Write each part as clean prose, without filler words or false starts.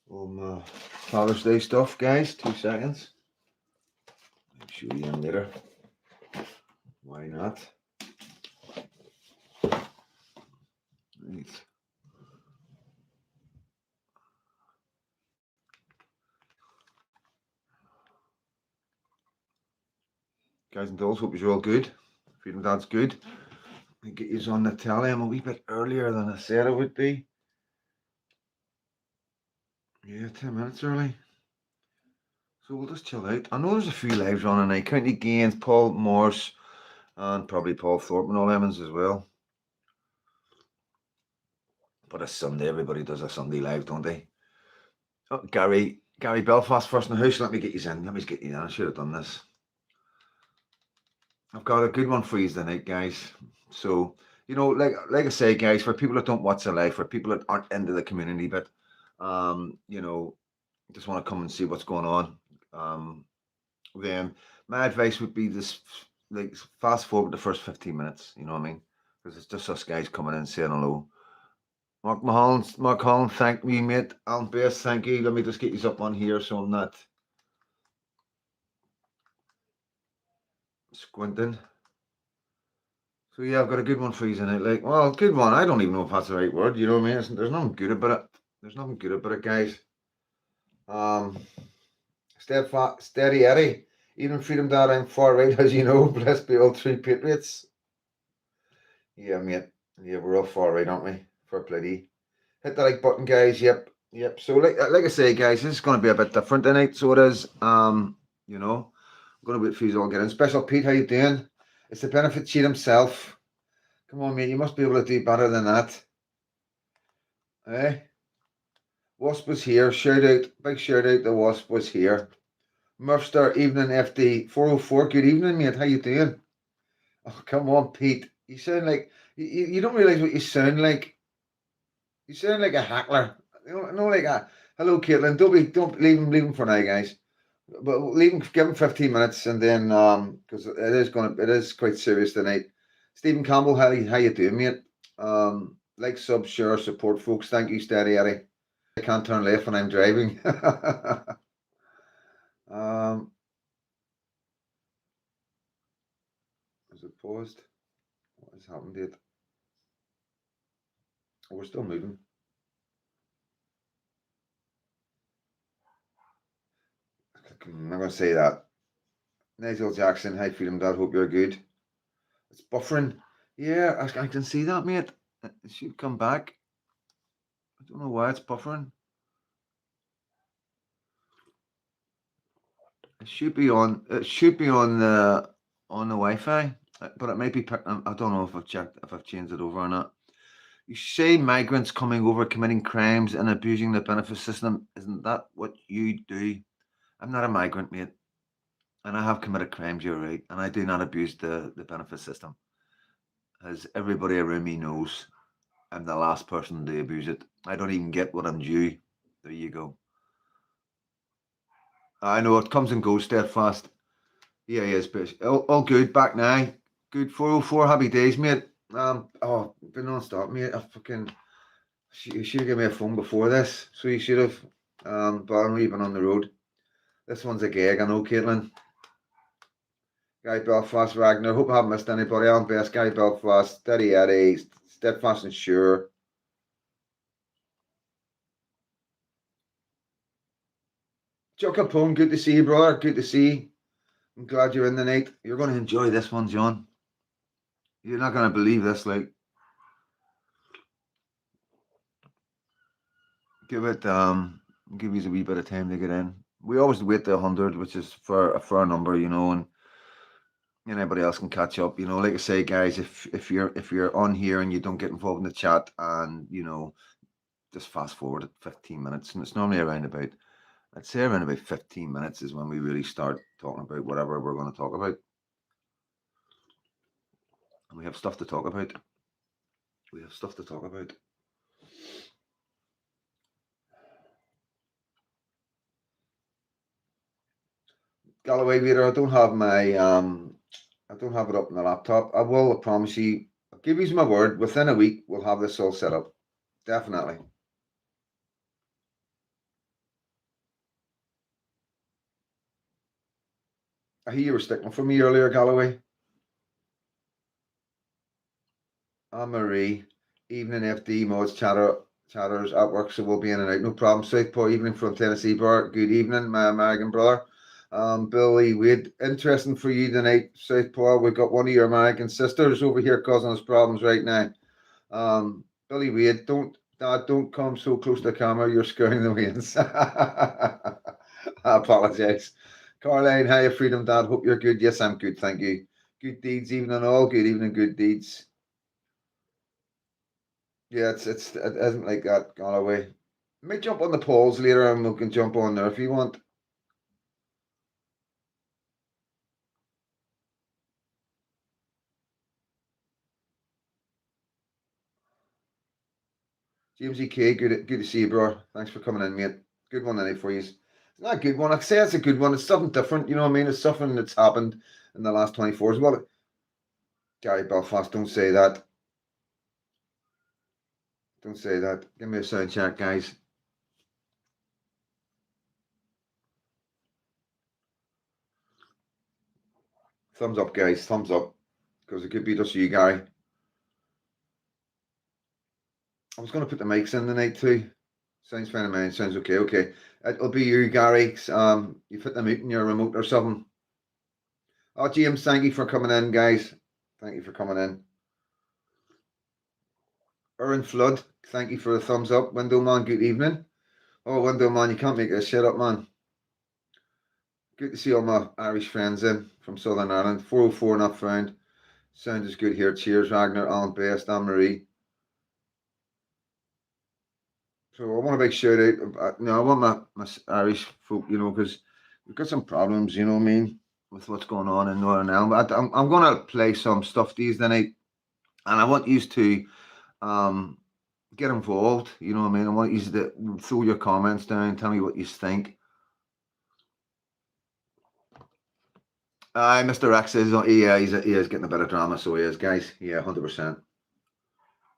Father's Day stuff, guys. 2 seconds. I'll show you in later. Why not? Right. Guys and dolls, hope you're all good. Feeling Dad's good. I get you on the telly. I'm a wee bit earlier than I said I would be. Yeah, 10 minutes early. So we'll just chill out. I know there's a few lives on tonight. County Gaines, Paul Morse, and probably Paul Thorpe and all Emmons as well. But it's Sunday. Everybody does a Sunday live, don't they? Oh, Gary Belfast first in the house. Let me get you in. Let me get you in. I should have done this. I've got a good one for you tonight, guys. So, like I say, guys, for people that don't watch the live, for people that aren't into the community, but just want to come and see what's going on. Then my advice would be this: like, fast forward the first 15 minutes. You know what I mean? Because it's just us guys coming in saying hello. Mark Holland, thank me, mate. Alan Bass, thank you. Let me just get you up on here so I'm not squinting. So yeah, I've got a good one for you tonight. Like, well, good one. I don't even know if that's the right word. You know what I mean? There's nothing good about it. There's nothing good about it, guys. Steady Eddie. Even Freedom Dad, I'm far right, as you know. Bless be all three Patriots. Yeah, mate. Yeah, we're all far right, aren't we? For bloody. Hit the like button, guys. Yep. So like I say, guys, this is going to be a bit different tonight. So it is. I'm going to wait for you all get in. Special Pete, how you doing? It's the benefit cheat himself. Come on, mate. You must be able to do better than that. Eh? Wasp was here. Big shout out. The Wasp was here. Murfster, evening FD 404. Good evening, mate. How you doing? Oh, come on, Pete. You sound like you don't realize what you sound like. You sound like a hackler. Like a hello, Caitlin. Don't leave him for now, guys. But give him 15 minutes, and then because it is quite serious tonight. Stephen Campbell, how you doing, mate? Like, sub, share, support, folks. Thank you, Steady Eddie. I can't turn left when I'm driving. Is it paused? What has happened to it? Oh, we're still moving. I'm not going to say that. Nigel Jackson, hi, Freedom Dad. Hope you're good. It's buffering. Yeah, I can see that, mate. It should come back. I don't know why it's buffering. It should be on. It should be on the Wi-Fi, but it might be. I don't know if I've changed it over or not. You say migrants coming over, committing crimes, and abusing the benefit system. Isn't that what you do? I'm not a migrant, mate, and I have committed crimes. You're right, and I do not abuse the benefit system. As everybody around me knows, I'm the last person to abuse it. I don't even get what I'm due. There you go. I know it comes and goes steadfast. Yeah, yes, but all good. Back now. Good 404. Happy days, mate. Been non-stop, mate. You should have given me a phone before this, so you should have. But I'm even on the road. This one's a gag, I know, Caitlin. Guy Belfast, Ragnar. Hope I haven't missed anybody. I'm best. Guy Belfast, Steady Eddie, Steadfast and Sure. Chuck Capone, good to see you, brother. Good to see you. I'm glad you're in the night. You're going to enjoy this one, John. You're not going to believe this, like. Give you a wee bit of time to get in. We always wait to 100, which is for a fair number, and anybody else can catch up. Like I say, guys, if you're on here and you don't get involved in the chat, and just fast forward at 15 minutes, and it's normally I'd say around about 15 minutes is when we really start talking about whatever we're going to talk about, and we have stuff to talk about. Galloway reader, I don't have it up on the laptop. I will, I promise you. I'll give you my word. Within a week, we'll have this all set up. Definitely. I hear you were sticking for me earlier, Galloway. Marie, evening FD mods chatters at work, so we'll be in and out. No problem. Southpaw evening from Tennessee Bar. Good evening, my American brother. Billy Wade, interesting for you tonight, Southpaw. We've got one of your American sisters over here causing us problems right now. Billy Wade, don't come so close to the camera. You're scaring the wins. I apologize. Caroline, hi, Freedom Dad. Hope you're good. Yes, I'm good. Thank you. Good deeds, evening all. Good evening, good deeds. Yeah, it isn't like that gone away. May jump on the polls later and we can jump on there if you want. James EK, good to see you, bro. Thanks for coming in, mate. Good one, any for you. It's not a good one. I say it's a good one. It's something different, you know what I mean? It's something that's happened in the last 24 hours. Well, Gary Belfast, don't say that. Don't say that. Give me a sound check, guys. Thumbs up, guys. Thumbs up. Because it could be just you, Gary. I was going to put the mics in tonight too. Sounds fine to me. Sounds okay. Okay. It'll be you, Gary. You put them out in your remote or something. Oh, James, thank you for coming in, guys. Thank you for coming in. Aaron Flood, thank you for the thumbs up. Window Man, good evening. Oh, Window Man, you can't make this shit up, man. Good to see all my Irish friends in from Southern Ireland. 404 not found. Sound is good here. Cheers, Ragnar, Alan Best, Anne Marie. So I want a big shout out. I want my Irish folk, you know, because we've got some problems, you know what I mean, with what's going on in Northern Ireland. But I'm going to play some stuff these night, and I want you to get involved, you know what I mean. I want you to throw your comments down, tell me what you think. Mr. X is he is getting a bit of drama, so he is, guys. Yeah, 100%.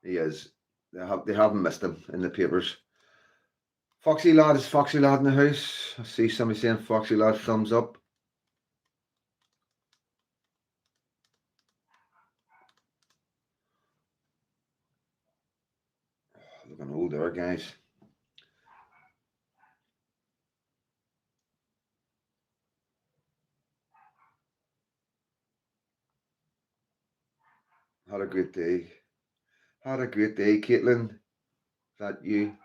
He is. They haven't missed him in the papers. Foxy Lad, is Foxy Lad in the house? I see somebody saying Foxy Lad, thumbs up. Looking old there, guys. Had a great day. Had a great day, Caitlin. Is that you?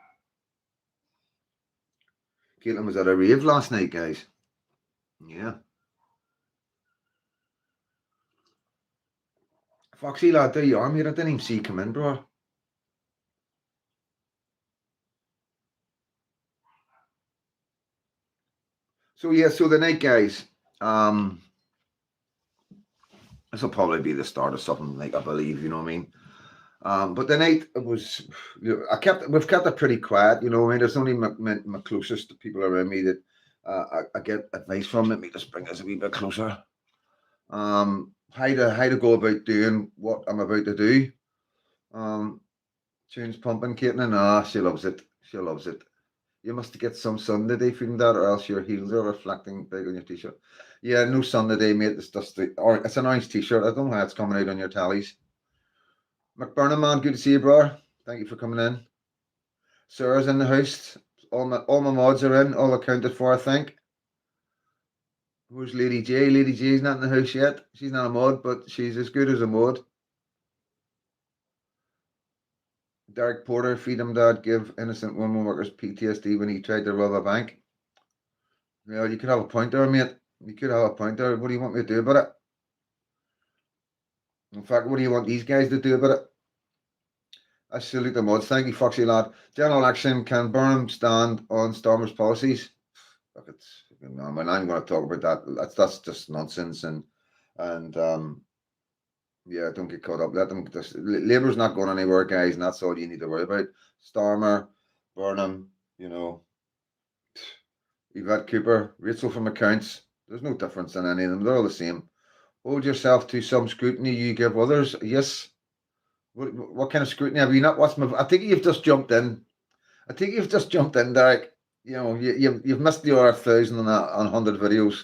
Caitlin was at a rave last night, guys. Yeah. Foxy Lad, there you are, mate. I didn't even see you come in, bro. So yeah, so the night, guys. This will probably be the start of something, like, I believe, you know what I mean. But the night it was, we've kept it pretty quiet, you know. I mean, there's only my closest people around me that I get advice from. Let me just bring us a wee bit closer. How to go about doing what I'm about to do. Tunes pumping, Caitlin. She loves it. She loves it. You must get some sun today, feeling that, or else your heels are reflecting big on your t-shirt. Yeah, no sun today, mate. It's just it's an orange t-shirt. I don't know how it's coming out on your tallies. McBurnham, man, good to see you, bro. Thank you for coming in. Sarah's in the house. All my mods are in, all accounted for, I think. Where's Lady J? Lady J's not in the house yet. She's not a mod, but she's as good as a mod. Derek Porter, Freedom Dad, give innocent women workers PTSD when he tried to rob a bank. Well, you could have a point there, mate. You could have a point there. What do you want me to do about it? In fact, what do you want these guys to do about it? I salute the mods. Thank you, Foxy Lad. General election, can Burnham stand on Stormer's policies? Look, I'm not going to talk about that. That's just nonsense. And yeah, don't get caught up. Let them. Labour's not going anywhere, guys, and that's all you need to worry about. Starmer, Burnham, you know, Yvette Cooper, Rachel from accounts. There's no difference in any of them. They're all the same. Hold yourself to some scrutiny you give others. Yes. What kind of scrutiny have you not watched? I think you've just jumped in. Derek. You know, you've missed the 1,000 on 100 videos.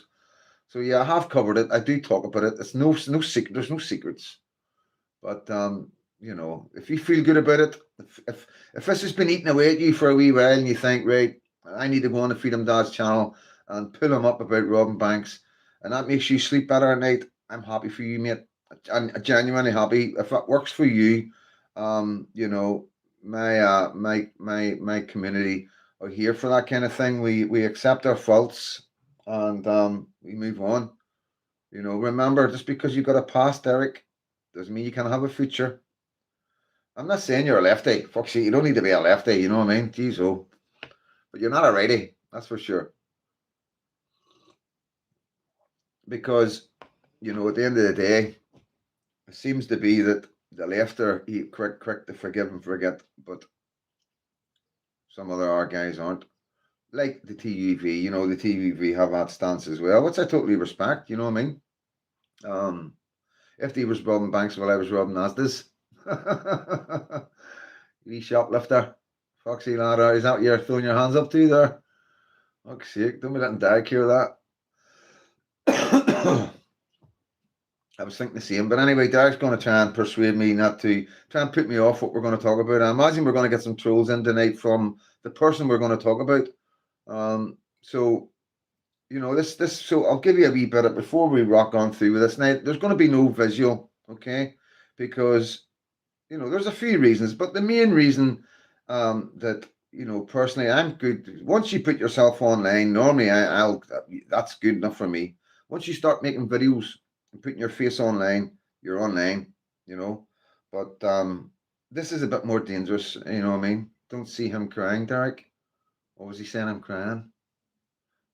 So yeah, I have covered it. I do talk about it. It's no secret. There's no secrets. But you know, if you feel good about it, if this has been eating away at you for a wee while and you think, right, I need to go on the Freedom Dads channel and pull them up about robbing banks, and that makes you sleep better at night, I'm happy for you, mate. I'm genuinely happy. If it works for you, you know, my community are here for that kind of thing. We accept our faults and we move on. You know, remember, just because you got a past, Derek, doesn't mean you can't have a future. I'm not saying you're a lefty. Fuck shit, you don't need to be a lefty, you know what I mean? Jeez, oh. But you're not a righty, that's for sure. Because, you know, at the end of the day, it seems to be that the left are quick to forgive and forget, but some other our guys aren't. Like the TUV, you know, the TUV have that stance as well, which I totally respect, you know what I mean? If he was robbing banks while I was robbing Asda's. You shoplifter. Foxy lad, is that what you're throwing your hands up to there? Fuck's sake, don't be letting Derek hear that. I was thinking the same, but anyway, Derek's going to try and persuade me not to try and put me off what we're going to talk about. I imagine we're going to get some trolls in tonight from the person we're going to talk about. So you know, so I'll give you a wee bit of, before we rock on through with this. Now, there's going to be no visual, okay? Because, you know, there's a few reasons, but the main reason that, you know, personally, I'm good. Once you put yourself online, normally I'll that's good enough for me. Once you start making videos and putting your face online, you're online, you know. But this is a bit more dangerous, you know what I mean? Don't see him crying, Derek. Or was he saying I'm crying?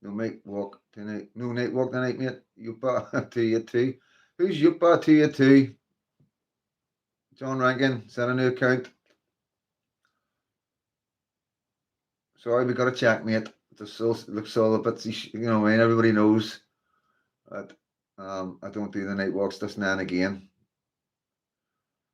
No night walk tonight. No night walk tonight, mate. Yupa to you too. Who's Yupa to you too? John Rankin, is that a new account? Sorry, we got to check, mate. This looks all a bit, you know, I mean, everybody knows that I don't do the night walks this now and again.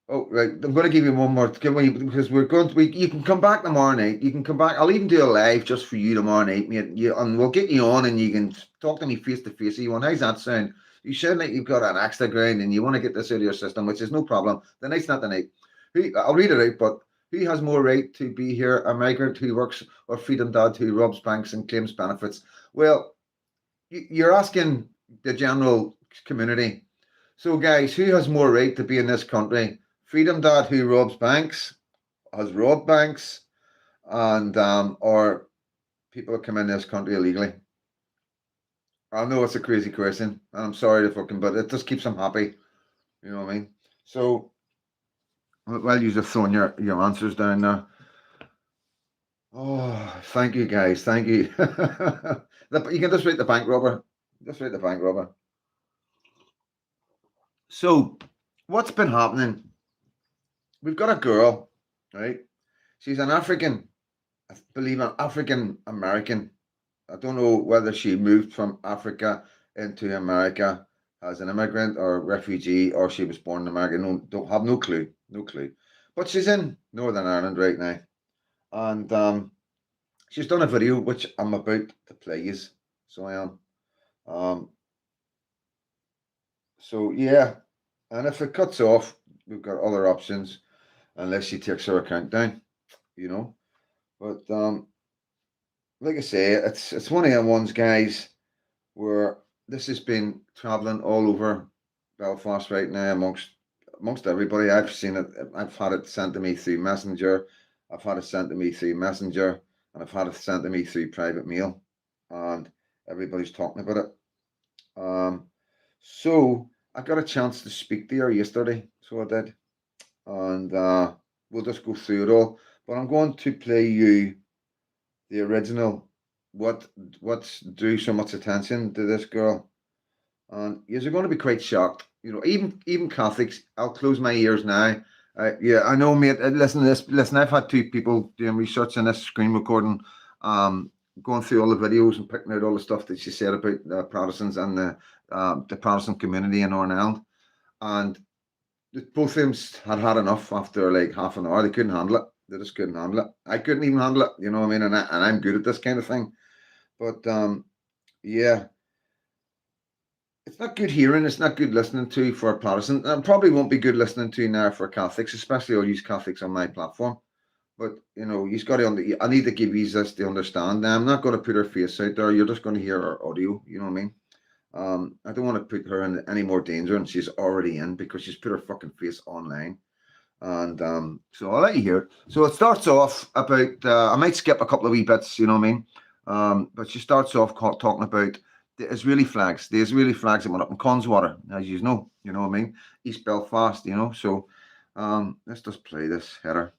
Oh, right. I'm going to give you one more because we're going to. You can come back tomorrow night. You can come back. I'll even do a live just for you tomorrow night, mate. And we'll get you on, and you can talk to me face to face. You want? How's that sound? You sound like you've got an axe to grind, and you want to get this out of your system, which is no problem. The night's not the night. I'll read it out, but who has more right to be here? A migrant who works or Freedom Dad who robs banks and claims benefits? Well, you're asking the general community. So, guys, who has more right to be in this country? Freedom Dad who robs banks, has robbed banks, and or people that come in this country illegally? I know it's a crazy question, and I'm sorry to fucking, but it just keeps them happy. You know what I mean? So, well, you just throwing your answers down there. Oh, thank you, guys. Thank you. You can just rate the bank robber. Just rate the bank robber. So, what's been happening? We've got a girl, right? She's an African, I believe an African American. I don't know whether she moved from Africa into America as an immigrant or refugee, or she was born in America. No, don't have no clue, no clue. But she's in Northern Ireland right now, and she's done a video which I'm about to play you. So I am. So yeah, and if it cuts off, we've got other options, unless she takes her account down, you know. But like I say, it's one of the ones, guys, where this has been traveling all over Belfast right now amongst everybody. I've seen it. I've had it sent to me through Messenger. I've had it sent to me through Messenger, and I've had it sent to me through private mail, and everybody's talking about it. So I got a chance to speak to her yesterday, so I did, and we'll just go through it all. But I'm going to play you the original. What's drew so much attention to this girl, and you're going to be quite shocked. You know, even Catholics. I'll close my ears now. Yeah, I know, mate. Listen to this. Listen, I've had two people doing research on this screen recording, going through all the videos and picking out all the stuff that she said about the Protestants and the Protestant community in Northern Ireland, and both of them had enough after like half an hour. They couldn't handle it. They just couldn't handle it. I couldn't even handle it. You know what I mean? And I'm good at this kind of thing. But yeah, it's not good hearing. It's not good listening to for a Protestant. And it probably won't be good listening to now for Catholics, especially all these Catholics on my platform. But you know, you've got to. I need to give you this to understand. Now, I'm not going to put her face out there. You're just going to hear her audio. You know what I mean? I don't want to put her in any more danger, and she's already in because she's put her fucking face online. And so I'll let you hear it. So it starts off about. I might skip a couple of wee bits. You know what I mean? But she starts off talking about the Israeli flags. The Israeli flags that went up in Connswater, as you know. You know what I mean? East Belfast. You know. So let's just play this header.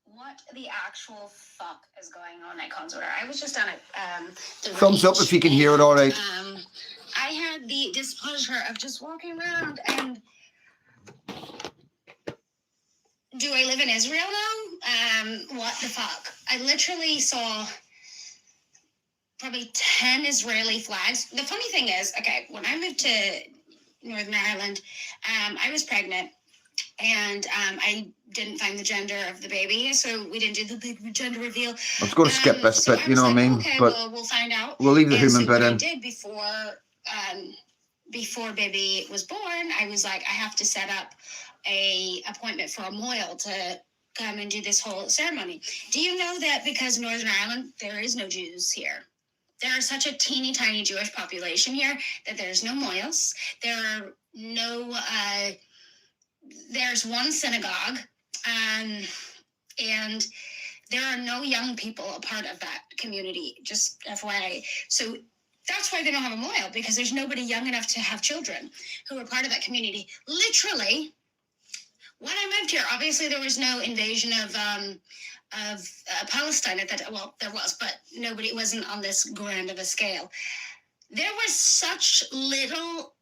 What the actual fuck is going on at Connswater? I was just on the thumbs up if you can hear it all right. I had the displeasure of just walking around and do I live in Israel now? What the fuck? I literally saw probably 10 Israeli flags. The funny thing is, okay, when I moved to Northern Ireland, I was pregnant. And I didn't find the gender of the baby, so we didn't do the big gender reveal. I was going to skip this so bit, you know what I mean? Okay, but we'll find out. We'll leave the and human so bit what in. I did before baby was born, I was like, I have to set up a appointment for a mohel to come and do this whole ceremony. Do you know that because Northern Ireland, there is no Jews here? There is such a teeny tiny Jewish population here that there's no mohels. There are no... there's one synagogue, and there are no young people a part of that community, just FYI. So that's why they don't have a mohel, because there's nobody young enough to have children who are part of that community. Literally, when I moved here, obviously there was no invasion of Palestine at that. Well, there was, but nobody, it wasn't on this grand of a scale. There was such little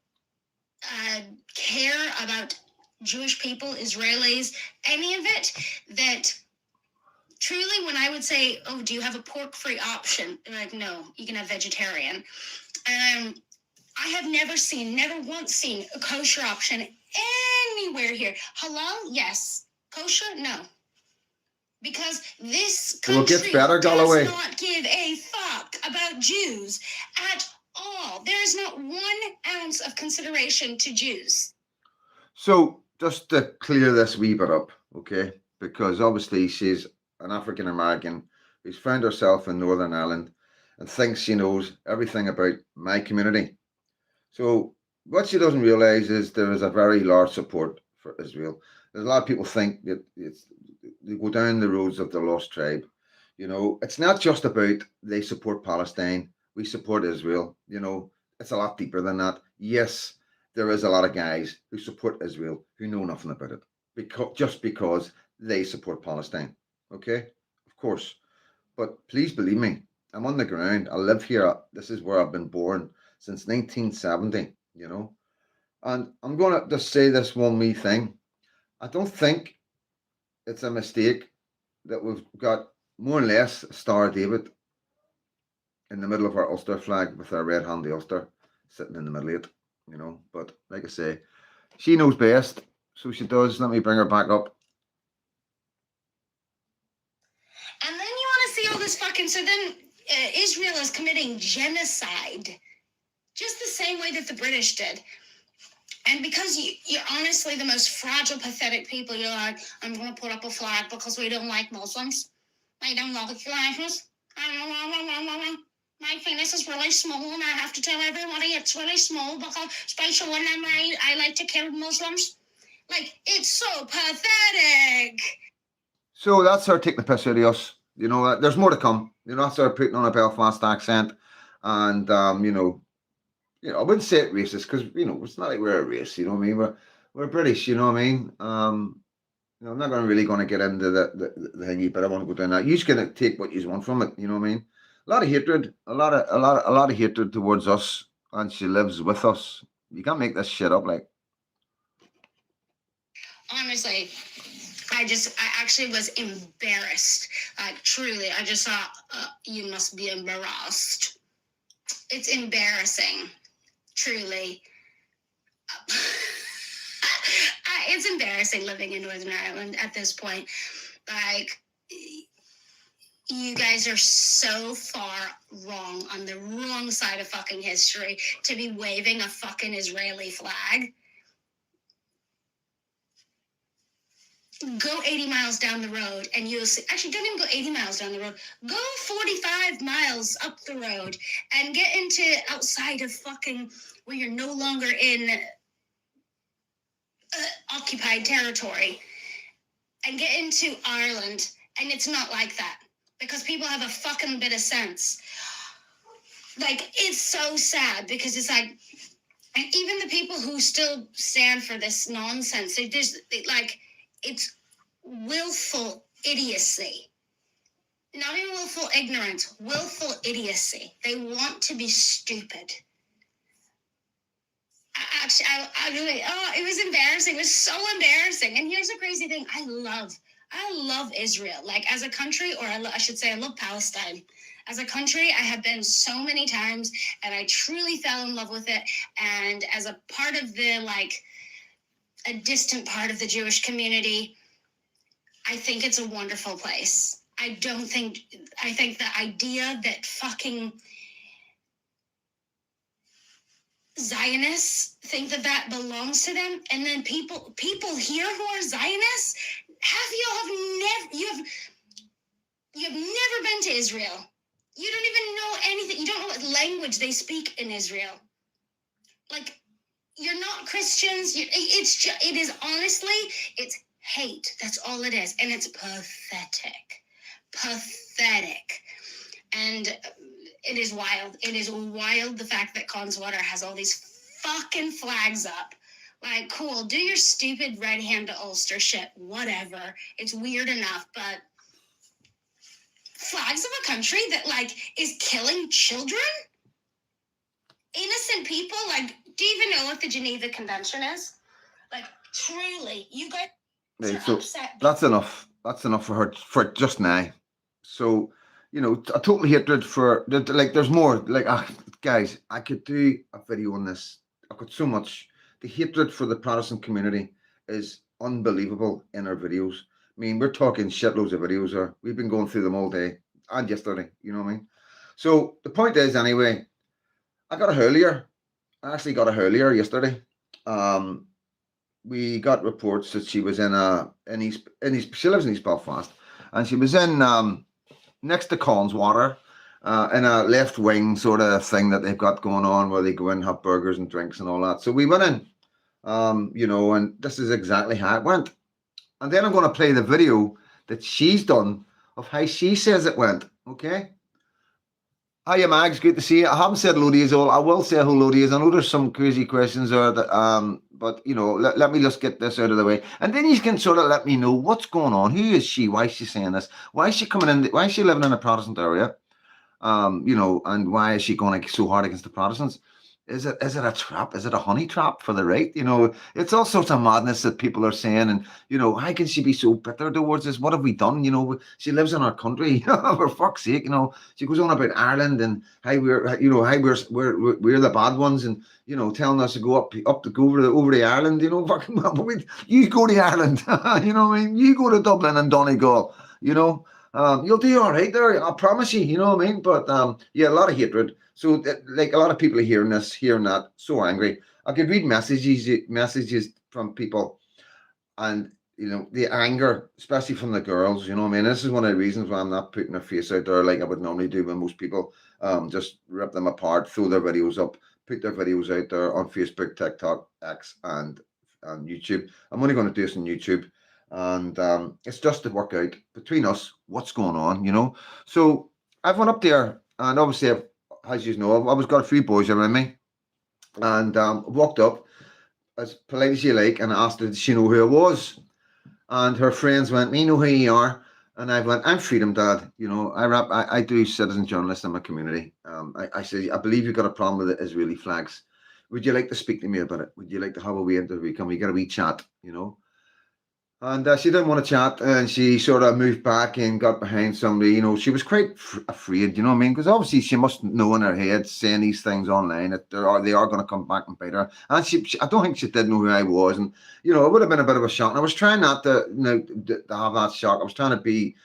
care about Jewish people, Israelis, any of it, that truly when I would say, oh, do you have a pork-free option? They're like, no, you can have vegetarian. I have never once seen a kosher option anywhere here. Halal, yes. Kosher, no. Because this country does not give a fuck about Jews at all. There is not 1 ounce of consideration to Jews. So just to clear this wee bit up, okay? Because obviously she's an African American who's found herself in Northern Ireland and thinks she knows everything about my community. So what she doesn't realize is there is a very large support for Israel. There's a lot of people think that they go down the roads of the lost tribe. You know, it's not just about they support Palestine, we support Israel. You know, it's a lot deeper than that. Yes, there is a lot of guys who support Israel who know nothing about it because they support Palestine. Okay, of course. But please believe me, I'm on the ground. I live here. This is where I've been born since 1970, you know. And I'm going to just say this one wee thing. I don't think it's a mistake that we've got more or less a Star of David in the middle of our Ulster flag with our red handy Ulster sitting in the middle of it, you know. But like I say, she knows best, so she does. Let me bring her back up. And then you want to see all this fucking... So then Israel is committing genocide, just the same way that the British did. And because you're honestly the most fragile, pathetic people, you're like, I'm going to put up a flag because we don't like Muslims. I don't like Muslims. My penis is really small, and I have to tell everybody it's really small because, especially when I'm married, I like to kill Muslims. Like, it's so pathetic. So that's her taking the piss out of us. You know, there's more to come. You know, that's her putting on a Belfast accent. And, you know, I wouldn't say it racist because, you know, it's not like we're a race, you know what I mean? We're British, you know what I mean? You know, I'm not really going to get into the thingy, but I want to go down that. You're just going to take what you want from it, you know what I mean? A lot of hatred, a lot of hatred towards us, and she lives with us. You can't make this shit up, like. Honestly, I actually was embarrassed. Like, truly, I just thought, you must be embarrassed. It's embarrassing, truly. It's embarrassing living in Northern Ireland at this point. Like, You guys are so far wrong, on the wrong side of fucking history, to be waving a fucking Israeli flag. Go 80 miles down the road and you'll see, actually don't even go 80 miles down the road, go 45 miles up the road and get into outside of fucking where you're no longer in occupied territory, and get into Ireland, and it's not like that, because people have a fucking bit of sense. Like, it's so sad, because it's like, and even the people who still stand for this nonsense, it's willful idiocy. Not even willful ignorance, willful idiocy. They want to be stupid. I really, it was embarrassing. It was so embarrassing. And here's the crazy thing. I love Israel. Like, as a country, or I should say I love Palestine. As a country, I have been so many times, and I truly fell in love with it. And as a part of the, like, a distant part of the Jewish community, I think it's a wonderful place. I think the idea that fucking Zionists think that belongs to them, and then people here who are Zionists, you have never been to Israel. You don't even know anything. You don't know what language they speak in Israel. Like, you're not Christians. It is honestly, it's hate. That's all it is. And it's pathetic. Pathetic. And it is wild. It is wild, the fact that Connswater has all these fucking flags up. Like, cool, do your stupid red hand to Ulster shit. Whatever. It's weird enough, but flags of a country that, like, is killing children? Innocent people? Like, do you even know what the Geneva Convention is? Like, truly, you guys are upset. That's enough. That's enough for her for just now. So, you know, a total hatred for, like, there's more. Like, guys, I could do a video on this. I've got so much. The hatred for the Protestant community is unbelievable in our videos. I mean, we're talking shitloads of videos there. We've been going through them all day and yesterday, you know what I mean? So the point is, anyway, I got a hurlier. I actually got a hurlier yesterday. We got reports that she was in East, she lives in East Belfast, and she was in next to Connswater, in a left wing sort of thing that they've got going on, where they go in, have burgers and drinks and all that. So we went in, you know, and this is exactly how it went. And then I'm going to play the video that she's done of how she says it went. Okay. Hiya, Mags. Good to see you. I haven't said hello to you all. I will say hello to you. I know there's some crazy questions there, that, but, you know, let me just get this out of the way. And then you can sort of let me know what's going on. Who is she? Why is she saying this? Why is she coming in? Why is she living in a Protestant area? You know, and why is she going so hard against the Protestants? Is it a trap? Is it a honey trap for the right? You know, it's all sorts of madness that people are saying. And, you know, how can she be so bitter towards us? What have we done? You know, she lives in our country. For fuck's sake, you know, she goes on about Ireland and how we're, you know, how we're the bad ones, and, you know, telling us to go up to go over to Ireland. You know, fucking, you go to Ireland. You know what I mean? You go to Dublin and Donegal. You know, you'll do all right there. I promise you. You know what I mean? But yeah, a lot of hatred. So, like, a lot of people are hearing that, so angry. I could read messages from people, and, you know, the anger, especially from the girls, you know what I mean? This is one of the reasons why I'm not putting their face out there like I would normally do when most people just rip them apart, throw their videos up, put their videos out there on Facebook, TikTok, X, and YouTube. I'm only going to do this on YouTube, and it's just to work out between us what's going on, you know? So I've went up there, and obviously as you know, I've always got a few boys around me, and walked up as polite as you like and asked her, did she know who I was? And her friends went, me know who you are. And I went, I'm Freedom Dad. You know, I do citizen journalism in my community. I say, I believe you've got a problem with the Israeli flags. Would you like to speak to me about it? Would you like to have a wee interview? Can we get a wee chat, you know? And she didn't want to chat, and she sort of moved back and got behind somebody. You know, she was quite afraid, you know what I mean? Because obviously she must know in her head, saying these things online, that they are going to come back and bite her. And she I don't think she did know who I was. And, you know, it would have been a bit of a shock. And I was trying not to, you know, to have that shock. I was trying to be,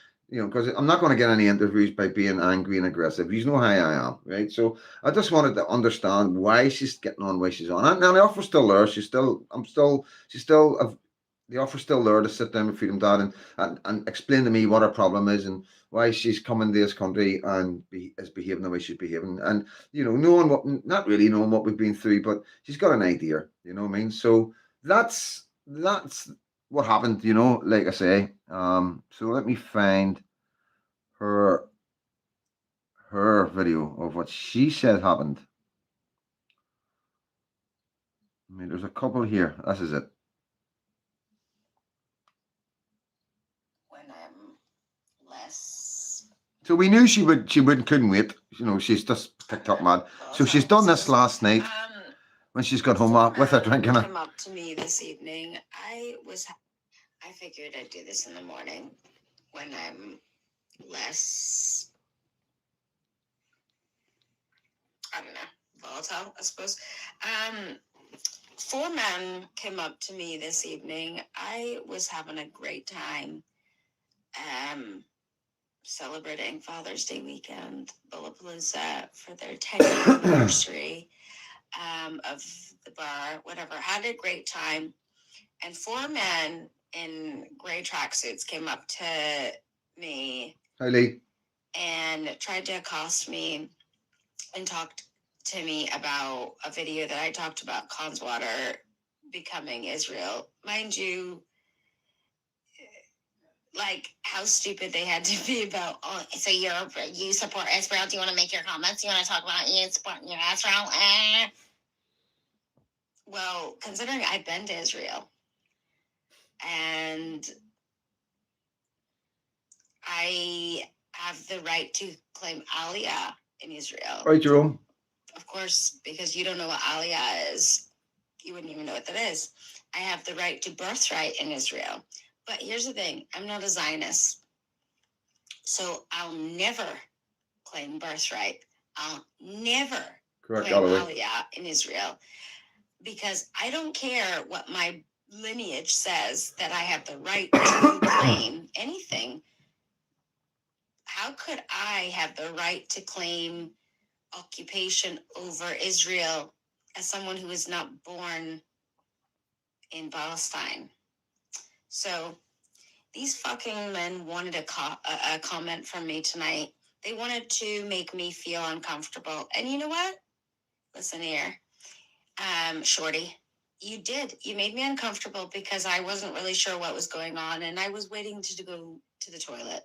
because I'm not going to get any interviews by being angry and aggressive. You know how I am, right? So I just wanted to understand why she's getting on, why she's on. And the offer's still there. The offer's still there to sit down with Freedom Dad and explain to me what her problem is and why she's coming to this country and is behaving the way she's behaving. And, not really knowing what we've been through, but she's got an idea, you know what I mean? So that's what happened, like I say. So let me find her video of what she said happened. I mean, there's a couple here. This is it. When I'm less. So we knew she couldn't wait. She's just TikTok mad. So she's done this last night when she's got home with her drinking. Came up to me this evening. I figured I'd do this in the morning when I'm less, I don't know, volatile, I suppose. 4 men came up to me this evening. I was having a great time celebrating Father's Day weekend, Bullapalooza, for their 10th anniversary of the bar, whatever. Had a great time. And 4 men in gray tracksuits came up to me. Hi, Lee. And tried to accost me and talked to me about a video that I talked about Conswater becoming Israel. Mind you, like how stupid they had to be about, so you support Israel? Do you want to make your comments? You want to talk about you supporting your Israel? Well, considering I've been to Israel and I have the right to claim Aliyah in Israel. Right, Jerome. Of course, because you don't know what Aliyah is. You wouldn't even know what that is. I have the right to birthright in Israel. But here's the thing. I'm not a Zionist. So I'll never claim birthright. I'll never claim Aliyah in Israel. Because I don't care what my lineage says that I have the right to claim anything. How could I have the right to claim occupation over Israel as someone who is not born in Palestine? So these fucking men wanted a comment from me tonight. They wanted to make me feel uncomfortable. And you know what? Listen here, Shorty. You did. You made me uncomfortable because I wasn't really sure what was going on and I was waiting to go to the toilet.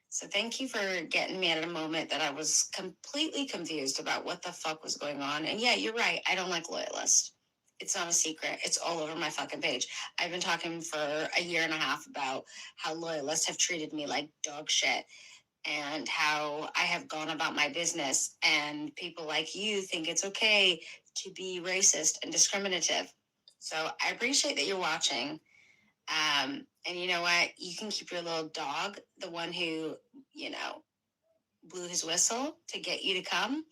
So thank you for getting me at a moment that I was completely confused about what the fuck was going on. And yeah, you're right. I don't like loyalists. It's not a secret. It's all over my fucking page. I've been talking for a year and a half about how loyalists have treated me like dog shit and how I have gone about my business and people like you think it's okay to be racist and discriminative. So I appreciate that you're watching. And you know what? You can keep your little dog, the one who, blew his whistle to get you to come,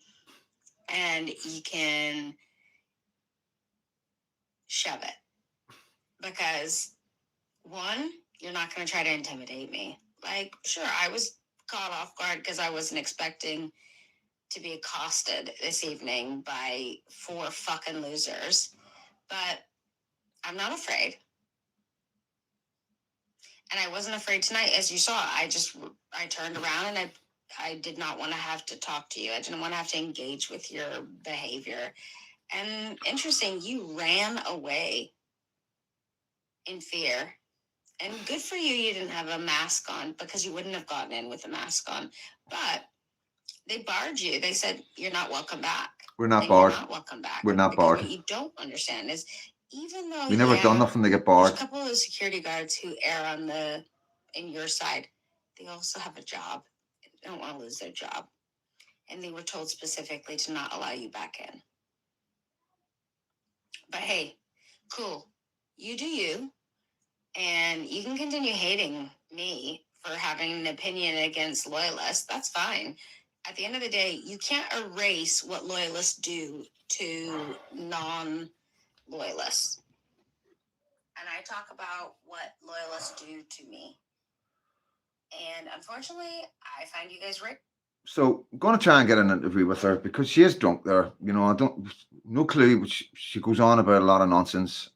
and you can shove it. Because, one, you're not going to try to intimidate me. Like, sure, I was caught off guard because I wasn't expecting to be accosted this evening by 4 fucking losers. But I'm not afraid. And I wasn't afraid tonight, as you saw. I turned around and I did not want to have to talk to you. I didn't want to have to engage with your behavior. And interesting, you ran away in fear. And good for you, you didn't have a mask on because you wouldn't have gotten in with a mask on. But they barred you. They said, you're not welcome back. We're not barred. You're not welcome back. We're not because barred. What you don't understand is even though we never done nothing to get barred. There's a couple of those security guards who err in your side. They also have a job. They don't want to lose their job. And they were told specifically to not allow you back in. But hey, cool. You do you. And you can continue hating me for having an opinion against loyalists. That's fine. At the end of the day, you can't erase what loyalists do to non-loyalists. And I talk about what loyalists do to me. And unfortunately, I find you guys right. So I'm gonna try and get an interview with her because she is drunk there. I don't no clue. But she goes on about a lot of nonsense.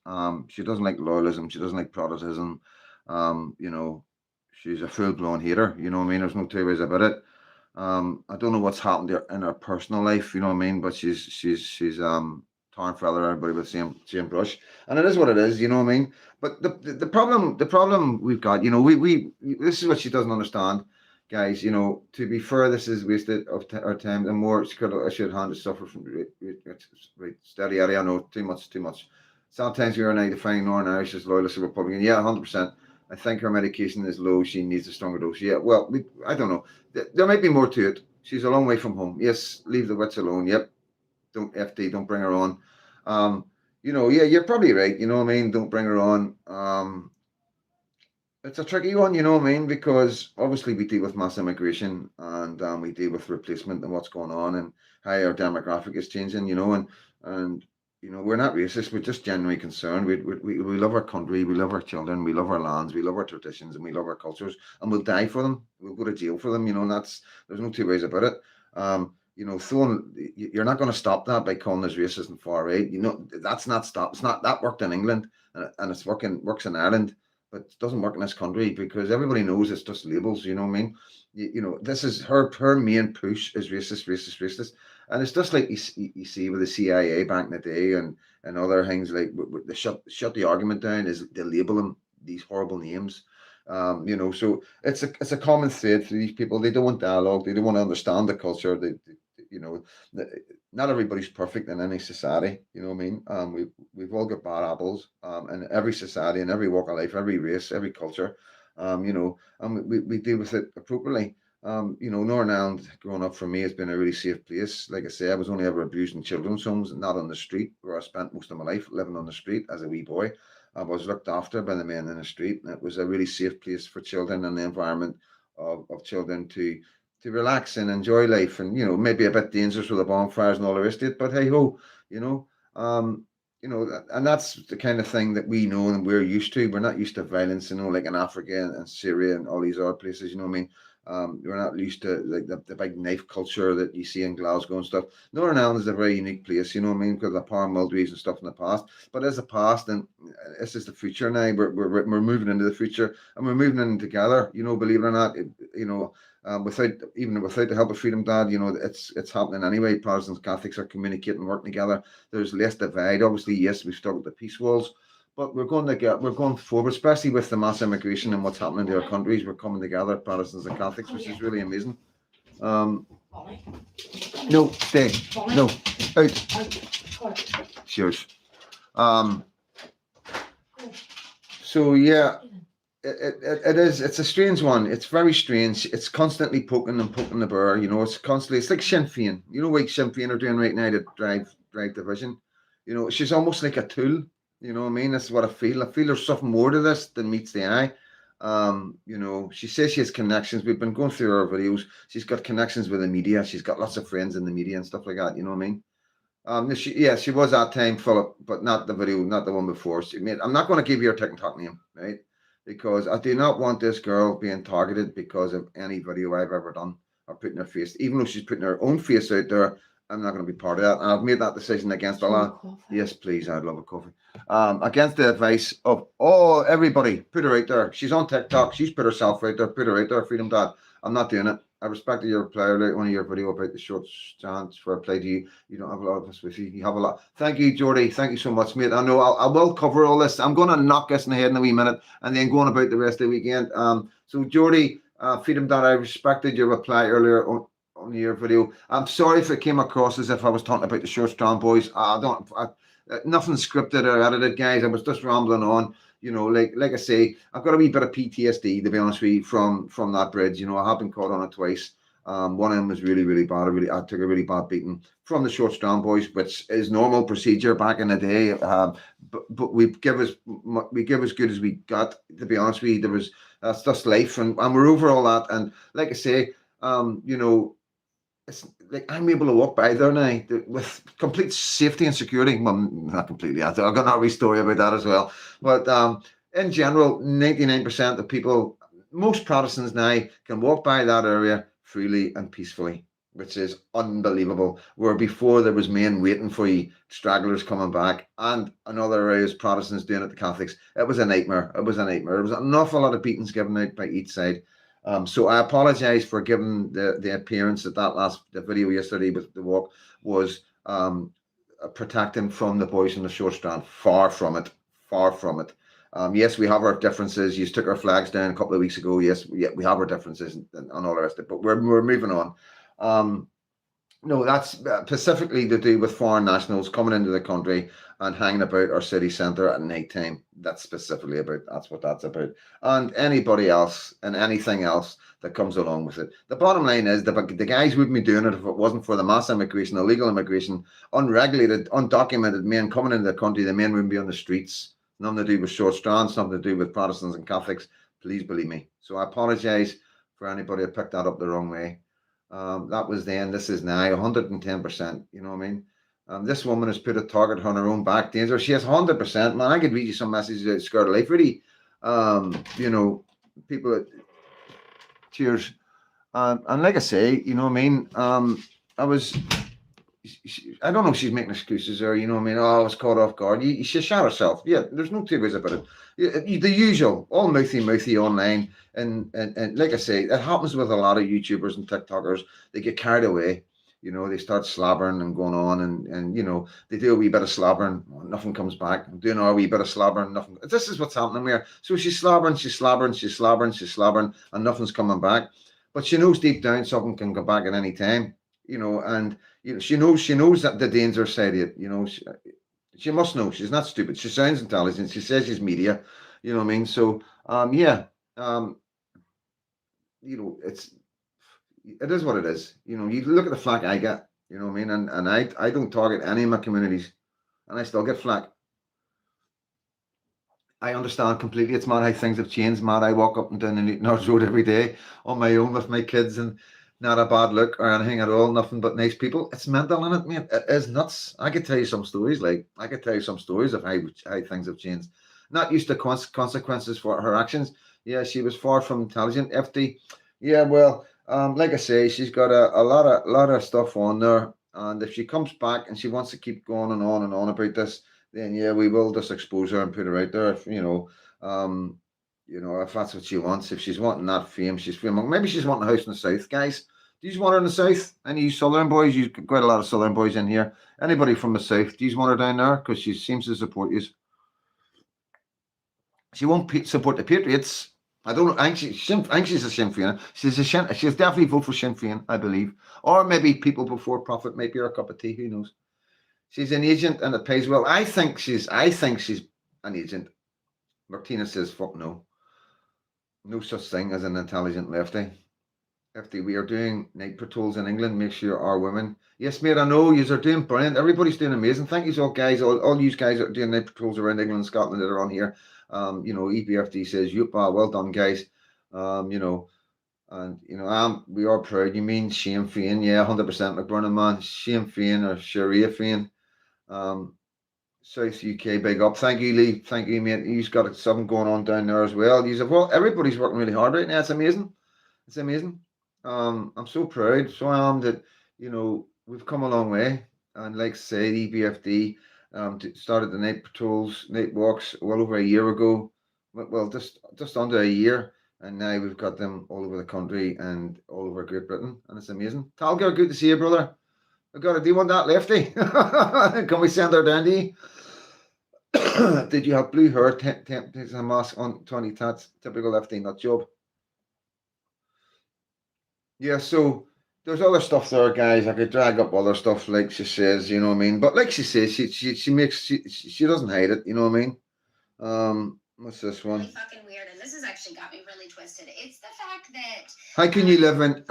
She doesn't like loyalism. She doesn't like Protestantism. You know, she's a full blown hater. You know what I mean? There's no two ways about it. I don't know what's happened there in her personal life. You know what I mean? But she's tarring feather everybody with the same brush, and it is what it is. You know what I mean? But the problem we've got. We this is what she doesn't understand, guys. To be fair, this is wasted of our time. The more I should hand to suffer from right, steady area. I know too much, too much. Sometimes we are now defining Northern Irish as loyalist or Republican. Yeah, 100%. I think her medication is low. She needs a stronger dose. Yeah, well, I don't know. There might be more to it. She's a long way from home. Yes, leave the wits alone. Yep, don't FD, don't bring her on. Yeah, you're probably right. You know what I mean? Don't bring her on. It's a tricky one, you know what I mean? Because obviously we deal with mass immigration and we deal with replacement and what's going on and how our demographic is changing, and we're not racist. We're just genuinely concerned. We love our country, we love our children, we love our lands, we love our traditions, and we love our cultures, and we'll die for them. We'll go to jail for them. And there's no two ways about it. You're not going to stop that by calling us racist and far right. That's not stop. It's not that worked in England and it's works in Ireland, but it doesn't work in this country because everybody knows it's just labels. You know what I mean? This is her main push is racist, and it's just like you see with the CIA back in the day and other things like they shut the argument down is they label them these horrible names. So it's a common thread for these people. They don't want dialogue. They don't want to understand the culture. You know, not everybody's perfect in any society. You know what I mean? We've all got bad apples. In every society, in every walk of life, every race, every culture. And we deal with it appropriately. Northern Ireland growing up for me has been a really safe place. Like I say, I was only ever abused in children's homes, not on the street, where I spent most of my life living on the street as a wee boy. I was looked after by the men in the street, and it was a really safe place for children and the environment of children to relax and enjoy life, and maybe a bit dangerous with the bonfires and all the rest of it, but hey ho, you know um and that's the kind of thing that we know and we're used to. We're not used to violence, like in Africa and Syria and all these other places. You know what I mean? We're not used to like the big knife culture that you see in Glasgow and stuff. Northern Ireland is a very unique place, you know what I mean, because of the power mildews and stuff in the past. But as the past, and this is the future now. We're moving into the future, and we're moving in together. Believe it or not, without the help of Freedom Dad, it's happening anyway. Protestants, Catholics are communicating, working together. There's less divide. Obviously, yes, we've stuck with the peace walls, but we're going forward, especially with the mass immigration and what's happening to our countries. We're coming together, Protestants and Catholics, which is really amazing. No, stay. No, out. Cheers. So yeah, it is. It's a strange one. It's very strange. It's constantly poking the bear. It's like Sinn Féin. What Sinn Féin are doing right now to drive division. She's almost like a tool. You know what I mean? That's what I feel. I feel there's something more to this than meets the eye. She says she has connections. We've been going through her videos. She's got connections with the media. She's got lots of friends in the media and stuff like that. You know what I mean? She was that time, Philip, but not the video, not the one before. I'm not going to give you her TikTok name, right? Because I do not want this girl being targeted because of any video I've ever done or putting her face. Even though she's putting her own face out there, I'm not going to be part of that. And I've made that decision against a lot. Yes, please. I'd love a coffee. Against the advice of everybody. Put her out there. She's on TikTok. She's put herself out there. Put her out there, Freedom Dad. I'm not doing it. I respected your reply earlier, one of your video about the short chance for a play to you. You don't have a lot of us with you. You have a lot. Thank you, Jordy. Thank you so much, mate. I know I will cover all this. I'm going to knock this in the head in a wee minute and then go on about the rest of the weekend. So, Jordy, Freedom Dad, I respected your reply earlier on your video. I'm sorry if it came across as if I was talking about the Short Strand Boys. Nothing scripted or edited, guys. I was just rambling on. Like I say, I've got a wee bit of PTSD, to be honest with you, from that bridge. I have been caught on it twice. One of them was really, really bad. I took a really bad beating from the Short Strand Boys, which is normal procedure back in the day. But we give as good as we got. To be honest with you, that's just life, and we're over all that. And like I say, it's like I'm able to walk by there now with complete safety and security. Well, not completely. I've got a wee story about that as well. But in general, 99% of people, most Protestants now can walk by that area freely and peacefully, which is unbelievable. Where before there was men waiting for you, stragglers coming back, and in other areas Protestants doing it to Catholics. It was a nightmare. It was a nightmare. There was an awful lot of beatings given out by each side. So I apologise for giving the appearance that the video yesterday with the walk was protecting from the boys in the short strand. Far from it. Far from it. Yes, we have our differences. You took our flags down a couple of weeks ago. Yes, we have our differences and all the rest of it. But we're moving on. No, that's specifically to do with foreign nationals coming into the country and hanging about our city centre at night time. That's what that's about. And anybody else and anything else that comes along with it. The bottom line is the guys wouldn't be doing it if it wasn't for the mass immigration, illegal immigration, unregulated, undocumented men coming into the country. The men wouldn't be on the streets. Nothing to do with short strands, nothing to do with Protestants and Catholics. Please believe me. So I apologise for anybody who picked that up the wrong way. That was then, this is now 110%. You know what I mean? This woman has put a target on her own back. Danger. She has 100%. Man, I could read you some messages that scared life, really. People, cheers. And like I say, you know what I mean? I don't know if she's making excuses or, you know what I mean? Oh, I was caught off guard. She shot herself. Yeah, there's no two ways about it. The usual, all mouthy online. And like I say, it happens with a lot of YouTubers and TikTokers. They get carried away. You know, they start slobbering and going on and you know, they do a wee bit of slobbering. Nothing comes back. Doing a wee bit of slobbering. Nothing. This is what's happening here. So she's slobbering, and nothing's coming back. But she knows deep down something can come back at any time. You know, and you know, she knows that the danger side of it. You know, she must know. She's not stupid. She sounds intelligent. She says she's media. You know what I mean? So, you know, it is what it is. You know, you look at the flack I get. You know what I mean? And I don't target any of my communities, and I still get flack. I understand completely. It's mad how things have changed. Mad, I walk up and down the Newton Arts Road every day on my own with my kids and not a bad look or anything at all. Nothing but nice people. It's mental, isn't it, mate? It is nuts. I could tell you some stories. I could tell you some stories of how things have changed. Not used to consequences for her actions. Yeah, she was far from intelligent. FD. Yeah, well, like I say, she's got a lot of stuff on there. And if she comes back and she wants to keep going and on about this, then yeah, we will just expose her and put her out there. If, if that's what she wants. If she's wanting that fame, she's famous. Maybe she's wanting a house in the south, guys. Do you want her in the south? Any of you southern boys? You've got quite a lot of southern boys in here. Anybody from the south? Do you want her down there? Because she seems to support you. She won't support the Patriots. I don't know. I think she's a Sinn Féin. She's definitely vote for Sinn Féin, I believe. Or maybe people before profit might be her cup of tea. Who knows? She's an agent and it pays well. I think she's an agent. Martina says, fuck no. No such thing as an intelligent lefty. Lefty, we are doing night patrols in England. Make sure our women. Yes, mate, I know. You are doing brilliant. Everybody's doing amazing. Thank you all, guys. All you guys that are doing night patrols around England and Scotland that are on here. EPFD says, well done, guys. We are proud. You mean Sinn Féin? Yeah, 100% McBurnham, man. Sinn Féin or Sharia Féin. South UK, big up. Thank you, Lee. Thank you, mate. You've got something going on down there as well. Everybody's working really hard right now. It's amazing. It's amazing. I'm so proud. So I am that, we've come a long way. And like I say, the EPFD started the night patrols, night walks well over a year ago. Well, just under a year. And now we've got them all over the country and all over Great Britain. And it's amazing. Talgar, good to see you, brother. Do you want that, Lefty? Can we send her down to you? Did you have blue hair? Takes a mask on 20 tats. Typical Lefty, not job. Yeah, so there's other stuff there, guys. I could drag up other stuff, like she says, you know what I mean? But like she says, she doesn't hide it, you know what I mean? What's this one? Really fucking weird, and this has actually got me really twisted. It's the fact that how can you live in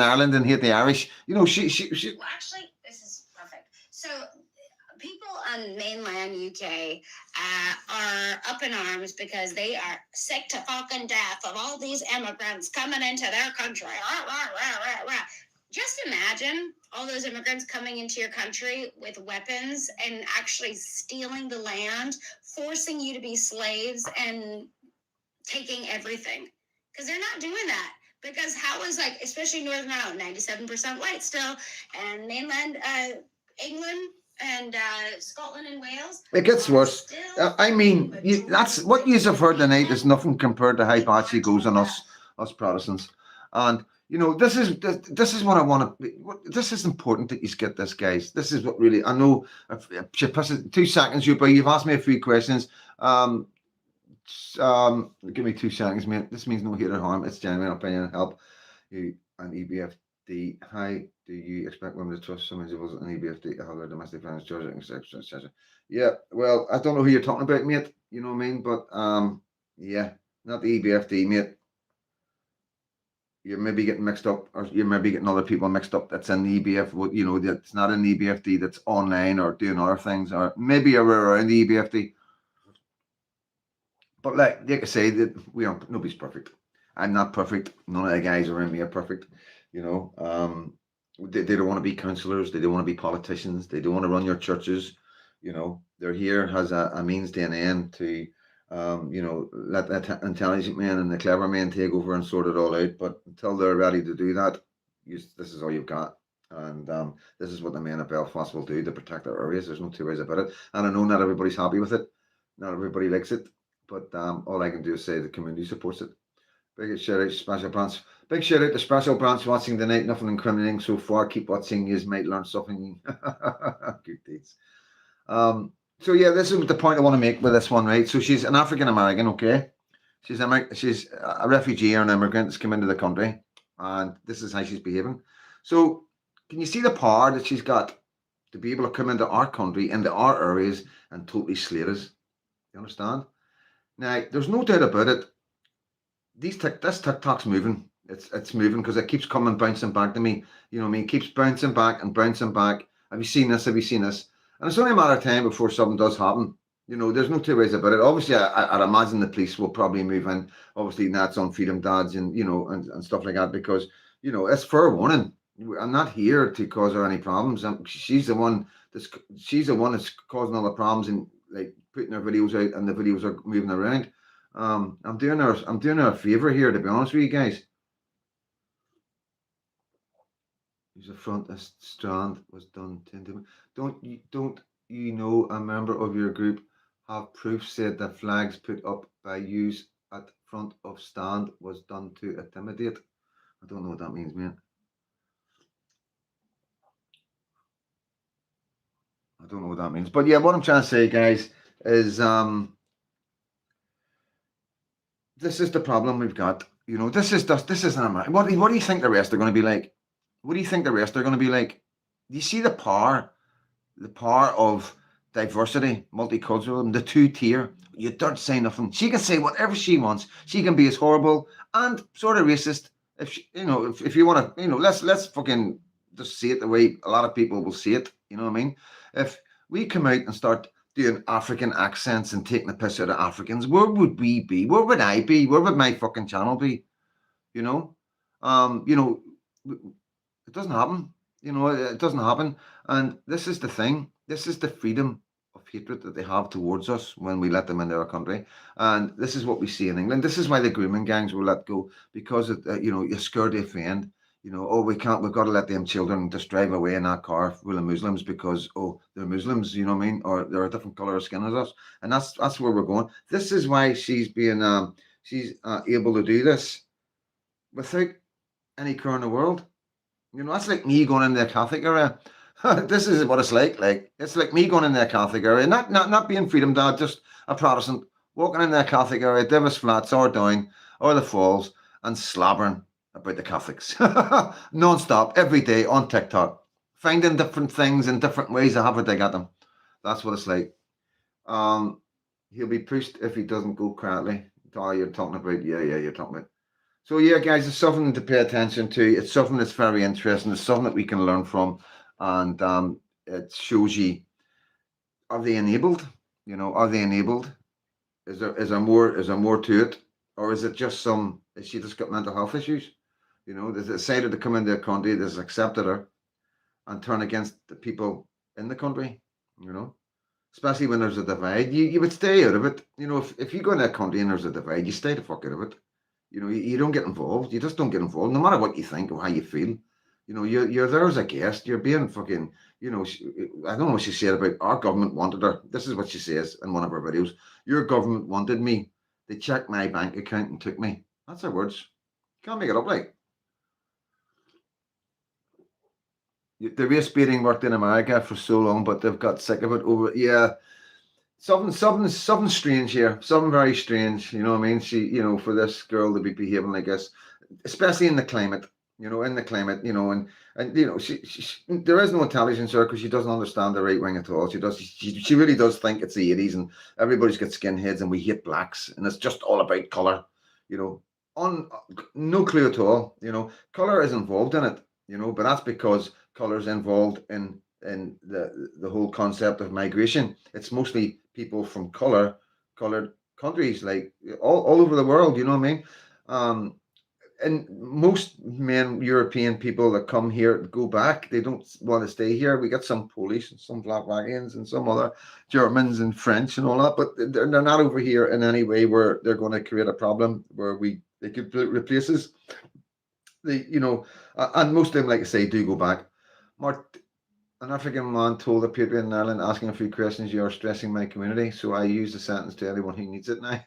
Ireland and hate the Irish? You know, she Well, actually, this is perfect. So people on mainland UK are up in arms because they are sick to fucking death of all these immigrants coming into their country. Just imagine all those immigrants coming into your country with weapons and actually stealing the land, forcing you to be slaves and taking everything. because they're not doing that. Because how is, like, especially Northern Ireland, 97% white still, and mainland England and Scotland and Wales. It gets are worse. still I mean, that's what you have heard tonight is England. nothing compared to how bad she goes on us Protestants. And you know, this is what I want to. This is important that you get this, guys. This is what really I know. If 2 seconds, you've asked me a few questions. Give me 2 seconds, mate. This means no hate or harm. It's genuine opinion and help you and EBFD. How do you expect women to trust someone who wasn't an EBFD to have their domestic violence charge, etc.? Yeah, well, I don't know who you're talking about, mate. You know what I mean? But yeah, not the EBFD, mate. You're maybe getting mixed up, or you're maybe getting other people mixed up. That's in the EBF. You know, that's not an EBFD. That's online or doing other things, or maybe you're around the EBFD. But like I say, that nobody's perfect. I'm not perfect. None of the guys around me are perfect. You know, they don't want to be councillors. They don't want to be politicians. They don't want to run your churches. You know, they're here as a means to an end to, you know, let that intelligent man and the clever man take over and sort it all out. But until they're ready to do that, this is all you've got. And this is what the men of Belfast will do to protect their areas. There's no 2 ways about it. And I know not everybody's happy with it. Not everybody likes it. But all I can do is say the community supports it. Big shout out to Special Branch. Big shout out to Special Branch watching tonight. Nothing incriminating so far. Keep watching. You might learn something. Good deeds. So yeah, this is the point I want to make with this one, right? So she's an African American, okay? She's a refugee or an immigrant that's come into the country, and this is how she's behaving. So can you see the power that she's got to be able to come into our country, into our areas, and totally slate us? You understand? Now, there's no doubt about it. This TikTok's moving. It's moving because it keeps coming, bouncing back to me. You know what I mean? It keeps bouncing back and bouncing back. Have you seen this? Have you seen this? And it's only a matter of time before something does happen. You know, there's no 2 ways about it. Obviously, I'd imagine the police will probably move in. Obviously, that's on Freedom Dads and, you know, and stuff like that because, you know, it's fair warning. I'm not here to cause her any problems. She's the one that's causing all the problems and like putting her videos out and the videos are moving around. I'm doing her a favor here, to be honest with you guys. Use a frontist strand was done to him. Don't you know a member of your group have proof said that flags put up by use at front of stand was done to intimidate? I don't know what that means, man. I don't know what that means. But yeah, what I'm trying to say, guys, is this is the problem we've got. You know, this isn't America. What do you think the rest are going to be like? What do you think the rest are going to be like? Do you see the power of diversity, multiculturalism, the 2-tier? You don't say nothing. She can say whatever she wants. She can be as horrible and sort of racist. If she, you know, if you want to, you know, let's fucking just see it the way a lot of people will see it. You know what I mean? If we come out and start doing African accents and taking the piss out of Africans, where would we be? Where would I be? Where would my fucking channel be? You know, it doesn't happen. You know, it doesn't happen. And this is the thing. This is the freedom of hatred that they have towards us when we let them into our country. And this is what we see in England. This is why the grooming gangs were let go because you know, you're scared to offend. You know, oh, we've got to let them children just drive away in that car full of Muslims because, oh, they're Muslims, you know what I mean? Or they're a different color of skin as us. And that's where we're going. This is why she's being, able to do this without any care in the world. You know, that's like me going in the Catholic area. This is what it's like. Like, it's like me going in the Catholic area, not being Freedom Dad, just a Protestant, walking in the Catholic area, Davis Flats or down, or the Falls, and slobbering about the Catholics non-stop every day on TikTok, finding different things and different ways of having to get them. That's what it's like. He'll be pushed if he doesn't go quietly. Oh, you're talking about, yeah, you're talking about. So yeah, guys, it's something to pay attention to. It's something that's very interesting. It's something that we can learn from, and it shows you: are they enabled? You know, are they enabled? Is there more to it, or is it just is she just got mental health issues? You know, they decided to come into the country, that's accepted her, and turn against the people in the country. You know, especially when there's a divide, you would stay out of it. You know, if you go in that country and there's a divide, you stay the fuck out of it. You know, you don't get involved. You just don't get involved, no matter what you think or how you feel. You know, you're there as a guest. You're being fucking, you know, I don't know what she said about our government wanted her. This is what she says in one of her videos. Your government wanted me. They checked my bank account and took me. That's her words. Can't make it up like. The race baiting worked in America for so long, but they've got sick of it over. Yeah, something strange here. Something very strange. You know what I mean? For this girl to be behaving like this, especially in the climate. You know, in the climate. You know, and you know, there is no intelligence there because she doesn't understand the right wing at all. She really does think it's the 80s and everybody's got skinheads and we hate blacks and it's just all about color. You know, on no clue at all. You know, color is involved in it. You know, but that's because colors involved in the whole concept of migration. It's mostly people from colored countries, like all over the world. You know what I mean? And most European people that come here go back. They don't want to stay here. We got some Polish and some Slovakians and some other Germans and French and all that, but they're not over here in any way where they're going to create a problem where they could replace us. And most of them, like I say, do go back. Mark, an African man told a patriot in Ireland, asking a few questions, you are stressing my community. So I use the sentence to anyone who needs it now.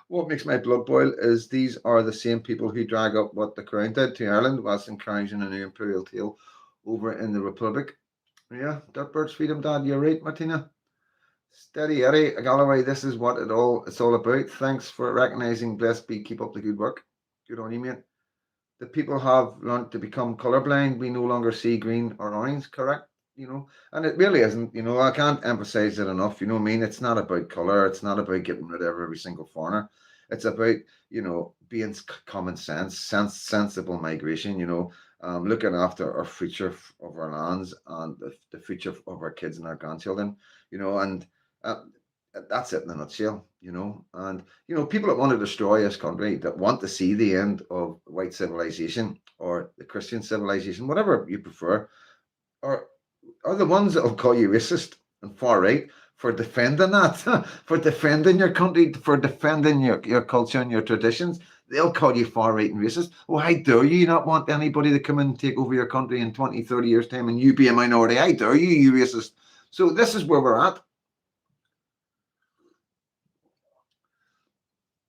What makes my blood boil is these are the same people who drag up what the Crown did to Ireland whilst encouraging a new imperial tale over in the Republic. Yeah, Dirtbirds Freedom Dad, you're right, Martina. Steady Eddie Galloway, this is what it's all about. Thanks for recognizing. Blessed be, keep up the good work. Good on you, mate. The people have learned to become colorblind. We no longer see green or orange, correct? You know, and it really isn't. You know, I can't emphasize it enough. You know what I mean? It's not about color. It's not about getting rid of every single foreigner. It's about, being common sense, sensible migration. Looking after our future of our lands and the future of our kids and our grandchildren. And that's it in a nutshell. And people that want to destroy this country, that want to see the end of white civilization or the Christian civilization, whatever you prefer, are the ones that will call you racist and far right for defending that, for defending your country, for defending your culture and your traditions. They'll call you far right and racist. Well, how dare you not want anybody to come and take over your country in 20, 30 years' time and you be a minority? How dare you, you racist? So this is where we're at.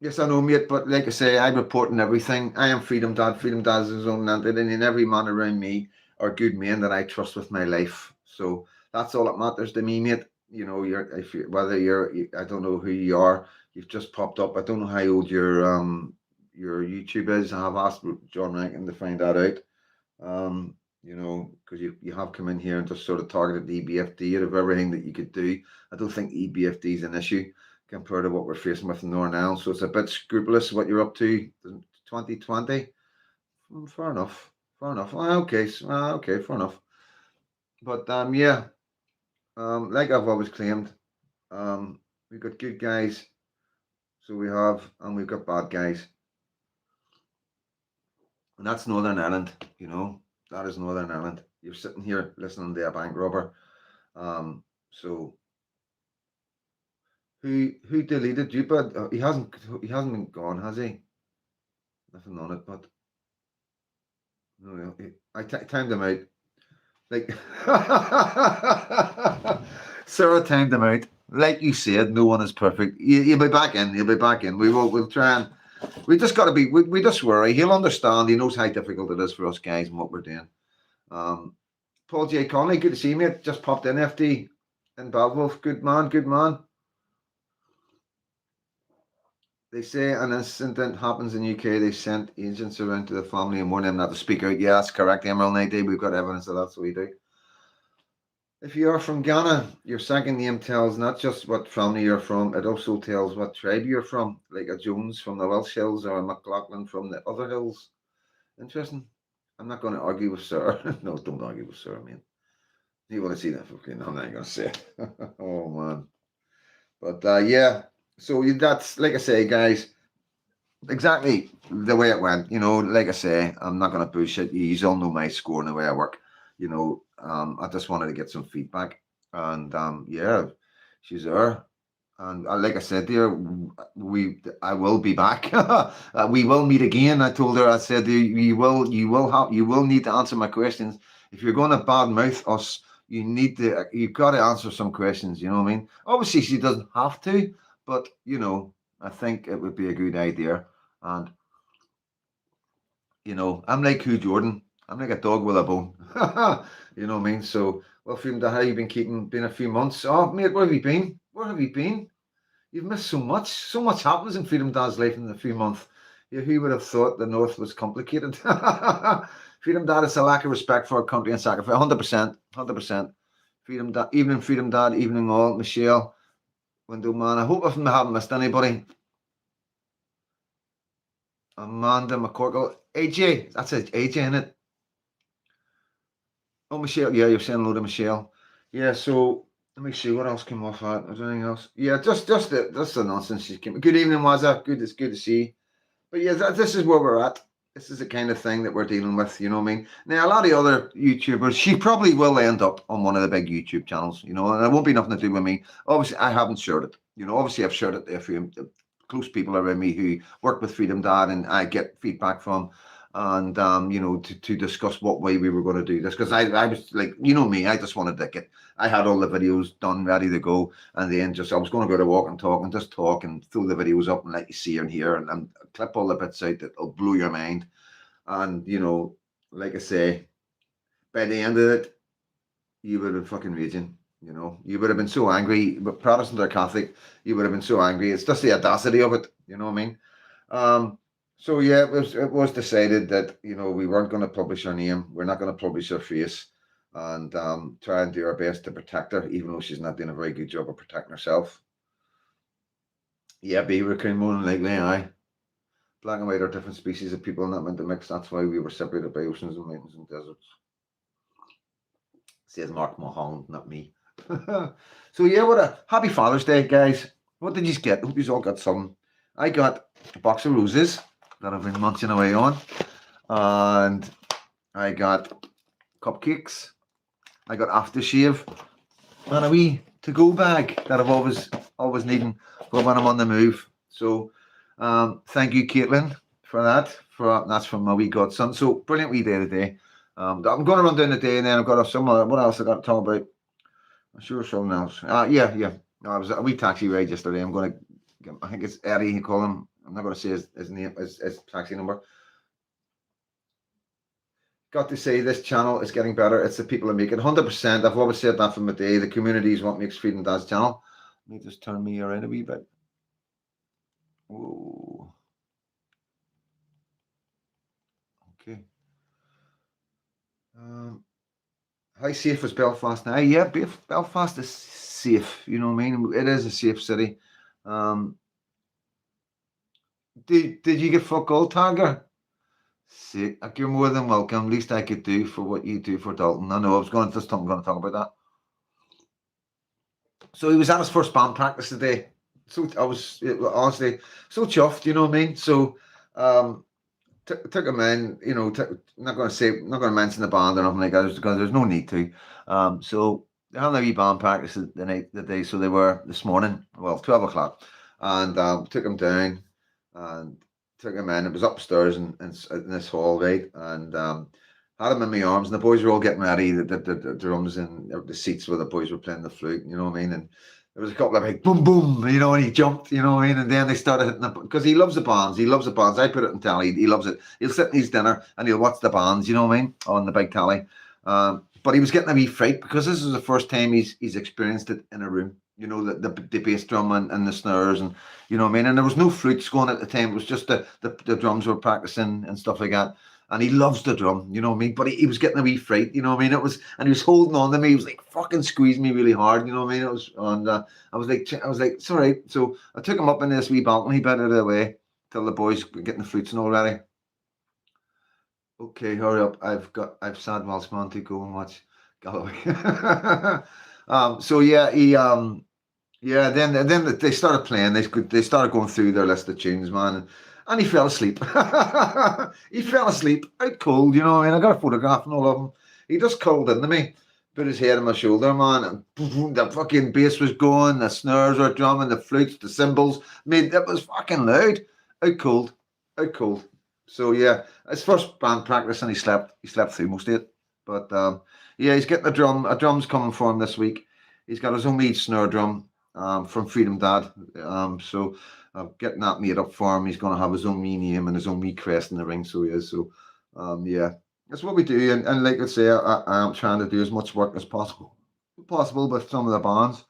Yes, I know, mate, but like I say, I'm reporting everything. I am Freedom Dad. Freedom Dad is his own entity, and every man around me are good men that I trust with my life. So that's all that matters to me, mate. I don't know who you are. You've just popped up. I don't know how old your YouTube is. I have asked John Rankin to find that out. Because you have come in here and just sort of targeted the EBFD out of everything that you could do. I don't think EBFD is an issue compared to what we're facing with Northern Ireland. So it's a bit scrupulous what you're up to 2020. Fair enough. Okay, fair enough. But like I've always claimed, we've got good guys, so and we've got bad guys. And that's Northern Ireland, that is Northern Ireland. You're sitting here listening to a bank robber. So who deleted you? But he hasn't been gone, has he? Nothing on it, but no, I timed him out. Like Sarah timed him out. Like you said, no one is perfect. He'll be back in. We'll try and we just got to be. We just worry. He'll understand. He knows how difficult it is for us guys and what we're doing. Paul J. Conley, good to see you, mate. Just popped in, FD in Balwolf. Good man. They say an incident happens in UK. They sent agents around to the family and warned them not to speak out. Yeah, that's correct, Emerald 90. We've got evidence of that, so we do. If you are from Ghana, your second name tells not just what family you're from, it also tells what tribe you're from, like a Jones from the Welsh Hills or a McLaughlin from the other hills. Interesting. I'm not going to argue with Sir. No, don't argue with Sir, man. You want to see that? Okay, no, I'm not going to say it. Oh, man. But, yeah. So that's, like I say, guys, exactly the way it went. Like I say, I'm not going to bullshit you. You all know my score and the way I work. I just wanted to get some feedback. And, yeah, she's there. And like I said there, I will be back. We will meet again. I told her, I said, you will need to answer my questions. If you're going to badmouth us, you've got to answer some questions. You know what I mean? Obviously, she doesn't have to, but I think it would be a good idea. And I'm like Hugh Jordan. I'm like a dog with a bone. You know what I mean? So, well, Freedom Dad, how you been keeping? Been a few months. Oh, mate, where have you been? Where have you been? You've missed so much. So much happens in Freedom Dad's life in a few months. Yeah, who would have thought the North was complicated? Freedom Dad is a lack of respect for our country and sacrifice. 100%. 100%. Freedom Dad, evening all. Michelle, Window Man. I hope I haven't missed anybody. Amanda McCorkle. AJ. That's it. AJ, in it. Oh, Michelle. Yeah, you're saying hello to Michelle. Yeah, so let me see what else came off that. Is there anything else? Yeah, just the nonsense she came. Good evening, Wazza. Good to see you. But yeah, this is where we're at. This is the kind of thing that we're dealing with. You know what I mean? Now, a lot of other YouTubers, she probably will end up on one of the big YouTube channels. And it won't be nothing to do with me. Obviously, I haven't shared it. Obviously, I've shared it to a few close people around me who work with Freedom Dad, and I get feedback from. And to discuss what way we were going to do this, because I was like, me, I just wanted to I had all the videos done, ready to go, and then I was going to go to walk and talk and just talk and throw the videos up and let you see and hear and clip all the bits out that'll blow your mind. And like I say, by the end of it, you would have been fucking raging. You would have been so angry, but Protestant or Catholic, you would have been so angry. It's just the audacity of it. You know what I mean? So yeah, it was decided that we weren't going to publish her name. We're not going to publish her face, and try and do our best to protect her, even though she's not doing a very good job of protecting herself. Yeah, beaver coon more than likely, aye. Black and white are different species of people not meant to mix. That's why we were separated by oceans and mountains and deserts. Says Mark Mulholland, not me. So yeah, what a happy Father's Day, guys. What did you get? Hope you all got some. I got a box of roses that I've been munching away on, and I got cupcakes, I got aftershave, and a wee to-go bag that I've always needing for when I'm on the move. So thank you, Caitlin, for that. That's from my wee godson. So brilliant wee day today. I'm going to run down the day, and then I've got what else I got to talk about? I'm sure something else. Yeah. No, I was a wee taxi ride yesterday. I'm going to, I think it's Eddie, you call him. I'm not going to say his name, his taxi number. Got to say, this channel is getting better. It's the people that make it. 100%. I've always said that from the day. The community is what makes Freedom Dad's channel. Let me just turn me around a wee bit. Whoa. Okay. How safe is Belfast now? Yeah, Belfast is safe. You know what I mean? It is a safe city. Did you get fuck all, Tiger? Sick. Like, you're more than welcome. Least I could do for what you do for Dalton. I know I'm going to talk about that. So he was at his first band practice today. So I was honestly so chuffed. You know what I mean? So took him in. Not going to mention the band or nothing like that because there's no need to. So they had a wee band practice the day. So they were this morning. Well, 12 o'clock, and took him down and took him in. It was upstairs in this hall, right? And had him in my arms, and the boys were all getting ready. The drums and the seats where the boys were playing the flute. You know what I mean? And there was a couple of big boom, boom. And he jumped. You know what I mean? And then they started hitting because he loves the bands. He loves the bands. I put it in telly. He loves it. He'll sit in his dinner and he'll watch the bands. You know what I mean? On the big telly. But he was getting a wee fright because this is the first time he's experienced it in a room. The bass drum and the snares, and you know what I mean. And there was no flutes going at the time. It was just the drums were practicing and stuff like that. And he loves the drum, you know what I mean. But he was getting a wee fright, you know what I mean. And he was holding on to me. He was like fucking squeezing me really hard, you know what I mean. It was, and I was like, it's all right. So I took him up in this wee balcony, bit out of the way, till the boys were getting the flutes and all ready. Okay, hurry up. I've sad Welshman to go and watch Galloway. So yeah, then they started playing. They started going through their list of tunes, man, and he fell asleep. He fell asleep out cold, you know what I mean. I got a photograph and all of him. He just called into me, put his head on my shoulder, man, and boom, the fucking bass was going, the snares were drumming, the flutes, the cymbals. I mean, it was fucking loud. Out cold. Out cold. So yeah, his first band practice and he slept through most of it. But yeah, he's getting a drum's coming for him this week. He's got his own wee snare drum from Freedom Dad. So I'm getting that made up for him. He's gonna have his own wee name and his own wee crest in the ring, so he is. So yeah. That's what we do, and like I say, I'm trying to do as much work as possible with some of the bands.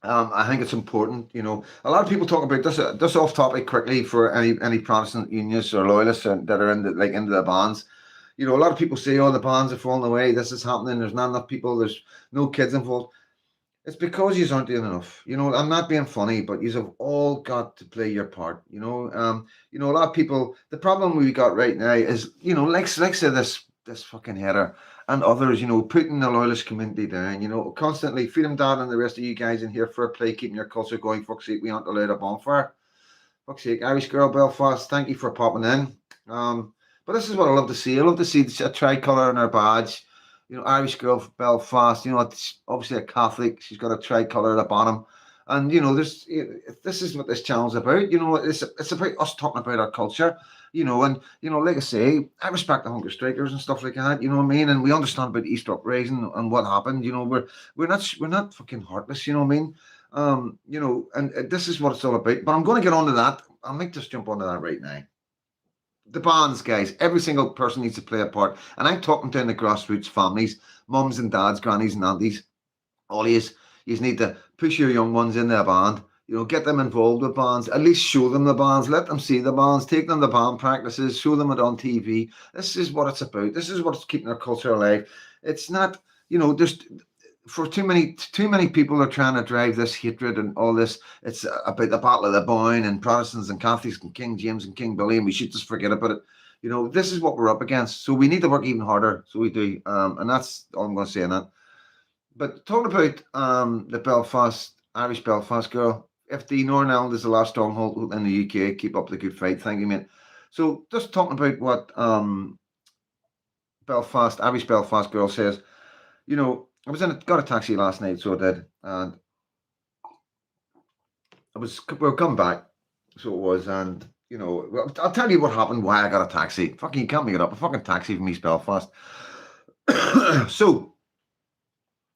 I think it's important, you know. A lot of people talk about this off topic quickly for any Protestant unionists or loyalists that are into the bands. You know, a lot of people say, "Oh, the bands are falling away. This is happening. There's not enough people. There's no kids involved." It's because you aren't doing enough. You know, I'm not being funny, but you have all got to play your part. You know, a lot of people. The problem we got right now is, you know, like say this fucking header and others, you know, putting the loyalist community down. You know, constantly Freedom Dad and the rest of you guys in here for play, keeping your culture going. Fuck's sake, we aren't allowed a bonfire. Fuck's sake, Irish Girl Belfast. Thank you for popping in. But this is what I love to see. I love to see a tricolour in her badge. You know, Irish Girl from Belfast, you know, it's obviously a Catholic. She's got a tricolour at the bottom. And, you know, this is what this channel's about. You know, it's about us talking about our culture, you know, and, you know, like I say, I respect the hunger strikers and stuff like that, you know what I mean? And we understand about Easter Uprising and what happened, you know, we're not fucking heartless, you know what I mean? You know, and this is what it's all about. But I'm going to get onto that. I might just jump onto that right now. The bands, guys, every single person needs to play a part. And I'm talking to the grassroots families, mums and dads, grannies and aunties. All you need to push your young ones in their band. You know, get them involved with bands. At least show them the bands. Let them see the bands. Take them to band practices. Show them it on TV. This is what it's about. This is what's keeping our culture alive. It's not, you know, just for too many people are trying to drive this hatred and all this. It's about the Battle of the Boyne and Protestants and Catholics and King James and King Billy, and we should just forget about it. You know, this is what we're up against. So we need to work even harder. So we do. And that's all I'm going to say on that. But talking about the Irish Belfast girl, FD Northern Ireland is the last stronghold in the UK. Keep up the good fight. Thank you, mate. So just talking about what Irish Belfast girl says, you know, I got a taxi last night, so I did, and we were coming back, so it was, and you know, I'll tell you what happened, why I got a taxi. Fucking, you can't make it up. A fucking taxi from East Belfast. So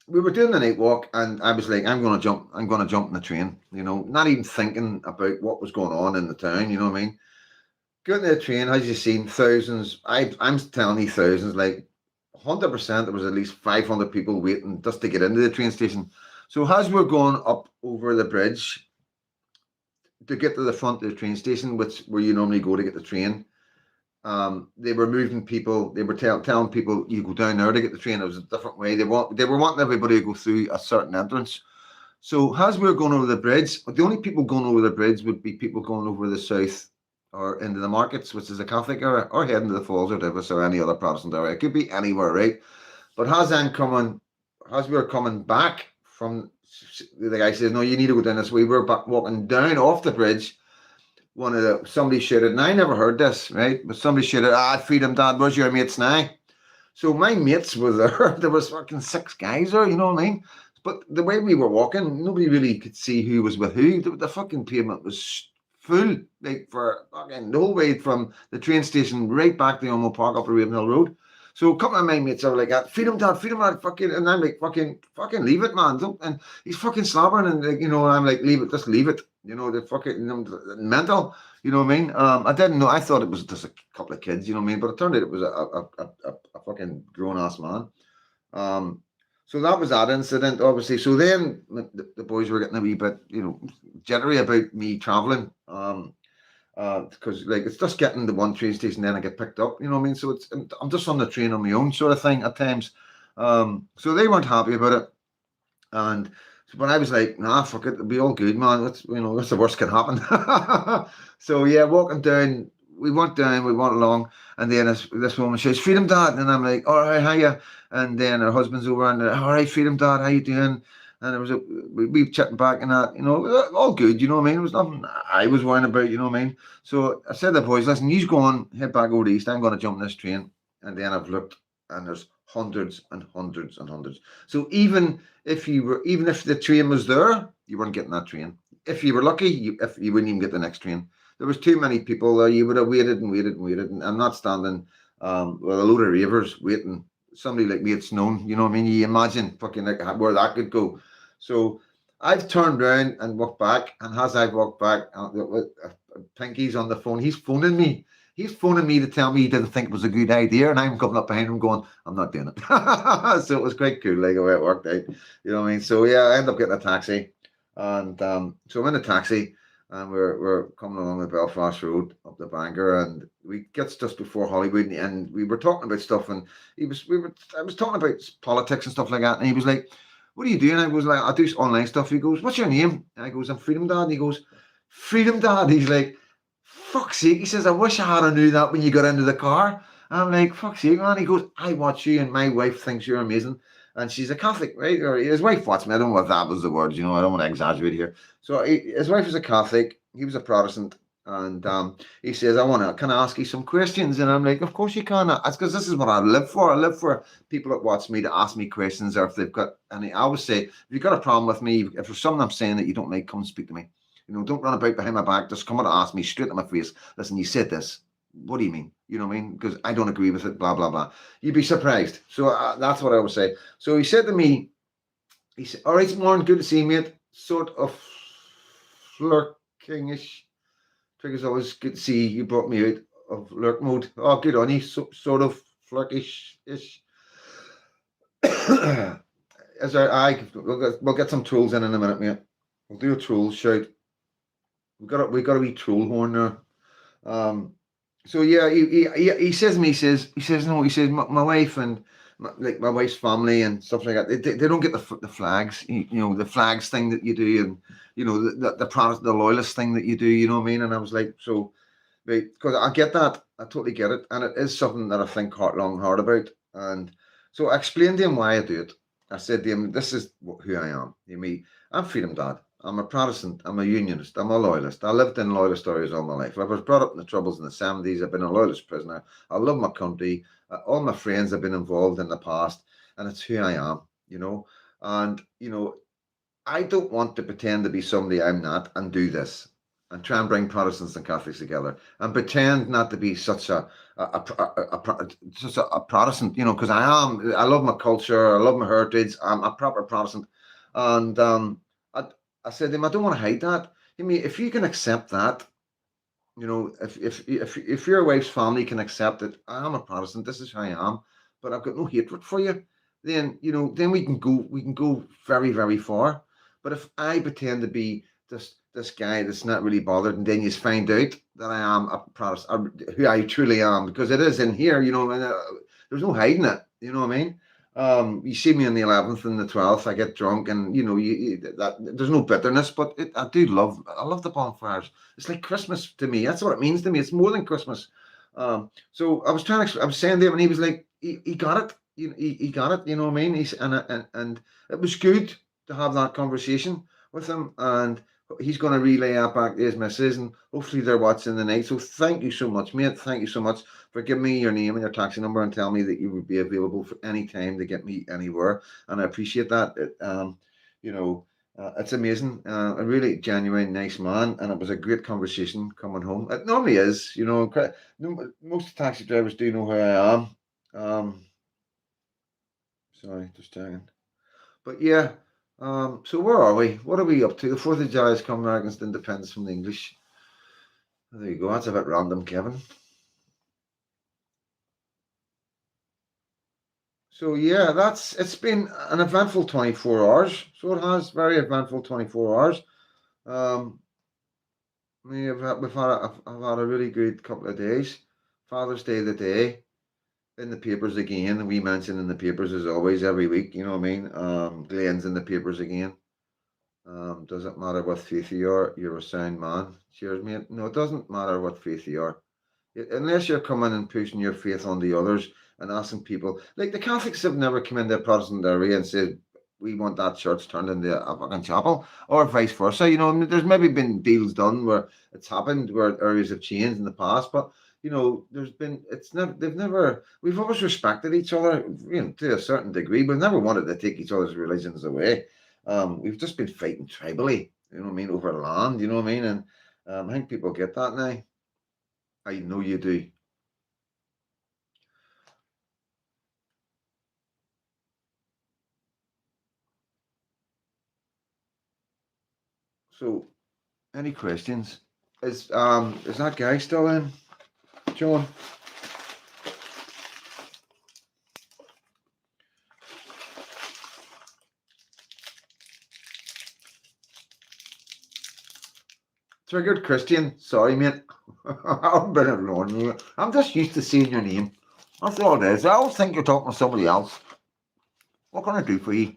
we were doing the night walk, and I was like, I'm gonna jump in the train, you know, not even thinking about what was going on in the town, you know what I mean? Getting the train, as you've seen, thousands. I'm telling you, thousands, like 100%. There was at least 500 people waiting just to get into the train station. So as we're going up over the bridge to get to the front of the train station, where you normally go to get the train, they were moving people. They were telling people, you go down there to get the train. It was a different way. They were wanting everybody to go through a certain entrance. So as we were going over the bridge, the only people going over the bridge would be people going over the south or into the markets, which is a Catholic area, or heading to the Falls or Divis or any other Protestant area. It could be anywhere, right? But as we were coming back from, the guy says, no, you need to go down this way. We were back walking down off the bridge. Somebody shouted, and I never heard this, right? But somebody shouted, Freedom Dad, where's your mates now? So my mates were there. There was fucking 6 guys there, you know what I mean? But the way we were walking, nobody really could see who was with who. The fucking pavement was full, like for fucking the whole way from the train station right back to Elmo Park up the Ravenhill Road. So a couple of my mates are like, Freedom Dad, fucking, and I'm like, fucking leave it, man. And he's fucking slobbering, and like, you know, I'm like, leave it, just leave it. You know, the fucking mental, you know what I mean? I didn't know, I thought it was just a couple of kids, you know what I mean? But it turned out it was a fucking grown-ass man. So that was that incident, obviously. So then the boys were getting a wee bit, you know, jittery about me traveling. Because like it's just getting to one train station, then I get picked up, you know what I mean? So I'm just on the train on my own sort of thing at times. So they weren't happy about it. And but I was like, nah, fuck it, it'll be all good, man. That's the worst can happen. So yeah, walking down, we went along, and then this woman says, Freedom Dad, and I'm like, all right, how you? And then her husband's over, and all right, Freedom Dad, how you doing? And it was we chatting back and that, you know, all good, you know what I mean? It was nothing I was worrying about, you know what I mean? So I said to the boys, listen, he's going, head back over east, I'm going to jump in this train. And then I've looked, and there's hundreds and hundreds and hundreds. So even if the train was there, you weren't getting that train. If you were lucky, you wouldn't even get the next train. There was too many people there. You would have waited and waited and waited. And I'm not standing with a load of ravers waiting. Somebody like me at Snowden, you know what I mean? You imagine fucking like where that could go. So I've turned around and walked back, and as I've walked back, Pinky's on the phone. He's phoning me. He's phoning me to tell me he didn't think it was a good idea, and I'm coming up behind him going, I'm not doing it. So it was quite cool, like the way it worked out. You know what I mean? So yeah, I ended up getting a taxi, and so I'm in a taxi, and we're coming along the Belfast Road up the Bangor, and we get just before Hollywood, and we were talking about stuff, and I was talking about politics and stuff like that, and he was like, what are you doing? I was like, I do online stuff. He goes, what's your name? And I goes, I'm Freedom Dad. And he goes, Freedom Dad? He's like, fuck's sake. He says, I wish I had knew that when you got into the car. And I'm like, fuck's sake, man. He goes, I watch you and my wife thinks you're amazing. And she's a Catholic, right? Or his wife watched me. I don't know if that was the word, you know, I don't want to exaggerate here. So his wife is a Catholic. He was a Protestant. And he says, can I ask you some questions? And I'm like, of course you can. That's because this is what I live for. I live for people that watch me to ask me questions, or if they've got any. I always say, if you've got a problem with me, if there's something I'm saying that you don't like, come speak to me. You know, don't run about behind my back. Just come out and ask me straight in my face. Listen, you said this. What do you mean? You know what I mean? Because I don't agree with it, blah, blah, blah. You'd be surprised. So that's what I would say. So he said to me, he said, all right, Martin, good to see you, mate. Sort of flirting-ish. Triggers, always good to see you. Brought me out of lurk mode. Oh, good on you. Sort of flirtish-ish. We'll get some trolls in a minute, mate. We'll do a troll shout. We got a wee troll horn there. So yeah, he says to me, he says my wife and my wife's family and stuff like that. They don't get the flags, you know, the flags thing that you do, and you know the loyalist thing that you do. You know what I mean? And I was like, so, because I get that, I totally get it, and it is something that I think long hard about. And so I explained to him why I do it. I said to him, this is who I am. I'm Freedom Dad. I'm a Protestant. I'm a Unionist. I'm a loyalist. I lived in loyalist stories all my life. I was brought up in the Troubles in the 70s. I've been a loyalist prisoner. I love my country. All my friends have been involved in the past, and it's who I am, you know. And, you know, I don't want to pretend to be somebody I'm not and do this and try and bring Protestants and Catholics together and pretend not to be such a Protestant, you know, because I am. I love my culture. I love my heritage. I'm a proper Protestant. And I said to him, I don't want to hide that. I mean, if you can accept that, you know, if your wife's family can accept it, I am a Protestant, this is who I am, but I've got no hatred for you, then, you know, then we can go very, very far. But if I pretend to be this guy that's not really bothered, and then you find out that I am a Protestant, who I truly am, because it is in here, you know, and there's no hiding it, you know what I mean? You see me on the 11th and the 12th, I get drunk, and you know, there's no bitterness, but I love the bonfires. It's like Christmas to me. That's what it means to me. It's more than Christmas. So I was saying to him, and he was like, he got it. He got it. You know what I mean? And it was good to have that conversation with him, and he's going to relay that back to his missus, and hopefully they're watching the night. So thank you so much, mate. Thank you so much for giving me your name and your taxi number and tell me that you would be available for any time to get me anywhere. And I appreciate that. You know, it's amazing. A really genuine, nice man. And it was a great conversation coming home. It normally is, you know, most taxi drivers do know who I am. Sorry, just checking. But yeah, so where are we? What are we up to? The 4th of July is coming against independence from the English. There you go. That's a bit random, Kevin. So yeah, it's been an eventful 24 hours. So it has, very eventful 24 hours. I've had a really good couple of days. Father's Day today, in the papers again, and we mention in the papers as always every week, you know what I mean? Glenn's in the papers again. Doesn't matter what faith you are, you're a sound man. Cheers, mate. No, it doesn't matter what faith you are. Unless you're coming and pushing your faith on the others and asking people, like the Catholics have never come into a Protestant area and said, we want that church turned into a fucking chapel, or vice versa. You know, there's maybe been deals done where it's happened, where areas have changed in the past, but You know, we've always respected each other, to a certain degree. We've never wanted to take each other's religions away. We've just been fighting tribally, you know what I mean, over land, you know what I mean? And I think people get that now. I know you do. So, any questions? Is that guy still in, John? Triggered Christian. Sorry, mate. I've been ignoring you. I'm just used to seeing your name. That's all it is. I always think you're talking to somebody else. What can I do for you?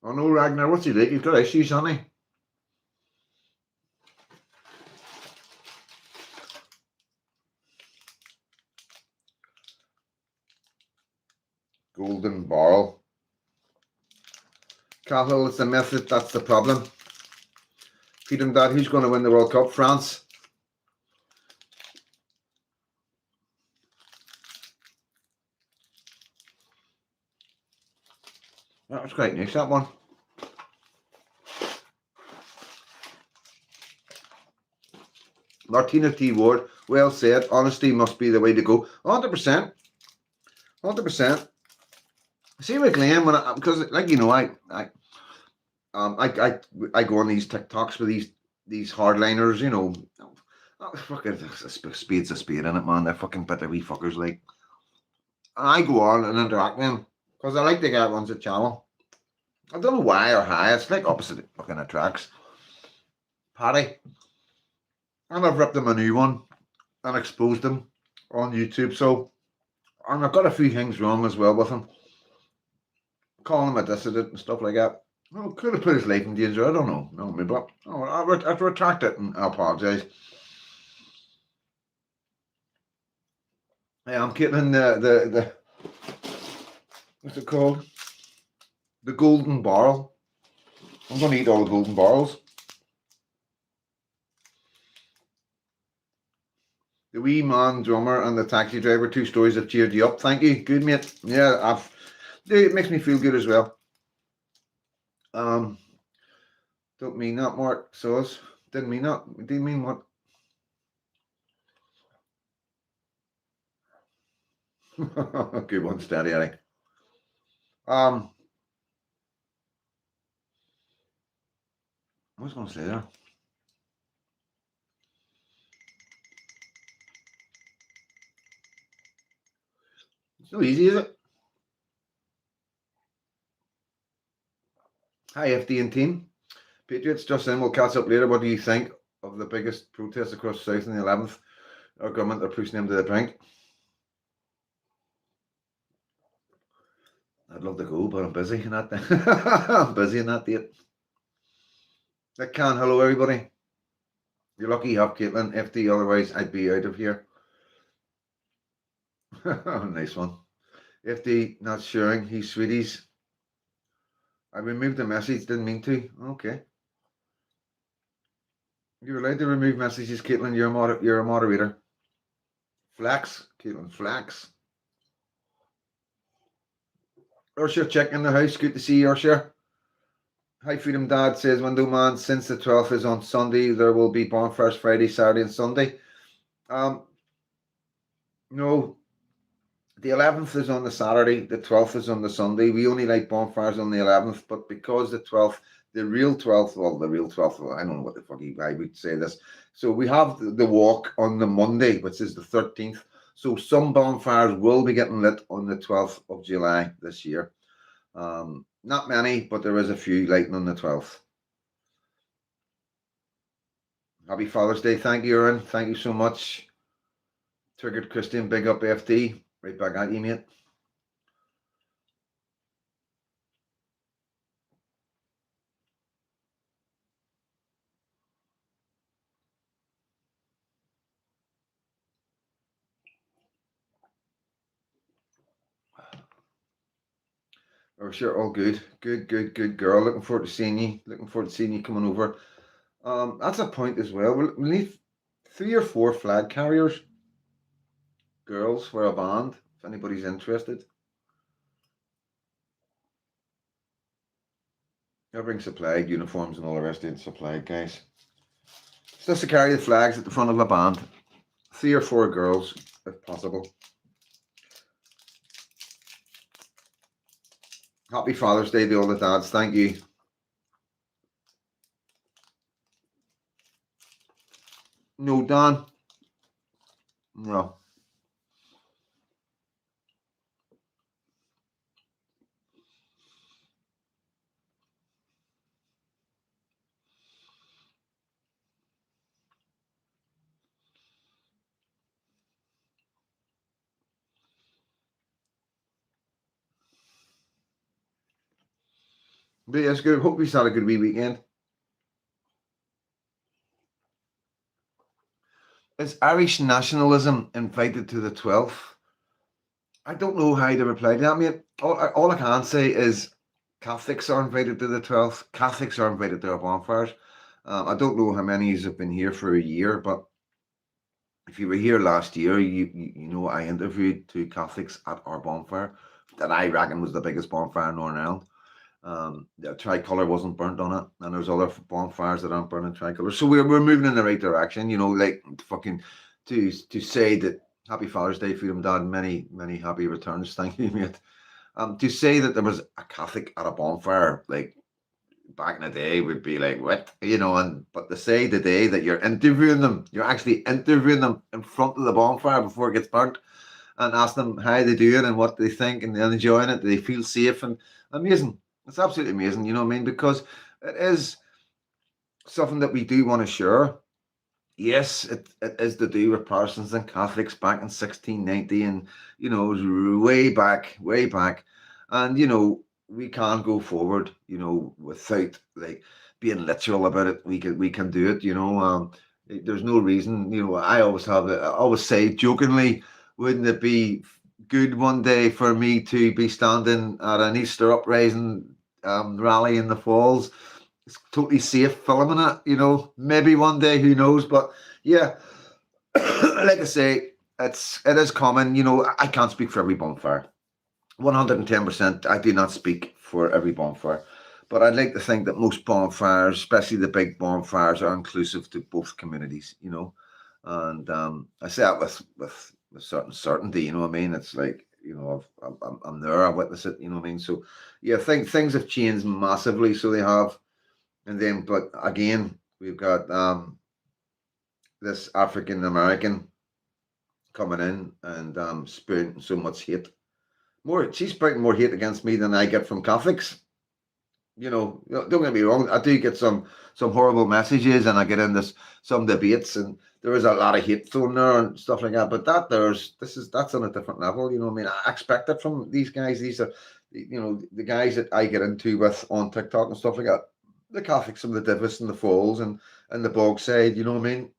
I know Ragnar. What's he like? He's got issues, hasn't he? Golden Barrel. Cahill, it's the method. That's the problem. Feed him that. Who's going to win the World Cup? France. That was quite nice, that one. Martina T. Ward, well said. Honesty must be the way to go. 100%. 100%. See with Glenn, because like you know, I go on these TikToks with these hardliners, you know. Oh, fucking spade's a spade in it, man. They're fucking bitter wee fuckers, like. And I go on and interact with them because I like the guy that runs the channel. I don't know why or how. It's like opposite fucking attracts. Paddy. And I've ripped him a new one and exposed him on YouTube. So, and I've got a few things wrong as well with him. Calling him a dissident and stuff like that. Well, could have put his life in danger. I don't know. No, maybe. Oh, I retract it and I apologise. Yeah, I'm getting the what's it called? The golden barrel. I'm going to eat all the golden barrels. The wee man drummer and the taxi driver, 2 stories have cheered you up. Thank you. Good, mate. Yeah, it makes me feel good as well. Don't mean that, Mark Sauce. Didn't mean that. Didn't mean what? Good one, Steady Eddie. I was going to say there. It's not easy, is it? Hi, FD and team. Patriots, just in. We'll catch up later. What do you think of the biggest protest across the South on the 11th? Our government are pushing them to the brink. I'd love to go, but I'm busy in that. I'm busy in that date. Hello, everybody. You're lucky you have Caitlin, FD, otherwise I'd be out of here. Nice one. FD not sharing, he's sweeties. I removed the message, didn't mean to. Okay. You're allowed to remove messages, Caitlin. You're a moderator. Flax, Caitlin, Flax. Ursha, check in the house. Good to see you, Ursha. Hi, Freedom Dad says, Window Man, since the 12th is on Sunday, there will be bonfires Friday, Saturday, and Sunday. No, the 11th is on the Saturday, the 12th is on the Sunday. We only like bonfires on the 11th, but because the 12th, the real 12th, I don't know what the fuck I would say this. So we have the walk on the Monday, which is the 13th. So some bonfires will be getting lit on the 12th of July this year. Not many, but there is a few lighting on the 12th. Happy Father's Day. Thank you, Aaron. Thank you so much. Triggered Christian, big up FD. Right back at you, mate. Oh, sure, all good. Good girl. Looking forward to seeing you. Looking forward to seeing you coming over. That's a point as well. We'll need 3 or 4 flag carriers, girls, for a band, if anybody's interested. I'll bring supplied uniforms and all the rest of it supplied, guys. It's just to carry the flags at the front of a band. 3 or 4 girls, if possible. Happy Father's Day to all the dads. Thank you. No, Dan. No. But yeah, it's good. Hope we had a good wee weekend. Is Irish nationalism invited to the 12th? I don't know how to reply to that, mate. All I can say is Catholics are invited to the 12th. Catholics are invited to our bonfires. I don't know how many have been here for a year, but if you were here last year, you know I interviewed 2 Catholics at our bonfire that I reckon was the biggest bonfire in Northern Ireland. The tricolour wasn't burnt on it, and there's other bonfires that aren't burning tricolour. So we're moving in the right direction, you know, like fucking to say that Happy Father's Day, Freedom Dad, many happy returns. Thank you, mate. To say that there was a Catholic at a bonfire, like back in the day, would be like what, you know, but to say today that you're interviewing them, you're actually interviewing them in front of the bonfire before it gets burnt, and ask them how they do it and what they think and they're enjoying it, do they feel safe, and amazing. It's absolutely amazing, you know what I mean? Because it is something that we do want to share. Yes, it is to do with Protestants and Catholics back in 1690, and you know, it was way back, and you know, we can't go forward, you know, without like being literal about it. We can do it, you know. There's no reason, you know. I always say jokingly, wouldn't it be good one day for me to be standing at an Easter uprising rally in the Falls? It's totally safe filming it, you know. Maybe one day, who knows? But yeah, like I say, it is common. You know, I can't speak for every bonfire. 110%, I do not speak for every bonfire. But I'd like to think that most bonfires, especially the big bonfires, are inclusive to both communities, you know. And I say that with a certain certainty, you know what I mean? It's like, you know, I'm there, I witness it, you know what I mean? So, yeah, things have changed massively, so they have. And then, but again, we've got this African American coming in and spewing so much hate. She's spouting more hate against me than I get from Catholics. Don't get me wrong. I do get some horrible messages, and I get into some debates, and there is a lot of hate thrown there and stuff like that. But that's on a different level. You know what I mean? I expect it from these guys. These are, the guys that I get into with on TikTok and stuff like that. The Catholics from the Divis and the Falls and the Bogside. You know what I mean?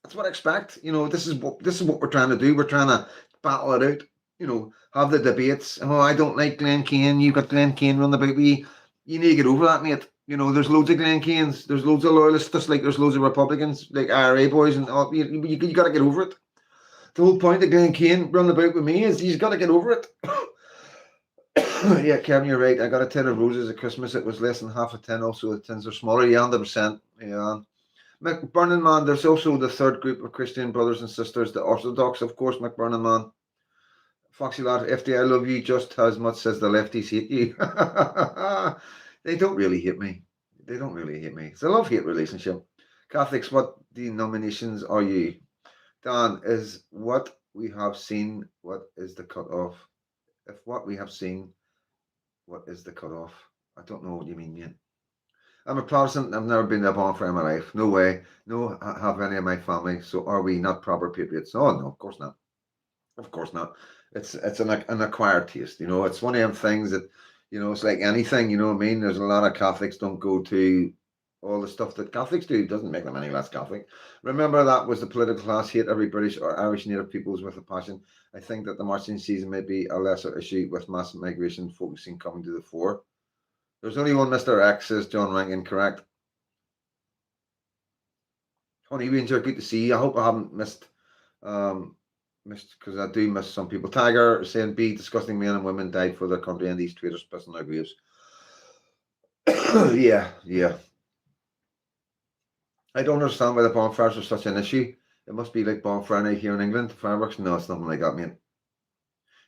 That's what I expect. You know, this is what we're trying to do. We're trying to battle it out. You know, have the debates. Oh, I don't like Glen Kane. You've got Glen Kane run the baby. You need to get over that, mate. You know, there's loads of Glen Kanes. There's loads of loyalists, just like there's loads of Republicans, like IRA boys, and all. You got to get over it. The whole point of Glen Kane running about with me is he's got to get over it. Yeah, Kevin, you're right. I got a tin of roses at Christmas. It was less than half a tin. Also, the tins are smaller. Yeah, 100%. Yeah. McBurnin Man, there's also the third group of Christian brothers and sisters, the Orthodox, of course, McBurnin Man. Foxy lad, FD, I love you just as much as the lefties hate you. They don't really hate me. They don't really hate me. It's a love-hate relationship. Catholics, what denominations are you? Dan, is what we have seen, what is the cutoff? If what we have seen, what is the cutoff? I don't know what you mean yet. I'm a Protestant. I've never been to a bonfire in my life. No way. No, have any of my family. So are we not proper patriots? Oh no, of course not. Of course not. It's an acquired taste. You know, it's one of them things that, you know, it's like anything. You know what I mean? There's a lot of Catholics don't go to all the stuff that Catholics do. It doesn't make them any less Catholic. Remember, that was the political class hate every British or Irish native peoples with a passion. I think that the marching season may be a lesser issue with mass migration focusing coming to the fore. There's only one Mr. X, says John Rankin, correct. Honey Ranger, good to see you. I hope I haven't missed because I do miss some people. Tiger saying, "Be disgusting men and women died for their country and these traitors pissing their graves." Yeah. I don't understand why the bonfires are such an issue. It must be like bonfire night here in England. Fireworks? No, it's nothing like that, mate.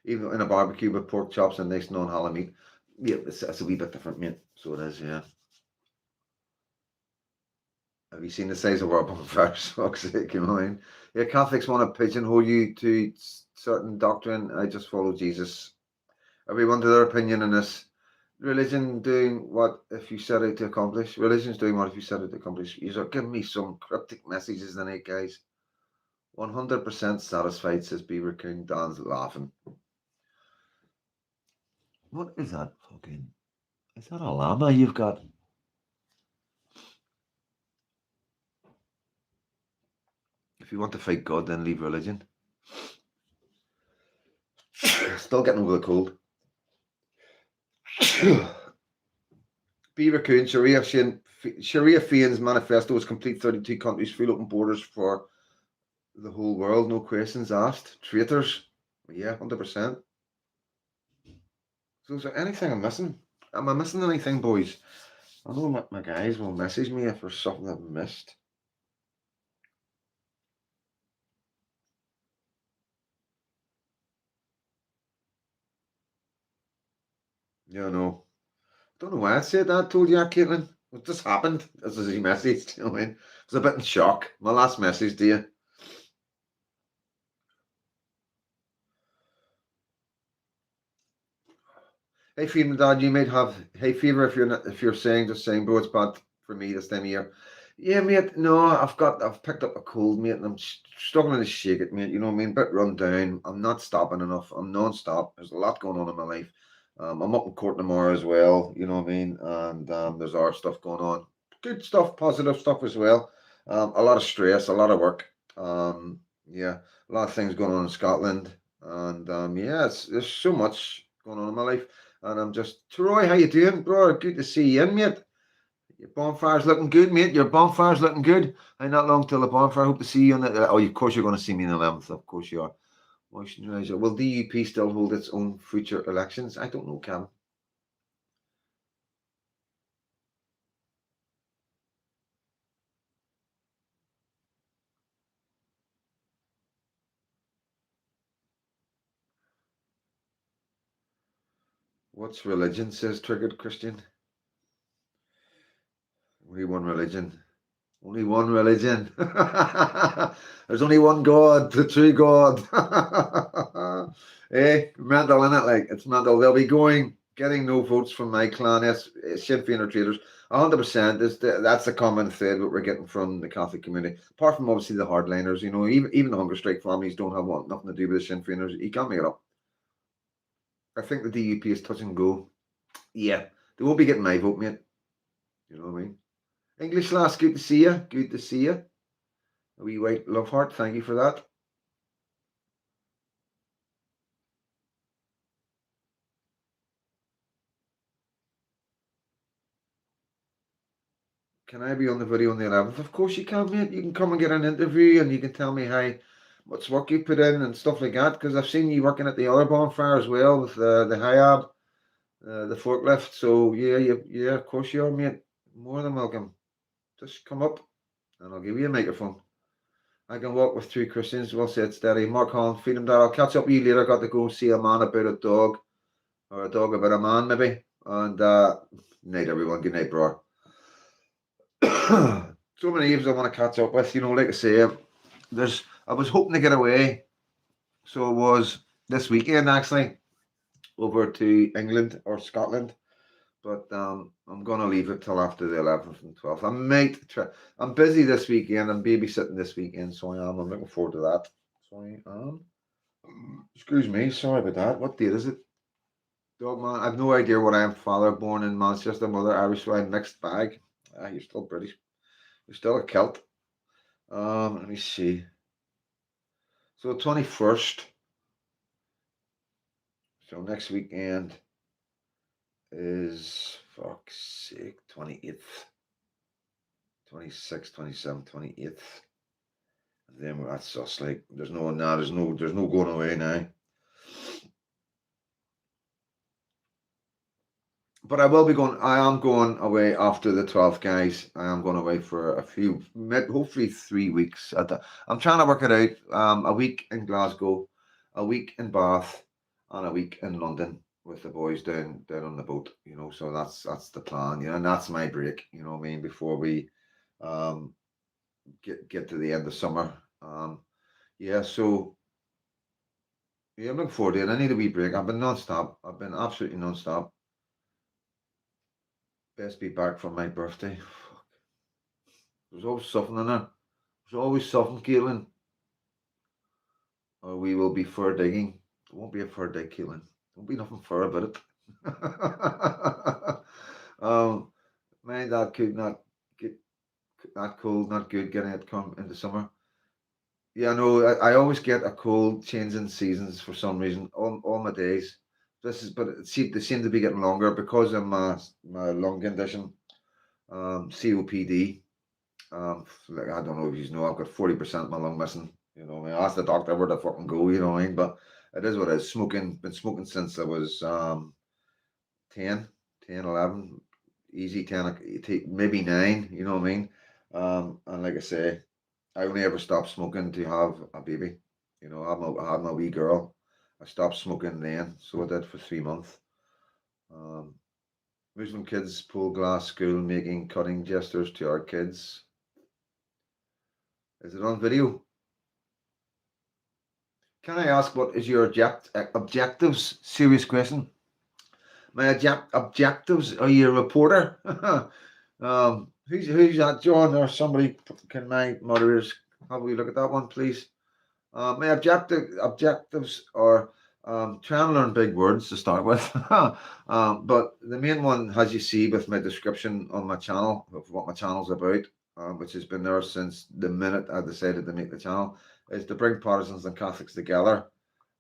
Even in a barbecue with pork chops and nice non-halal meat. Yeah, it's a wee bit different, mate. So it is, yeah. Have you seen the size of our bonfires? Fuck's sake, you know what I mean? Yeah, Catholics want to pigeonhole you to certain doctrine. I just follow Jesus. Everyone to their opinion in this. Religion doing what if you set out to accomplish? Religion's doing what if you set out to accomplish? You're giving me some cryptic messages tonight, guys. 100% satisfied, says Beaver King. Dan's laughing. What is that fucking... Is that a llama you've got? If you want to fight God, then leave religion. Still getting over the cold. Beaver Coon, Sharia Fian's manifesto is complete 32 countries, full open borders for the whole world, no questions asked. Traitors. Yeah, 100%. So is there anything I'm missing? Am I missing anything, boys? I know my guys will message me if there's something I've missed. Yeah, no. Don't know why I said that. Told you, Caitlin. It just happened. This is a message. You know what I mean? I was a bit in shock. My last message to you. Hey Fever, Dad, you might have hay fever if you're saying bro, it's bad for me this time of year. Yeah, mate. No, I've picked up a cold, mate, and I'm struggling to shake it, mate. You know what I mean? Bit run down. I'm not stopping enough. I'm non-stop. There's a lot going on in my life. I'm up in court tomorrow as well. You know what I mean? And there's our stuff going on. Good stuff, positive stuff as well. A lot of stress, a lot of work. Yeah, a lot of things going on in Scotland, and yeah, there's so much going on in my life. And I'm just, Troy, how you doing, bro? Good to see you in, mate. Your bonfire's looking good, mate. Your bonfire's looking good. I not long till the bonfire. Hope to see you on the. Oh, of course you're going to see me on the 11th. Of course you are. Moisturizer. Will DUP still hold its own future elections? I don't know, Cam. What's religion? Says Triggered Christian. Only one religion. Only one religion. There's only one God, the true God. Mental, innit? Like, it's mental. They'll be getting no votes from my clan. Sinn Féin or traitors. 100%. That's the common thread what we're getting from the Catholic community. Apart from obviously the hardliners, you know, even the hunger strike families don't have nothing to do with the Sinn Féiners. You can't make it up. I think the DUP is touch and go. Yeah, they won't be getting my vote, mate. You know what I mean? English lass, good to see you. Good to see you. A wee white love heart. Thank you for that. Can I be on the video on the 11th? Of course you can, mate. You can come and get an interview and you can tell me how much work you put in and stuff like that. Because I've seen you working at the other bonfire as well with the HIAB, the forklift. So yeah, of course you are, mate. More than welcome. Just come up and I'll give you a microphone. I can walk with 3 Christians. Well said, steady. Mark Holland, Freedom Dad. I'll catch up with you later. Got to go see a man about a dog. Or a dog about a man, maybe. And night, everyone. Good night, bro. So many names I want to catch up with. You know, like I say, I was hoping to get away. So it was this weekend, actually, over to England or Scotland. But I'm going to leave it till after the 11th and 12th. I might try. I'm busy this weekend. I'm babysitting this weekend, so I am. I'm looking forward to that. So I am. Excuse me. Sorry about that. What date is it? Dog man. I have no idea what I am. Father born in Manchester, mother Irish, so I'm mixed bag. You're still British. You're still a Celt. Let me see. So 21st. So next weekend is, fuck's sake, 28th, 26th, 27th, 28th. And then that's just like there's no going away now. But I am going away after the 12th, guys. I am going away for a few, hopefully 3 weeks. I'm trying to work it out. A week in Glasgow, a week in Bath, and a week in London with the boys down on the boat. So that's the plan. And that's my break. What I mean, before we get to the end of summer. Yeah. So yeah, I'm looking forward to it. I need a wee break. I've been non-stop. I've been absolutely non-stop. Best be back for my birthday. Fuck. There's always something in there. There's always something, Caitlin. Or we will be fur digging. It won't be a fur dig, Caitlin. There won't be nothing fur about it. Man, that could not get that cold, not good getting it come into summer. Yeah, no, I always get a cold changing seasons for some reason. All my days. But they seem to be getting longer because of my lung condition, COPD. Like I don't know if you know, I've got 40% of my lung missing. I asked the doctor where to fucking go. You know what I mean? But it is what it is. Been smoking since I was 10, 11, easy 10, maybe 9. You know what I mean? And like I say, I only ever stopped smoking to have a baby. I had my wee girl. I stopped smoking then, so I did for 3 months. Muslim kids pull glass school making cutting gestures to our kids. Is it on video? Can I ask what is your objectives? Serious question. My objectives. Are you a reporter? Who's that, John or somebody? Can my moderators have we look at that one, please? My objectives are trying to learn big words to start with. But the main one, as you see with my description on my channel of what my channel's about, which has been there since the minute I decided to make the channel, is to bring Protestants and Catholics together.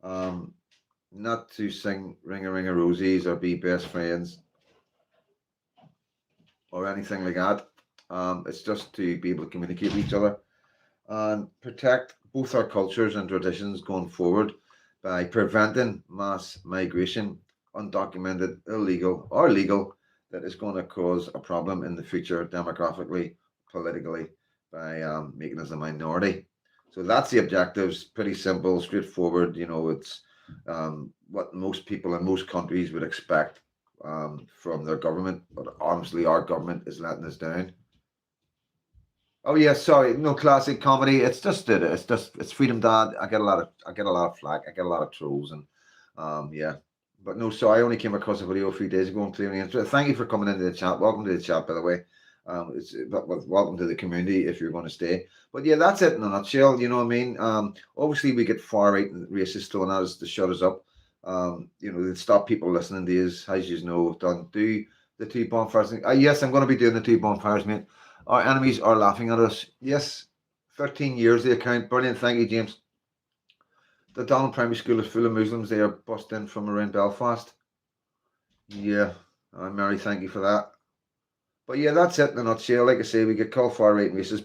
Not to sing Ring a Ring a Rosies or be best friends or anything like that. It's just to be able to communicate with each other and protect both our cultures and traditions going forward by preventing mass migration, undocumented, illegal, or legal, that is going to cause a problem in the future demographically, politically, by making us a minority. So that's the objectives. Pretty simple, straightforward. It's what most people in most countries would expect from their government, but obviously our government is letting us down. Oh yeah, sorry, no classic comedy. It's Freedom Dad. I get a lot of flack. I get a lot of trolls and yeah. But no, so I only came across a video a few days ago and clearly interested. Thank you for coming into the chat. Welcome to the chat, by the way. Welcome to the community if you're going to stay. But yeah, that's it in a nutshell. You know what I mean? Obviously we get far right and racist throwing at us to shut us up. They stop people listening to us, as you know, done. Do the 2 bonfires. Yes, I'm going to be doing the 2 bonfires, mate. Our enemies are laughing at us. Yes, 13 years the account. Brilliant. Thank you, James. The Donald Primary School is full of Muslims. They are bussed in from around Belfast. Yeah, Mary, thank you for that. But yeah, that's it in a nutshell. Like I say, we get called far right and racist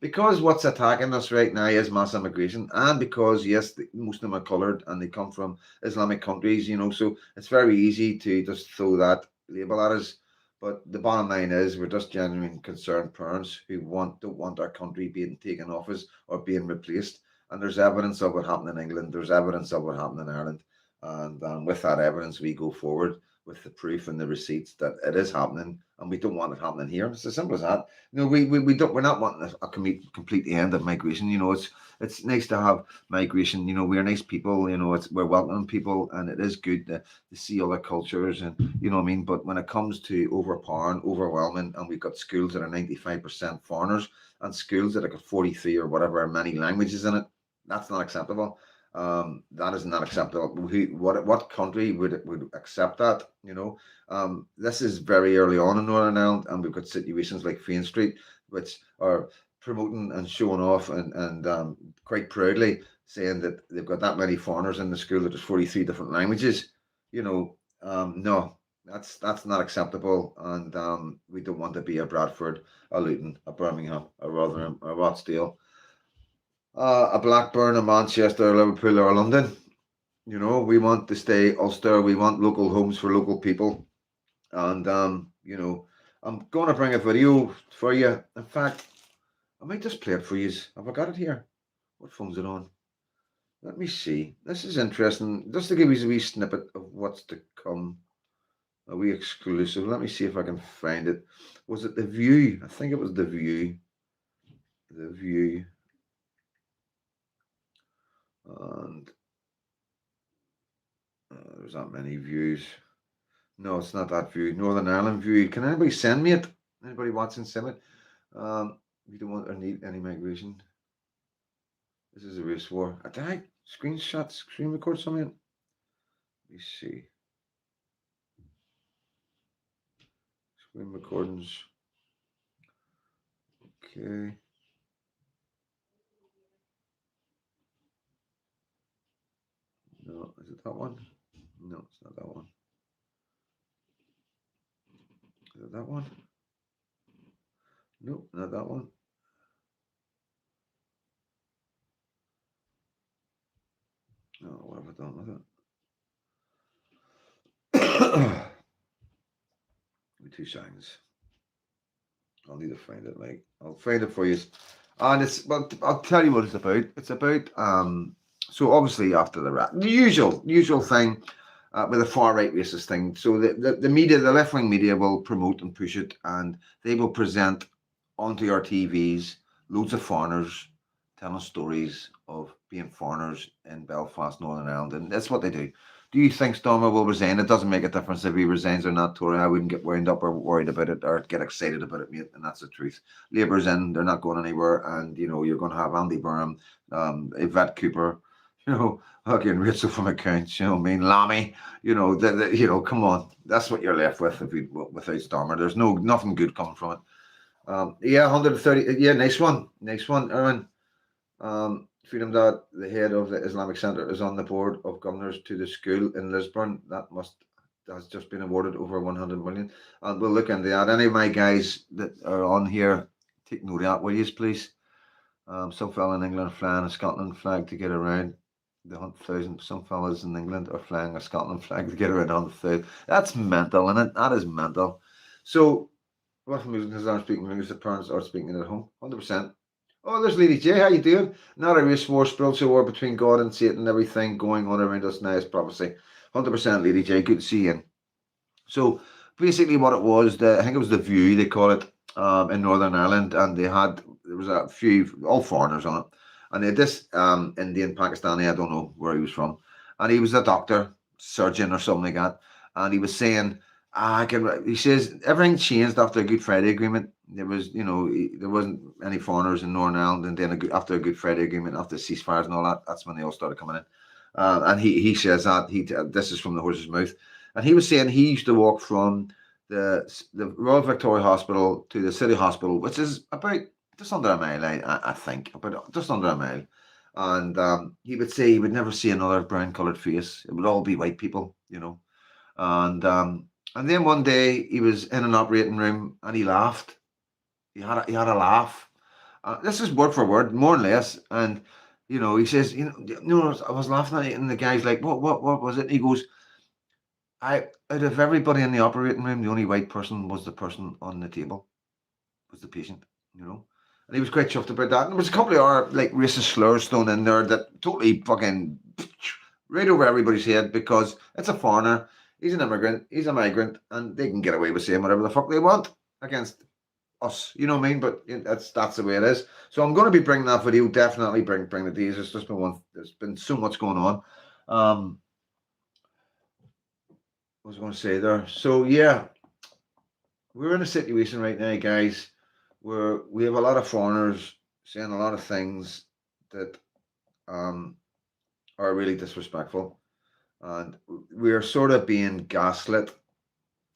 because what's attacking us right now is mass immigration, and because yes, most of them are coloured and they come from Islamic countries. So it's very easy to just throw that label at us. But the bottom line is we're just genuine concerned parents who don't want our country being taken off us or being replaced. And there's evidence of what happened in England. There's evidence of what happened in Ireland. And with that evidence, we go forward with the proof and the receipts that it is happening, and we don't want it happening here. It's as simple as that. We don't. We're not wanting a complete end of migration. It's nice to have migration. We're nice people. We're welcoming people, and it is good to see other cultures, and you know what I mean. But when it comes to overpowering, overwhelming, and we've got schools that are 95% foreigners, and schools that have got 43 or whatever many languages in it, that's not acceptable. That is not acceptable. What country would accept that? This is very early on in Northern Ireland, and we've got situations like Fane Street, which are promoting and showing off and quite proudly saying that they've got that many foreigners in the school that there's 43 different languages. No, that's not acceptable, and we don't want to be a Bradford, a Luton, a Birmingham, a Rotherham, a Rochdale, a Blackburn, a Manchester, a Liverpool, or a London. We want to stay Ulster. We want local homes for local people, and I'm going to bring a video for you. In fact, I might just play it for you. Have I got it here? What phone's it on? Let me see. This is interesting. Just to give you a wee snippet of what's to come. A wee exclusive. Let me see if I can find it. Was it The View? I think it was The View. The View. And there's not many views. No, it's not that View. Northern Ireland View. Can anybody send me it? Anybody watching, send it. We don't want or need any migration. This is a race war. Did I screenshot, screen record something? Let me see. Screen recordings. Okay. No, is it that one? No, it's not that one. Is it that one? Nope, not that one. Oh, what have I done with it? Give me 2 seconds. I'll need to find it. I'll find it for you. And but I'll tell you what it's about. It's about so obviously after the usual thing with the far right racist thing. So the media, the left wing media, will promote and push it, and they will present onto our TVs loads of foreigners telling stories of being foreigners in Belfast, Northern Ireland, and that's what they do. Do you think Stormer will resign? It doesn't make a difference if he resigns or not, Tory. I wouldn't get wound up or worried about it or get excited about it, mate. And that's the truth. Labour's in; they're not going anywhere. And you're going to have Andy Burnham, Yvette Cooper, again Rachel from accounts. I mean, Lammy. Come on, that's what you're left with without Stormer. There's nothing good coming from it. 130. Yeah, nice one, Aaron. Freedom Dad, the head of the Islamic Centre, is on the board of governors to the school in Lisburn. That has just been awarded over 100 million. And we'll look into that. Any of my guys that are on here, take note of that, will you, please? Some fella in England flying a Scotland flag to get around the 100,000. Some fellas in England are flying a Scotland flag to get around 100,000. That's mental, isn't it? That is mental. So, what from music are speaking English, the parents are speaking at home? 100%. Oh, there's Lady J. How you doing? Not a race war, spiritual war between God and Satan, everything going on around us now is prophecy. 100%, Lady J. Good to see you. So basically, what it was, I think it was The View, they call it, in Northern Ireland, and there was a few, all foreigners on it, and they had this Indian, Pakistani, I don't know where he was from, and he was a doctor, surgeon, or something like that, and he was saying, he says everything changed after the Good Friday Agreement. There was, there wasn't any foreigners in Northern Ireland, and then after a Good Friday Agreement, after the ceasefires and all that, that's when they all started coming in. And he says that this is from the horse's mouth, and he was saying he used to walk from the Royal Victoria Hospital to the City Hospital, which is about just under a mile, I think, about just under a mile. And he would say he would never see another brown-coloured face; it would all be white people, And then one day he was in an operating room and he laughed. He had a laugh. This is word for word, more or less. And he says, I was laughing at it, and the guy's like, what was it? And he goes, out of everybody in the operating room, the only white person was the person on the table, was the patient, And he was quite chuffed about that. And there was a couple of other racist slurs thrown in there that totally fucking right over everybody's head, because it's a foreigner, he's an immigrant, he's a migrant, and they can get away with saying whatever the fuck they want against us, you know what I mean? But that's the way it is. So I'm going to be bringing that video. Definitely bring the days. It's just been one. There's been so much going on. I was going to say there. So yeah, we're in a situation right now, guys, where we have a lot of foreigners saying a lot of things that are are really disrespectful. And we're sort of being gaslit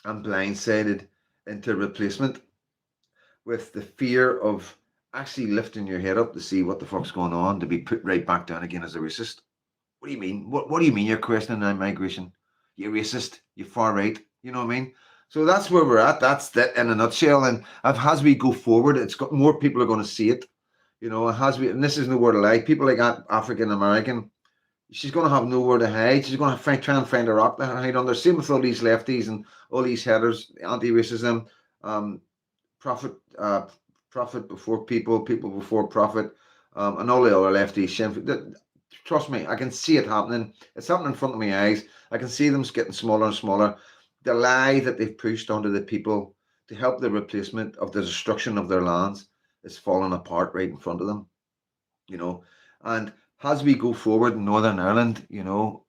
and blindsided into replacement with the fear of actually lifting your head up to see what the fuck's going on, to be put right back down again as a racist. What do you mean? What do you mean you're questioning migration? You racist? You far right? You know what I mean? So that's where we're at. That's that in a nutshell. And as we go forward, it's got more people are going to see it. You know, and this isn't the word of lie. People like African American, she's going to have nowhere to hide. She's going to try and find a rock to hide under. Same with all these lefties and all these headers, anti-racism, profit, profit before people, people before profit, and all the other lefties. Trust me, I can see it happening. It's happening in front of my eyes. I can see them getting smaller and smaller. The lie that they've pushed onto the people to help the replacement of the destruction of their lands is falling apart right in front of them. You know, and as we go forward in Northern Ireland, you know,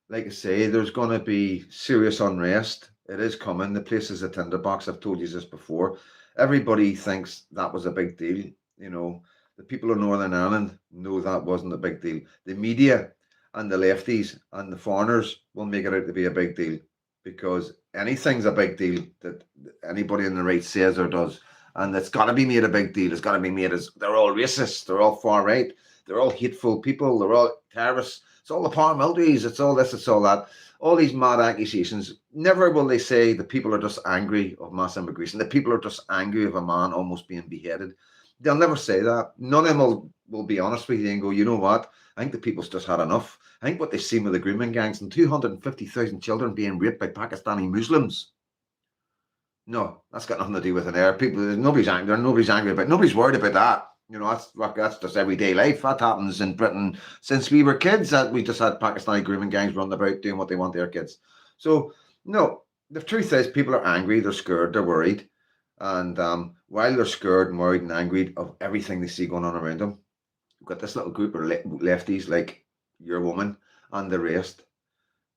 like I say, there's going to be serious unrest. It is coming. The place is a tinderbox. I've told you this before. Everybody thinks that was a big deal. You know, the people of Northern Ireland know that wasn't a big deal. The media and the lefties and the foreigners will make it out to be a big deal, because anything's a big deal that anybody in the right says or does. And it's got to be made a big deal. It's got to be made as they're all racist. They're all far right. They're all hateful people. They're all terrorists. It's all the paramilitaries. It's all this. It's all that. All these mad accusations. Never will they say the people are just angry of mass immigration. The people are just angry of a man almost being beheaded. They'll never say that. None of them will be honest with you and go, you know what? I think the people's just had enough. I think what they've seen with the grooming gangs and 250,000 children being raped by Pakistani Muslims. No, that's got nothing to do with an air. People, nobody's angry. Nobody's angry about. Nobody's worried about that. You know, that's just everyday life. That happens in Britain since we were kids. That we just had Pakistani grooming gangs running about doing what they want to their kids. So no, the truth is, people are angry. They're scared. They're worried. And while they're scared and worried and angry of everything they see going on around them, we've got this little group of lefties like your woman and the rest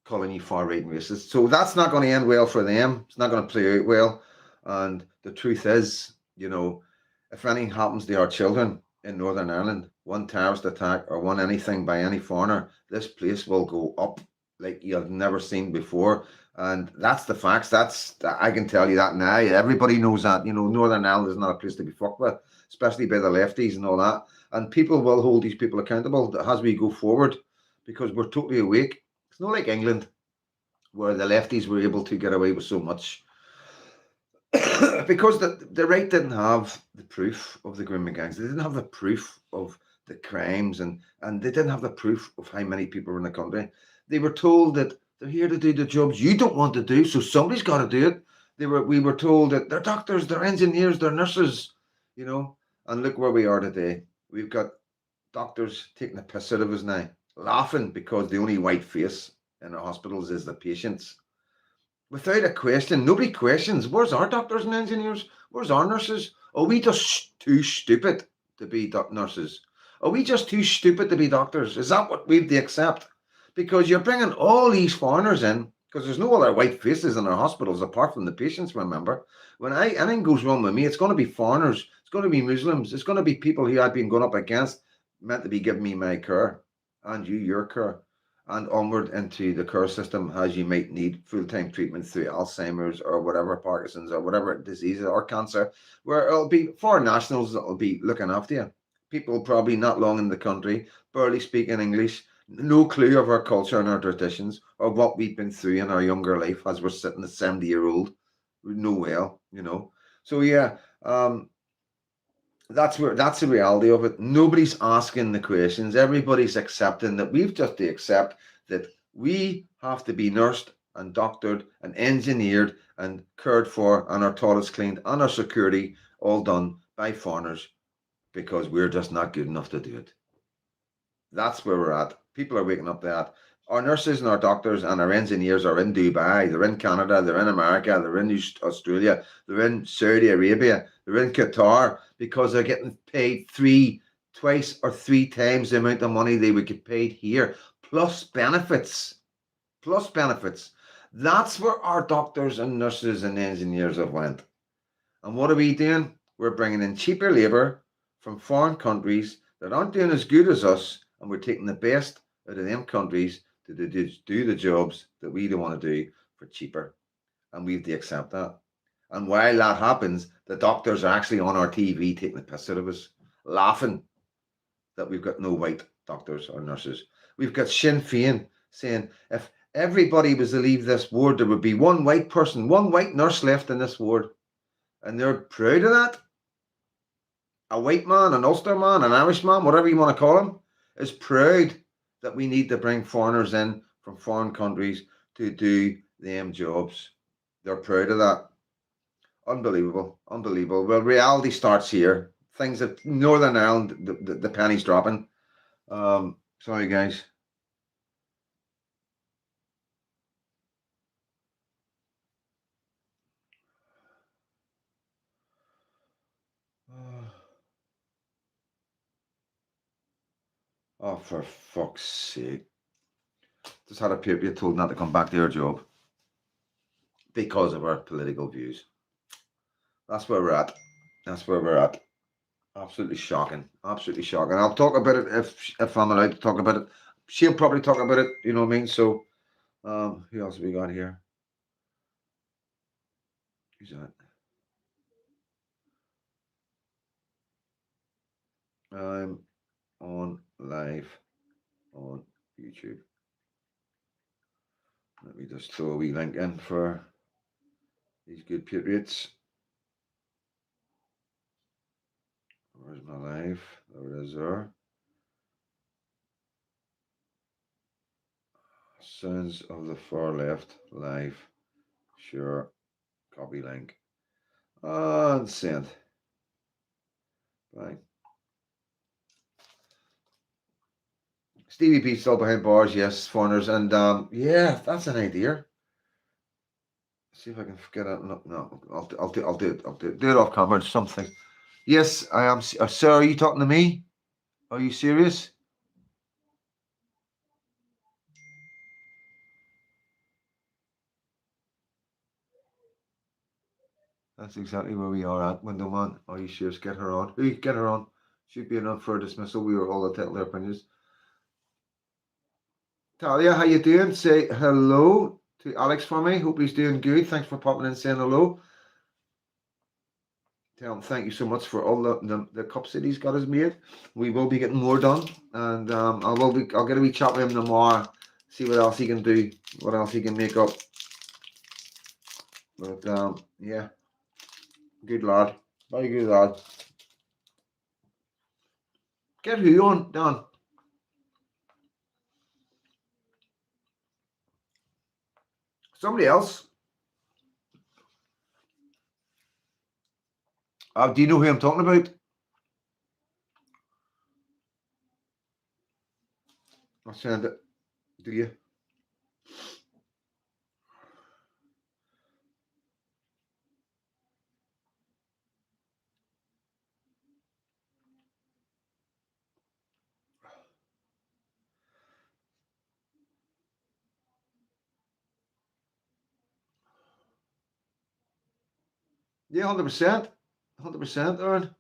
calling you far right and racist. So that's not going to end well for them. It's not going to play out well. And the truth is, you know, if anything happens to our children in Northern Ireland, one terrorist attack or one anything by any foreigner, this place will go up like you've never seen before. And that's the facts. I can tell you that now. Everybody knows that. You know, Northern Ireland is not a place to be fucked with, especially by the lefties and all that. And people will hold these people accountable as we go forward, because we're totally awake. It's not like England, where the lefties were able to get away with so much. Because the right didn't have the proof of the grooming gangs. They didn't have the proof of the crimes, and they didn't have the proof of how many people were in the country. They were told that they're here to do the jobs you don't want to do, so somebody's got to do it. We were told that they're doctors, they're engineers, they're nurses, you know. And look where we are today. We've got doctors taking the piss out of us now, laughing because the only white face in our hospitals is the patients. Without a question, nobody questions. Where's our doctors and engineers? Where's our nurses? Are we just too stupid to be nurses? Are we just too stupid to be doctors? Is that what we've to accept? Because you're bringing all these foreigners in, because there's no other white faces in our hospitals apart from the patients, remember. When anything goes wrong with me, it's going to be foreigners. It's going to be Muslims. It's going to be people who I've been going up against, meant to be giving me my care, and you your care, and onward into the care system as you might need full-time treatment through Alzheimer's or whatever, Parkinson's or whatever disease or cancer, where it'll be foreign nationals that will be looking after you. People probably not long in the country, barely speaking English, no clue of our culture and our traditions or what we've been through in our younger life as we're sitting at 70-year-old. We know well, you know. So yeah, that's the reality of it. Nobody's asking the questions. Everybody's accepting that we've just to accept that we have to be nursed and doctored and engineered and cared for, and our toilets cleaned and our security all done by foreigners, because we're just not good enough to do it. That's where we're at. People are waking up to that. Our nurses and our doctors and our engineers are in Dubai, they're in Canada, they're in America, they're in Australia, they're in Saudi Arabia, they're in Qatar, because they're getting paid twice or three times the amount of money they would get paid here, plus benefits. Plus benefits. That's where our doctors and nurses and engineers have went. And what are we doing? We're bringing in cheaper labour from foreign countries that aren't doing as good as us, and we're taking the best out of them countries to do the jobs that we don't want to do for cheaper. And we have to accept that. And while that happens, the doctors are actually on our TV taking the piss out of us, laughing that we've got no white doctors or nurses. We've got Sinn Féin saying if everybody was to leave this ward, there would be one white person, one white nurse left in this ward. And they're proud of that. A white man, an Ulster man, an Irish man, whatever you want to call him, is proud that we need to bring foreigners in from foreign countries to do them jobs. They're proud of that. Unbelievable. Unbelievable. Well, reality starts here. Things that Northern Ireland, the penny's dropping. Sorry, guys. Oh, for fuck's sake. Just had a people told not to come back to their job because of our political views. That's where we're at. That's where we're at. Absolutely shocking. Absolutely shocking. I'll talk about it if I'm allowed to talk about it. She'll probably talk about it, you know what I mean? So, who else have we got here? Who's that? I'm on live on YouTube. Let me just throw a wee link in for these good patriots. Where's my live? There it is there. Sons of the Far Left live. Sure. Copy link. And send. Bye. Stevie P still behind bars, yes, foreigners, and yeah, that's an idea. See if I can get it. No, I'll do it. Do it off camera. Something. Yes, I am. Sir, are you talking to me? Are you serious? That's exactly where we are at. Window man, are you serious? Get her on. Who? Get her on. Should be enough for a dismissal. We were all entitled to their opinions. Talia, how you doing? Say hello to Alex for me. Hope he's doing good. Thanks for popping in and saying hello. Tell him thank you so much for all the cups that he's got us made. We will be getting more done, and I'll get a wee chat with him tomorrow. See what else he can do, what else he can make up. But yeah, good lad, very good lad. Get who on, Dan? Somebody else. Do you know who I'm talking about? I'll send it. Do you? Yeah, 100%. 100%, Aaron.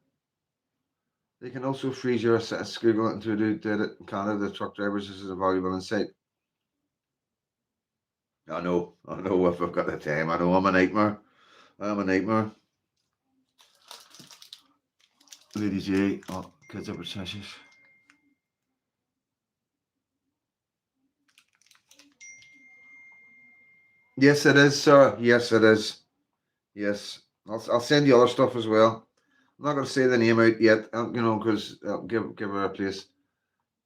They can also freeze your Google it into did it in Canada. Truck drivers, this is a valuable insight. I know if I've got the time. I know I'm a nightmare. I'm a nightmare. Lady J, oh, kids are precious. Yes, it is, sir. Yes, it is. Yes, I'll send you other stuff as well. I'm not going to say the name out yet, you know, because I'll give her a place.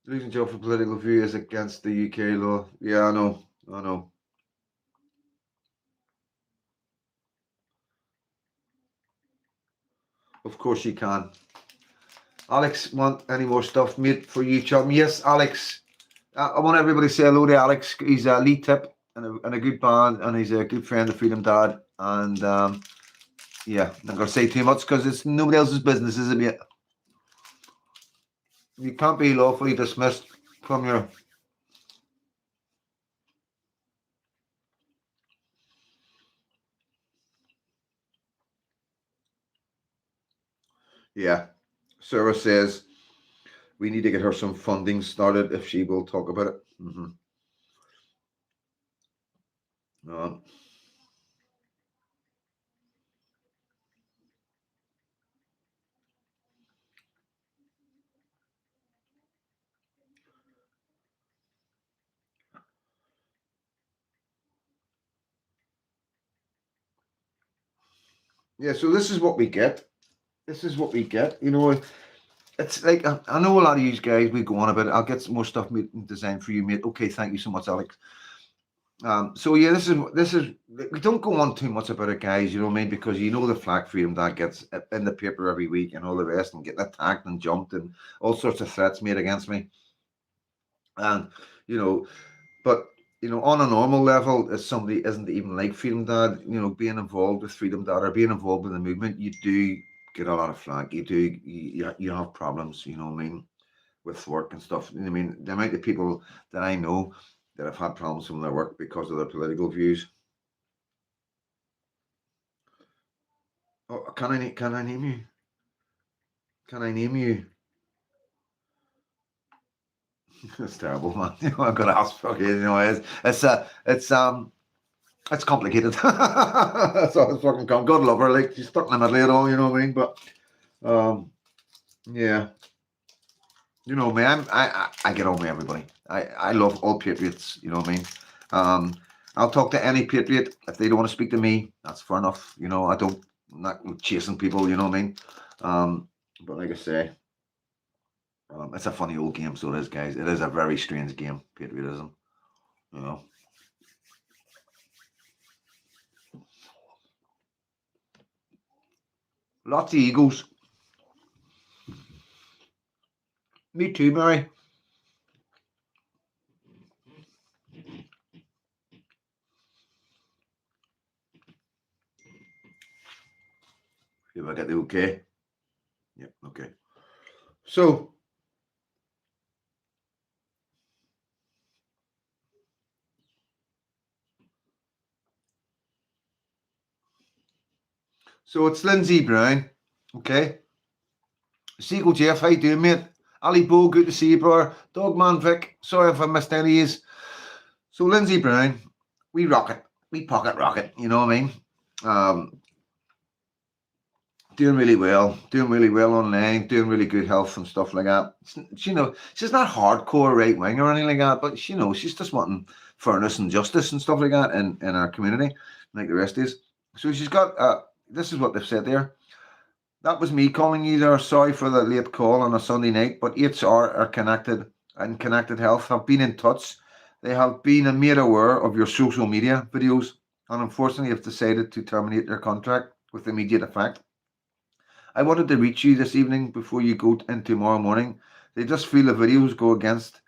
Losing job for political view is against the UK law. Yeah, I know. I know. Of course you can. Alex, want any more stuff made for you, chum? Yes, Alex. I want everybody to say hello to Alex. He's a lead tip and a good band, and he's a good friend of Freedom Dad. And yeah, I'm not going to say too much because it's nobody else's business, is it? Yet you can't be lawfully dismissed from your. Yeah, Sarah says We need to get her some funding started if she will talk about it. Yeah, so this is what we get. This is what we get. You know, it's like I know a lot of you guys. We go on about it. I'll get some more stuff designed for you, mate. Okay, thank you so much, Alex. So yeah, this is we don't go on too much about it, guys. You know what I mean? Because you know the flag freedom that gets in the paper every week and all the rest, and getting attacked and jumped and all sorts of threats made against me. And you know, but you know, on a normal level, if somebody isn't even like Freedom Dad, you know, being involved with Freedom Dad or being involved in the movement, you do get a lot of flack. You have problems. You know what I mean? With work and stuff. I mean, the amount of people that I know that have had problems from their work because of their political views. Oh, can I name you? Can I name you? It's terrible, man. You know, I've got to ask for you. You know, it's complicated. So it's fucking God love her, like she's stuck in the middle of it all. You know what I mean? But yeah. You know me, I get on with everybody. I love all patriots. You know what I mean? I'll talk to any patriot if they don't want to speak to me. That's fair enough. You know, I'm not chasing people. You know what I mean? But like I say, it's a funny old game. So it is, guys. It is a very strange game, patriotism. You know. Lots of egos. Me too, Mary. If I get the okay. Yep, okay. So it's Lindsay Brown, okay? Seagull Jeff, how you doing, mate? Ali Bo, good to see you, brother. Dogman Vic, sorry if I missed any of yous. So Lindsay Brown, we rock it. We pocket rocket, you know what I mean? Doing really well online, doing really good health and stuff like that. You know, she's not hardcore right wing or anything like that, but you know, she's just wanting fairness and justice and stuff like that in our community, like the rest is. So she's got this is what they've said there. That was me calling you there. Sorry for the late call on a Sunday night, but HR are connected and Connected Health have been in touch. They have been made aware of your social media videos and unfortunately have decided to terminate your contract with immediate effect. I wanted to reach you this evening before you go in tomorrow morning. They just feel the videos go against,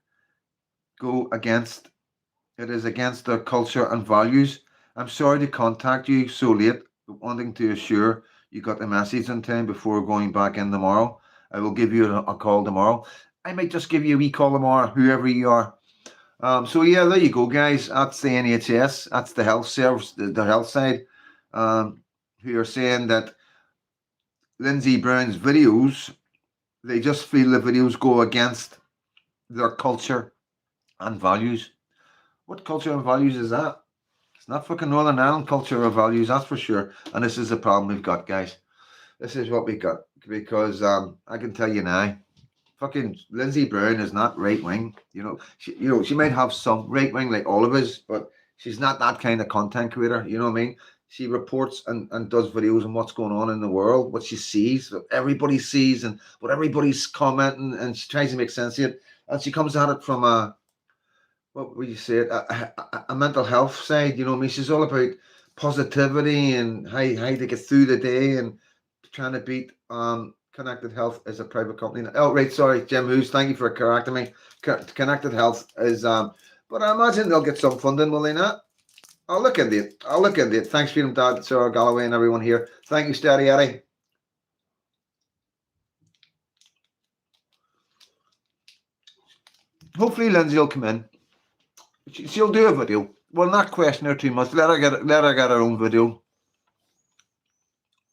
it is against their culture and values. I'm sorry to contact you so late, but wanting to assure you got the message in time before going back in tomorrow. I will give you a call tomorrow. I might just give you a wee call tomorrow, whoever you are. So yeah, there you go, guys. That's the NHS. That's the health service, the health side, who are saying that Lindsay Brown's videos, they just feel the videos go against their culture and values. What culture and values is that? It's not fucking Northern Ireland culture or values, that's for sure. And this is the problem we've got, guys. This is what we got. Because I can tell you now, fucking Lindsay Brown is not right wing. You know, she might have some right wing like all of us, but she's not that kind of content creator. You know what I mean? She reports and does videos on what's going on in the world, what she sees, what everybody sees, and what everybody's commenting, and she tries to make sense of it. And she comes at it from what would you say, a mental health side. You know what I mean? She's all about positivity and how to get through the day and trying to beat Connected Health is a private company. Oh, right, sorry, Jim Hughes, thank you for correcting me. Connected Health is, but I imagine they'll get some funding, will they not? I'll look into it. Thanks, Freedom Dad, Sarah Galloway, and everyone here. Thank you, Steady Eddie. Hopefully, Lindsay will come in. She'll do a video. Well, not question her too much. Let her get her own video.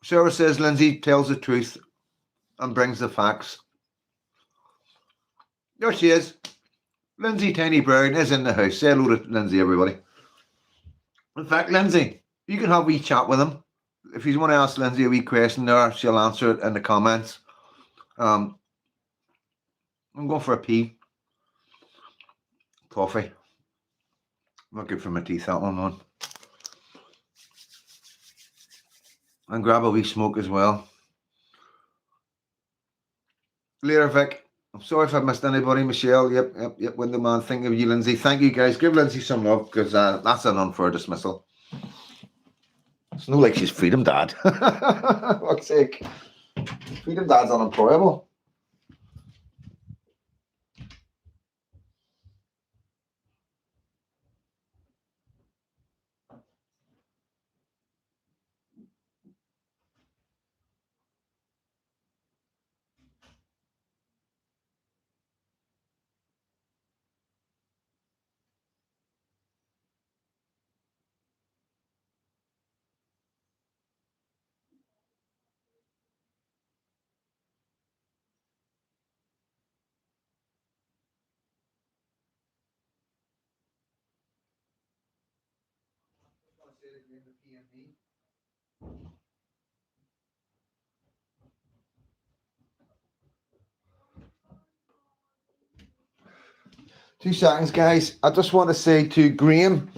Sarah says Lindsay tells the truth and brings the facts. There she is. Lindsay Tiny Brown is in the house. Say hello to Lindsay, everybody. In fact, Lindsay, you can have a wee chat with him. If you want to ask Lindsay a wee question there, she'll answer it in the comments. I'm going for a pee. Coffee. Not good for my teeth, that one on. And grab a wee smoke as well. Later, Vic. I'm sorry if I missed anybody. Michelle, yep, Window Man. Thank you, Lindsay. Thank you, guys. Give Lindsay some love, because that's an unfair dismissal. It's not like she's Freedom Dad. Fuck's sake. Freedom Dad's unemployable. Two seconds, guys. I just want to say to Graham,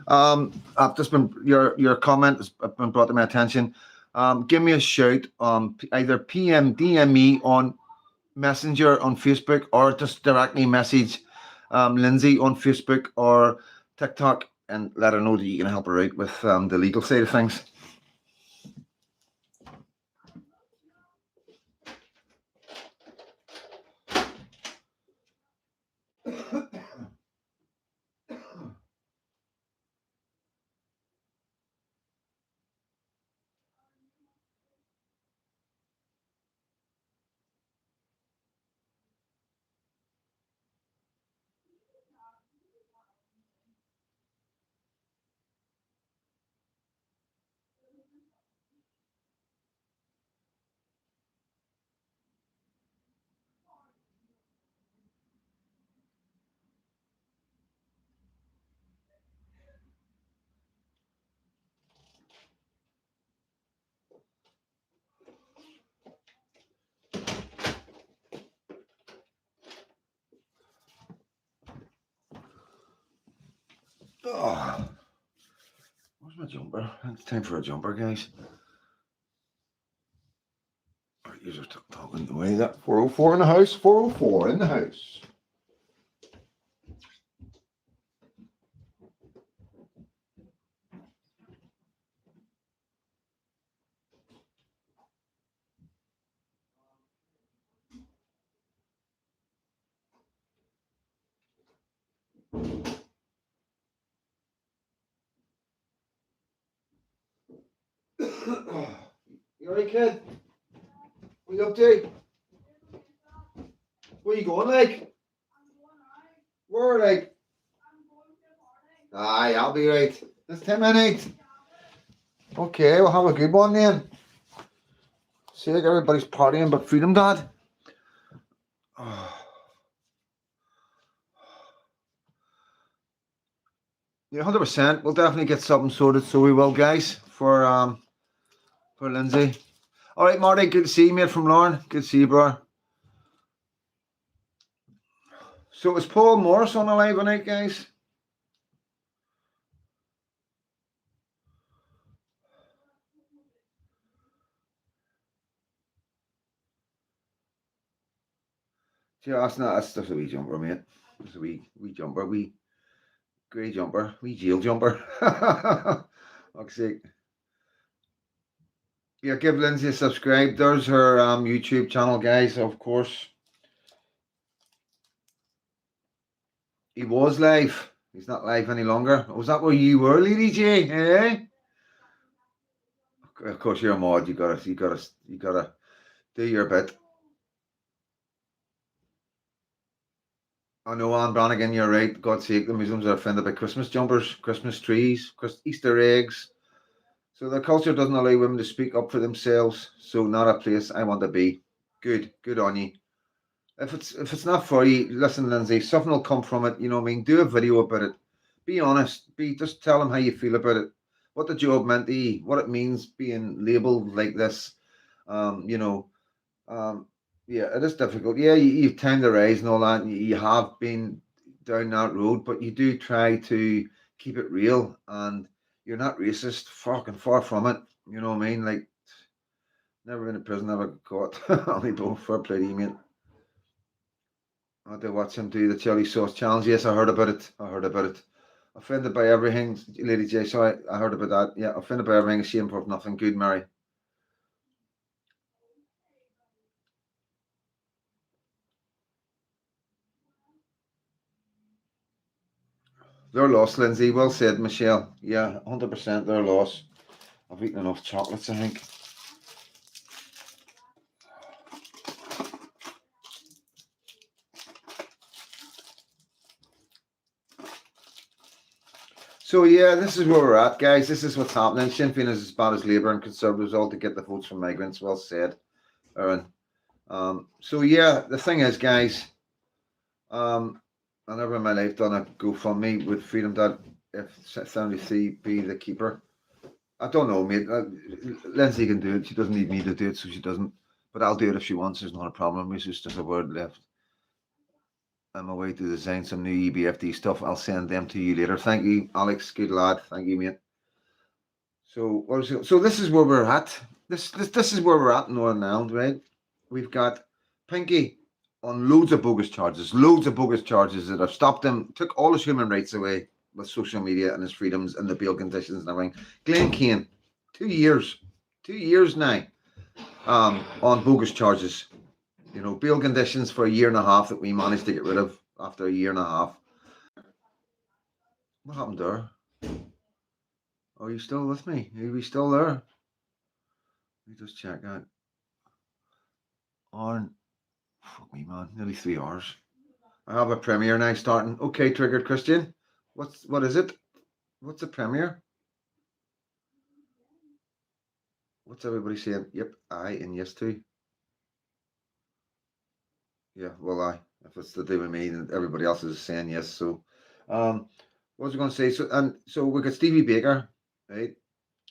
I've just been your comment has been brought to my attention. Give me a shout. Either PM, DM me on Messenger on Facebook, or just directly message Lindsay on Facebook or TikTok and let her know that you can help her out with the legal side of things. Oh, where's my jumper? It's time for a jumper, guys. You're talking away. That 404 in the house. 404 in the house. You alright, kid? What you up to? Where you going, like? Where, like? Aye, I'll be right. It's 10 minutes. Okay, we'll have a good one then. See, like everybody's partying but Freedom Dad. Yeah, 100%. We'll definitely get something sorted, so we will, guys, for Lindsay. All right, Marty, good to see you, mate, from Lauren. Good to see you, bro. So is Paul Morris on the live tonight, guys? Yeah, that's just a wee jumper, mate. Just a wee jumper, wee grey jumper, wee jail jumper. Fuck's sake. Yeah, give Lindsay a subscribe. There's her YouTube channel, guys, of course. He was live. He's not live any longer. Was that where you were, Lady J? Eh? Of course, you're a mod. You gotta do your bit. I know, Anne Brannigan, you're right. God's sake, the Muslims are offended by Christmas jumpers, Christmas trees, Easter eggs. So the culture doesn't allow women to speak up for themselves. So not a place I want to be. Good on you. if it's not for you, listen, Lindsay, something will come from it. You know what I mean? Do a video about it. Be honest. Just tell them how you feel about it. What the job meant to you. What it means being labelled like this. You know. Yeah, it is difficult. Yeah, you've time to rise and all that. And you have been down that road, but you do try to keep it real, and you're not racist. Fucking far from it. You know what I mean? Like, never been in prison, never got caught. Only both fair play to you, mate. I did watch him do the chili sauce challenge. Yes, I heard about it. I heard about it. Offended by everything, Lady J. So I heard about that. Yeah, offended by everything, ashamed of nothing. Good, Mary. Their loss, Lindsay. Well said, Michelle. Yeah, 100% their loss. I've eaten enough chocolates, I think. So yeah, this is where we're at, guys. This is what's happening. Sinn Féin is as bad as Labour and Conservatives all to get the votes from migrants. Well said, Aaron. So yeah, the thing is, guys, I never in my life done a GoFundMe with Freedom.F73 be the keeper. I don't know, mate. Lindsay can do it. She doesn't need me to do it, so she doesn't. But I'll do it if she wants. There's not a problem. It's just a word left. I'm away to design some new EBFD stuff. I'll send them to you later. Thank you, Alex. Good lad. Thank you, mate. So this is where we're at. This is where we're at in Northern Ireland, right? We've got Pinky on loads of bogus charges that have stopped him, took all his human rights away with social media and his freedoms and the bail conditions and everything. Glenn Kane, 2 years now, on bogus charges. You know, bail conditions for 1.5 years that we managed to get rid of after 1.5 years. What happened there? Are you still with me? Are we still there? Let me just check that. Fuck me, man. Nearly 3 hours. I have a premiere now starting. Okay, Triggered Christian. What is it? What's a premiere? What's everybody saying? Yep, aye, and yes to. Yeah, well, aye. If it's to do with me, then everybody else is saying yes. So, what was I going to say? So we've got Stevie Baker, right?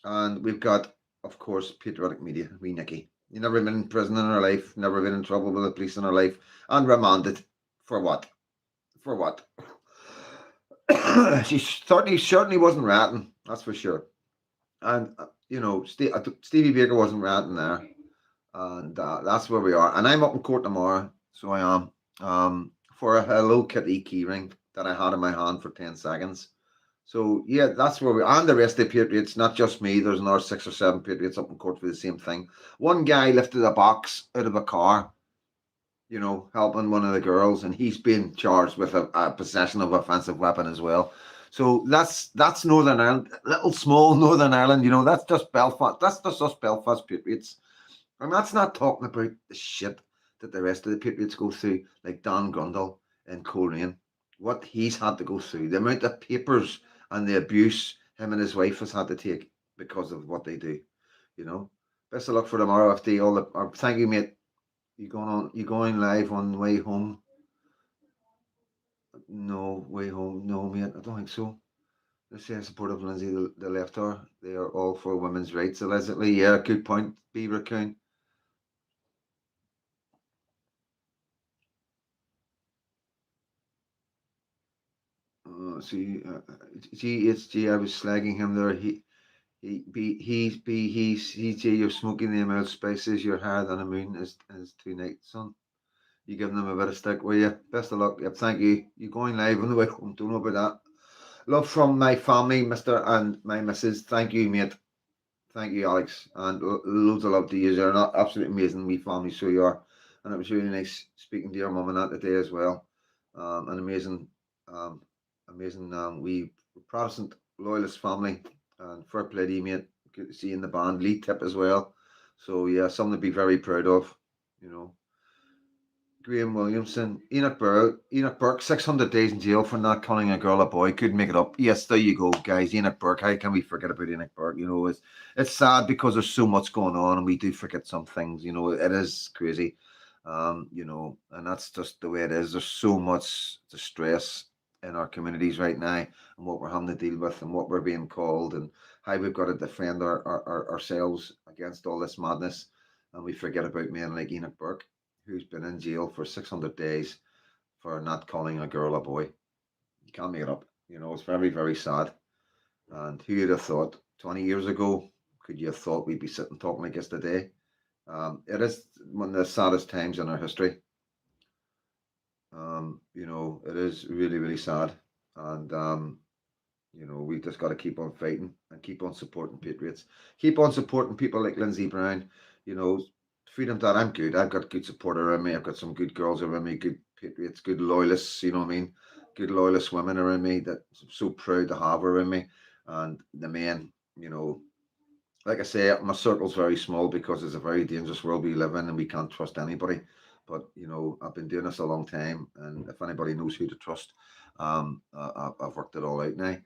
And we've got, of course, Patriotic Media, wee Nicky. You never been in prison in her life, never been in trouble with the police in her life, and remanded for what? For what? She certainly wasn't ratting, that's for sure. And you know, Stevie Baker wasn't ratting there, and that's where we are. And I'm up in court tomorrow, so I am, for a Hello Kitty keyring that I had in my hand for 10 seconds. So yeah, that's where we are. And the rest of the Patriots, not just me. There's another 6 or 7 Patriots up in court for the same thing. One guy lifted a box out of a car, you know, helping one of the girls, and he's been charged with a possession of offensive weapon as well. So that's Northern Ireland, little small Northern Ireland. You know, that's just Belfast. That's just us Belfast Patriots. And that's not talking about the shit that the rest of the Patriots go through, like Dan Grundle and Coleraine. What he's had to go through, the amount of papers and the abuse him and his wife has had to take because of what they do, you know. Best of luck for tomorrow, FD. Thank you, mate. You going live on the way home? No, way home. No, mate, I don't think so. Let's say support of Lindsay, the left her. They are all for women's rights, allegedly. Yeah, good point, B. Raccoon. GHG, I was slagging him there. He's you're smoking the amount of spices you're higher than the moon is tonight, son. You giving them a bit of stick, will you? Best of luck. Yep, thank you. You going live on the way home? Don't know about that. Love from my family, Mr. and my missus. Thank you, mate. Thank you, Alex. And loads of love to you. You're not absolutely amazing, me family, so you are. And it was really nice speaking to your mum and that today as well. An amazing we Protestant loyalist family, and fair play to you, mate. Good to see you in the band. Lead tip as well. So yeah, something to be very proud of, you know. Graham Williamson, Enoch Burke, 600 days in jail for not calling a girl a boy. Couldn't make it up. Yes, there you go, guys. Enoch Burke. How can we forget about Enoch Burke? You know, it's sad because there's so much going on, and we do forget some things. You know, it is crazy. You know, and that's just the way it is. There's so much distress in our communities right now, and what we're having to deal with, and what we're being called, and how we've got to defend ourselves against all this madness. And we forget about men like Enoch Burke, who's been in jail for 600 days for not calling a girl a boy. You can't make it up. You know, it's very, very sad. And who would have thought 20 years ago, could you have thought we'd be sitting talking like this today? It is one of the saddest times in our history. You know, it is really, really sad. And, you know, we've just got to keep on fighting and keep on supporting patriots. Keep on supporting people like Lindsey Brown. You know, Freedom Dad, I'm good. I've got good support around me. I've got some good girls around me, good patriots, good loyalists, you know what I mean? Good loyalist women around me that I'm so proud to have around me. And the men, you know, like I say, my circle's very small because it's a very dangerous world we live in and we can't trust anybody. But, you know, I've been doing this a long time, and if anybody knows who to trust, I've worked it all out now.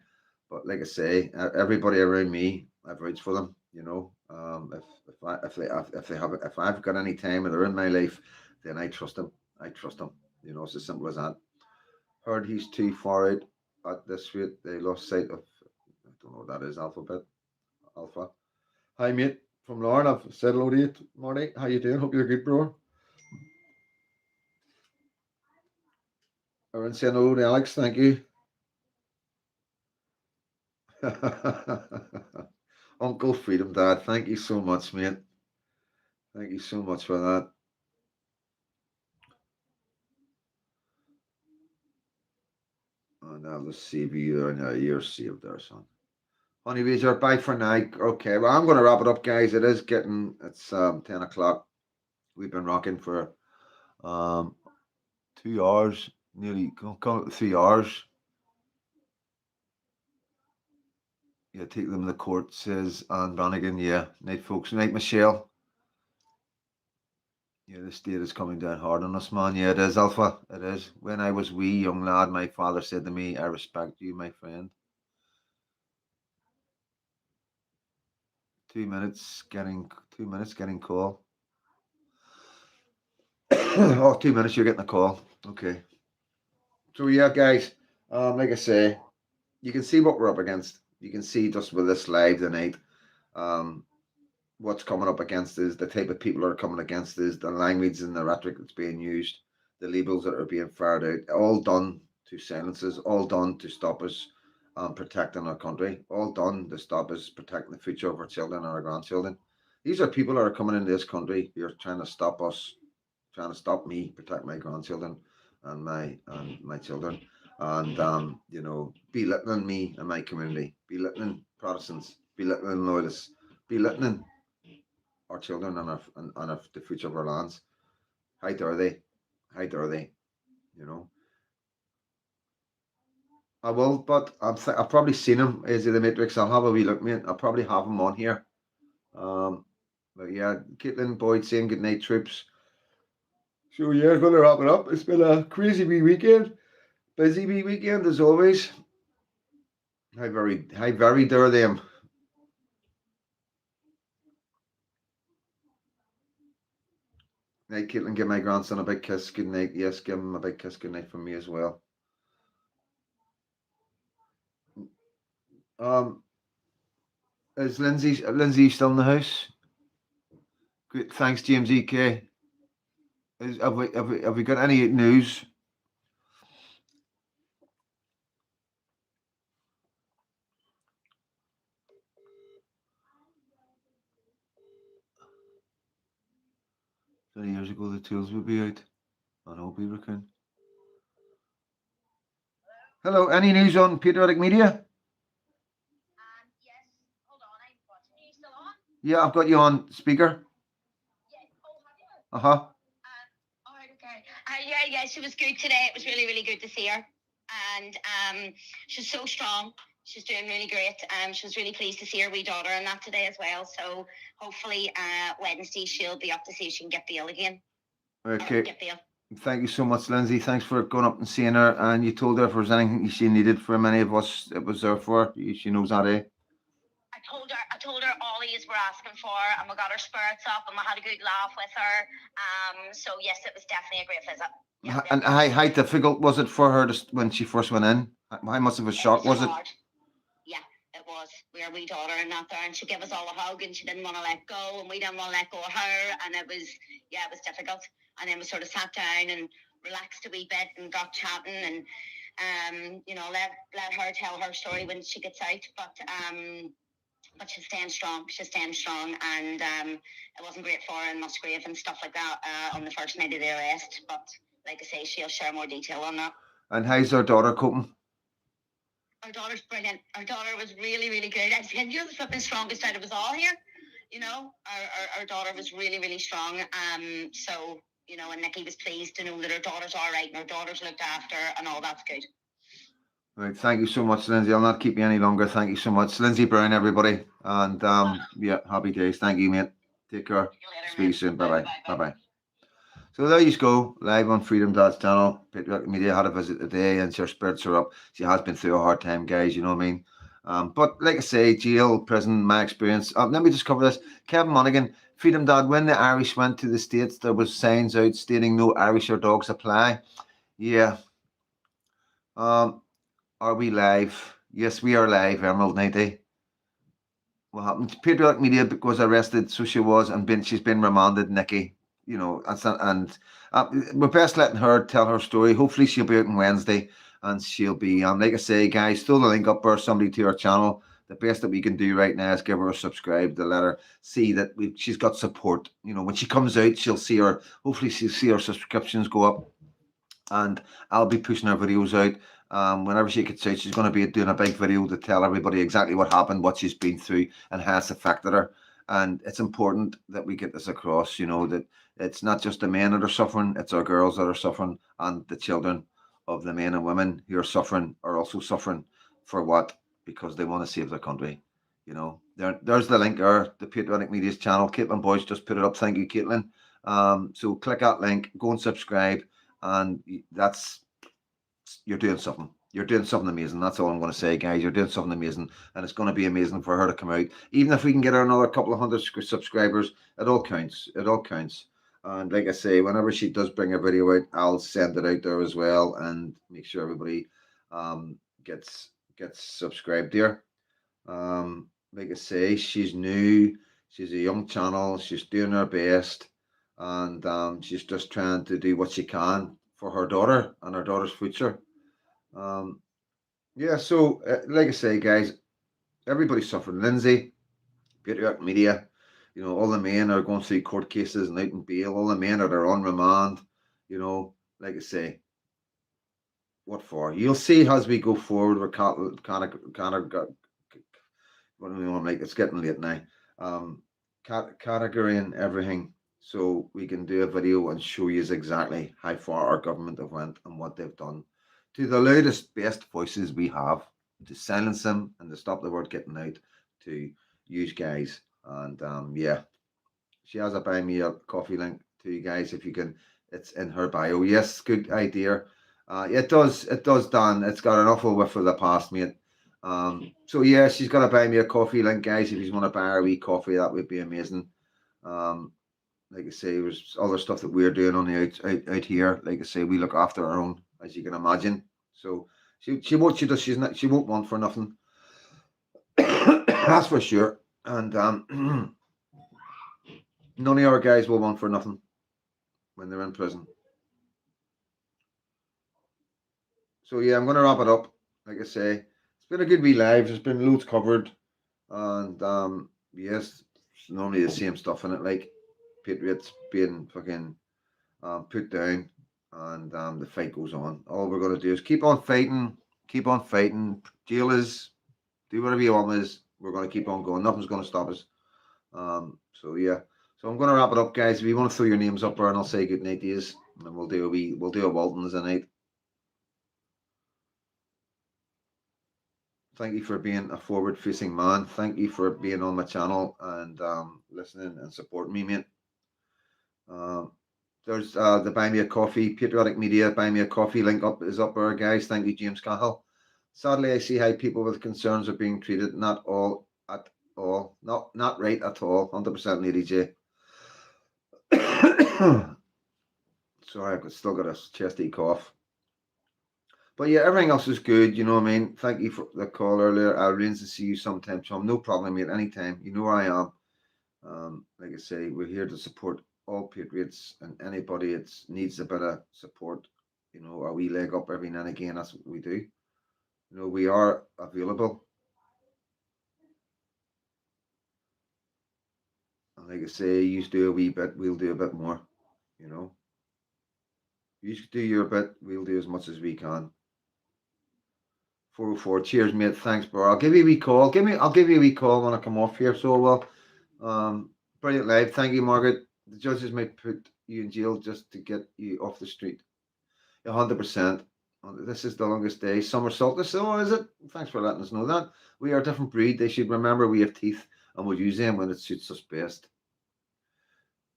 But like I say, everybody around me, I've vouched for them. You know, if I've got any time and they're in my life, then I trust them. I trust them. You know, it's as simple as that. Heard he's too far out at this rate. They lost sight of. I don't know what that is. Alpha. Hi mate, from Lauren. I've said hello to you, Marty. How you doing? Hope you're good, bro. Aaron saying hello to Alex. Thank you. Uncle Freedom Dad, thank you so much, mate. Thank you so much for that. And I'll just save you there now. You're saved there, son. Honey Razor, bye for now. Okay, well, I'm going to wrap it up, guys. It's 10 o'clock. We've been rocking for 2 hours, nearly come up to 3 hours. Yeah, take them to the court, says Anne Brannigan. Yeah, night, folks. Night, Michelle. Yeah, the state is coming down hard on us, man. Yeah, it is, Alpha. It is. When I was wee young lad, my father said to me, I respect you, my friend. 2 minutes getting call. Oh, 2 minutes, you're getting a call. Okay. So yeah, guys, like I say, you can see what we're up against. You can see just with this live tonight, what's coming up against is the type of people that are coming against is the language and the rhetoric that's being used, the labels that are being fired out, all done to silence us, all done to stop us protecting our country, all done to stop us protecting the future of our children and our grandchildren. These are people that are coming into this country who are trying to stop us, trying to stop me protect my grandchildren and my children, and you know, belittling me and my community, belittling Protestants, belittling loyalists, belittling our children and the future of our lands. How dare they? How dare they? You know. I will, but I've probably seen him. Is it the Matrix? I'll have a wee look, mate. I'll probably have him on here. But yeah, Caitlin Boyd saying good night, troops. So yeah, gonna wrap it up. It's been a crazy wee weekend, busy wee weekend as always. How very dare them. Night, Caitlin. Give my grandson a big kiss. Good night. Yes, give him a big kiss. Good night from me as well. Is Lindsay still in the house? Great, thanks, James EK. Have we got any news? Years ago, the tools would be out. I know, Beaver Coon. Hello, any news on Patriotic Media? Yes. Hold on, I'm watching. Are you still on? Yeah, I've got you on speaker. Yeah. Oh, have you? Uh-huh. All right, okay. Yeah, she was good today. It was really, really good to see her. And she's so strong. She's doing really great. She was really pleased to see her wee daughter and that today as well. So hopefully Wednesday she'll be up to see if she can get bail again. Okay. Get bail. Thank you so much, Lindsay. Thanks for going up and seeing her. And you told her if there was anything she needed from any of us, it was there for her. She knows that, eh? I told told her all these were asking for, and we got her spirits up, and we had a good laugh with her. So yes, it was definitely a great visit. Yeah, And how difficult was it for her when she first went in? How much of a shock was it? Yeah, it was. We were a wee daughter and that there, and she gave us all a hug, and she didn't want to let go, and we didn't want to let go of her, and it was difficult. And then we sort of sat down and relaxed a wee bit and got chatting, and let her tell her story when she gets out. But she's staying strong. And it wasn't great for her in Musgrave and stuff like that on the first night of the arrest. But like I say, she'll share more detail on that. And how's her daughter coping? Our daughter's brilliant. Our daughter was really, really good. I said, you're the flipping strongest out of us all here. Our daughter was really, really strong. So, and Nikki was pleased to know that her daughter's all right and her daughter's looked after and all that's good. Right, thank you so much, Lindsay. I'll not keep you any longer. Thank you so much. Lindsay Brown, everybody. And happy days. Thank you, mate. Take care. Speak you soon. Bye-bye. Bye-bye. So there you go, live on Freedom Dad's channel. Patriotic Media had a visit today and her spirits are up. She has been through a hard time, guys, you know what I mean? But like I say, jail, prison, my experience. Let me just cover this. Kevin Monaghan, Freedom Dad, when the Irish went to the States, there was signs out stating no Irish or dogs apply. Yeah. Are we live? Yes, we are live, Emerald 90. What happened? Patriotic Media was arrested, so she was, and she's been remanded, Nikki. And we're best letting her tell her story. Hopefully she'll be out on Wednesday, and she'll be, like I say, guys, throw the link up or somebody to her channel. The best that we can do right now is give her a subscribe to let her see that she's got support. When she comes out, hopefully she'll see her subscriptions go up, and I'll be pushing her videos out. Whenever she gets out, she's going to be doing a big video to tell everybody exactly what happened, what she's been through, and how it's affected her. And it's important that we get this across, that it's not just the men that are suffering, it's our girls that are suffering, and the children of the men and women who are suffering are also suffering for what? Because they want to save their country. There's the link there, the Patriotic Media's channel. Caitlin Boyce just put it up. Thank you, Caitlin. So click that link, go and subscribe, and you're doing something. You're doing something amazing. That's all I'm going to say, guys. You're doing something amazing, and it's going to be amazing for her to come out. Even if we can get her another couple of hundred subscribers, it all counts. It all counts. And like I say, whenever she does bring a video out, I'll send it out there as well and make sure everybody gets subscribed there. Like I say, she's new. She's a young channel. She's doing her best, and she's just trying to do what she can for her daughter and her daughter's future. So like I say, guys, everybody's suffering. Lindsay, Patriotic Media, all the men are going through court cases and out in bail. All the men that are on remand, like I say, what for? You'll see as we go forward. We're kind of what do we want to make? It's getting late now. Categorying everything, so we can do a video and show you exactly how far our government have went and what they've done to the loudest, best voices we have, to silence them and to stop the word getting out to use guys. And she has a buy me a coffee link to you guys if you can. It's in her bio. Yes, good idea. It does, Dan. It's got an awful whiff of the past, mate. So yeah, she's gonna buy me a coffee link, guys. If you want to buy her a wee coffee, that would be amazing. Like I say, there's other stuff that we're doing on the out here. Like I say, we look after our own, as you can imagine. So she won't want for nothing. That's for sure. And none of our guys will want for nothing when they're in prison. So yeah, I'm gonna wrap it up. Like I say, it's been a good wee live. There's been loads covered, and yes, it's normally the same stuff in it, like Patriots being fucking put down, and the fight goes on. All we're gonna do is keep on fighting. Jail is, do whatever you want with us. We're gonna keep on going. Nothing's gonna stop us. So yeah. So I'm gonna wrap it up, guys. If you want to throw your names up there, and I'll say good night to you, and then we'll do a Waltons tonight. Thank you for being a forward-facing man. Thank you for being on my channel and listening and supporting me, mate. There's the Buy Me a Coffee, Patriotic Media, Buy Me a Coffee link is up there, guys. Thank you, James Cahill. Sadly, I see how people with concerns are being treated. Not all at all. Not right at all. 100% Lady J. Sorry, I've still got a chesty cough. But yeah, everything else is good. You know what I mean? Thank you for the call earlier. I'll arrange to see you sometime, Tom. No problem, mate. Anytime. You know where I am. Like I say, we're here to support all Patriots and anybody that needs a bit of support. You know, a wee leg up every now and again. That's what we do. You know, we are available. And like I say, you do a wee bit, we'll do a bit more. You know, you do your bit, we'll do as much as we can. 404. Cheers, mate. Thanks, bro. I'll give you a wee call. I'll give you a wee call when I come off here. So well. Brilliant live. Thank you, Margaret. The judges might put you in jail just to get you off the street. 100%. This is the longest day. Summer solstice. Oh, is it? Thanks for letting us know that. We are a different breed. They should remember we have teeth and we'll use them when it suits us best.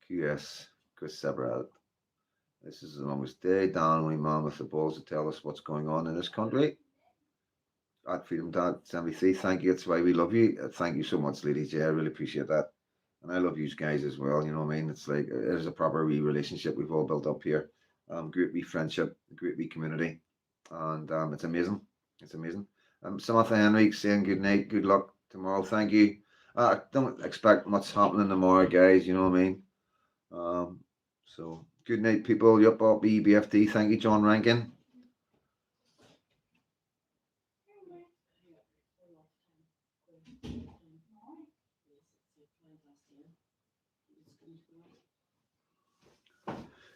QS. Chris Sebrat. This is the longest day. Dan, only man with the balls to tell us what's going on in this country. At Freedom Dad 73. Thank you. That's why we love you. Thank you so much, Lady J. I really appreciate that. And I love you guys as well. You know what I mean? It's like there's a proper wee relationship we've all built up here. Great wee friendship, great wee community. And it's amazing. It's amazing. Samantha Henry saying good night, good luck tomorrow. Thank you. I don't expect much happening tomorrow, guys. You know what I mean? So good night, people. Yup, up EBFD. Thank you, John Rankin.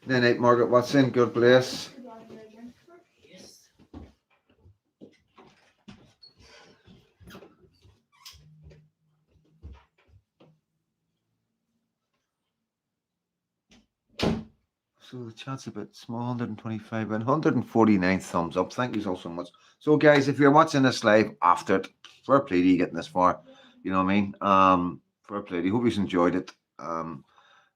Night, Margaret Watson. God bless. So the chat's a bit small, 125 and 149 thumbs up. Thank you all so much. So guys, if you're watching this live after it, fair play to you getting this far. You know what I mean? Fair play to you. Hope you enjoyed it.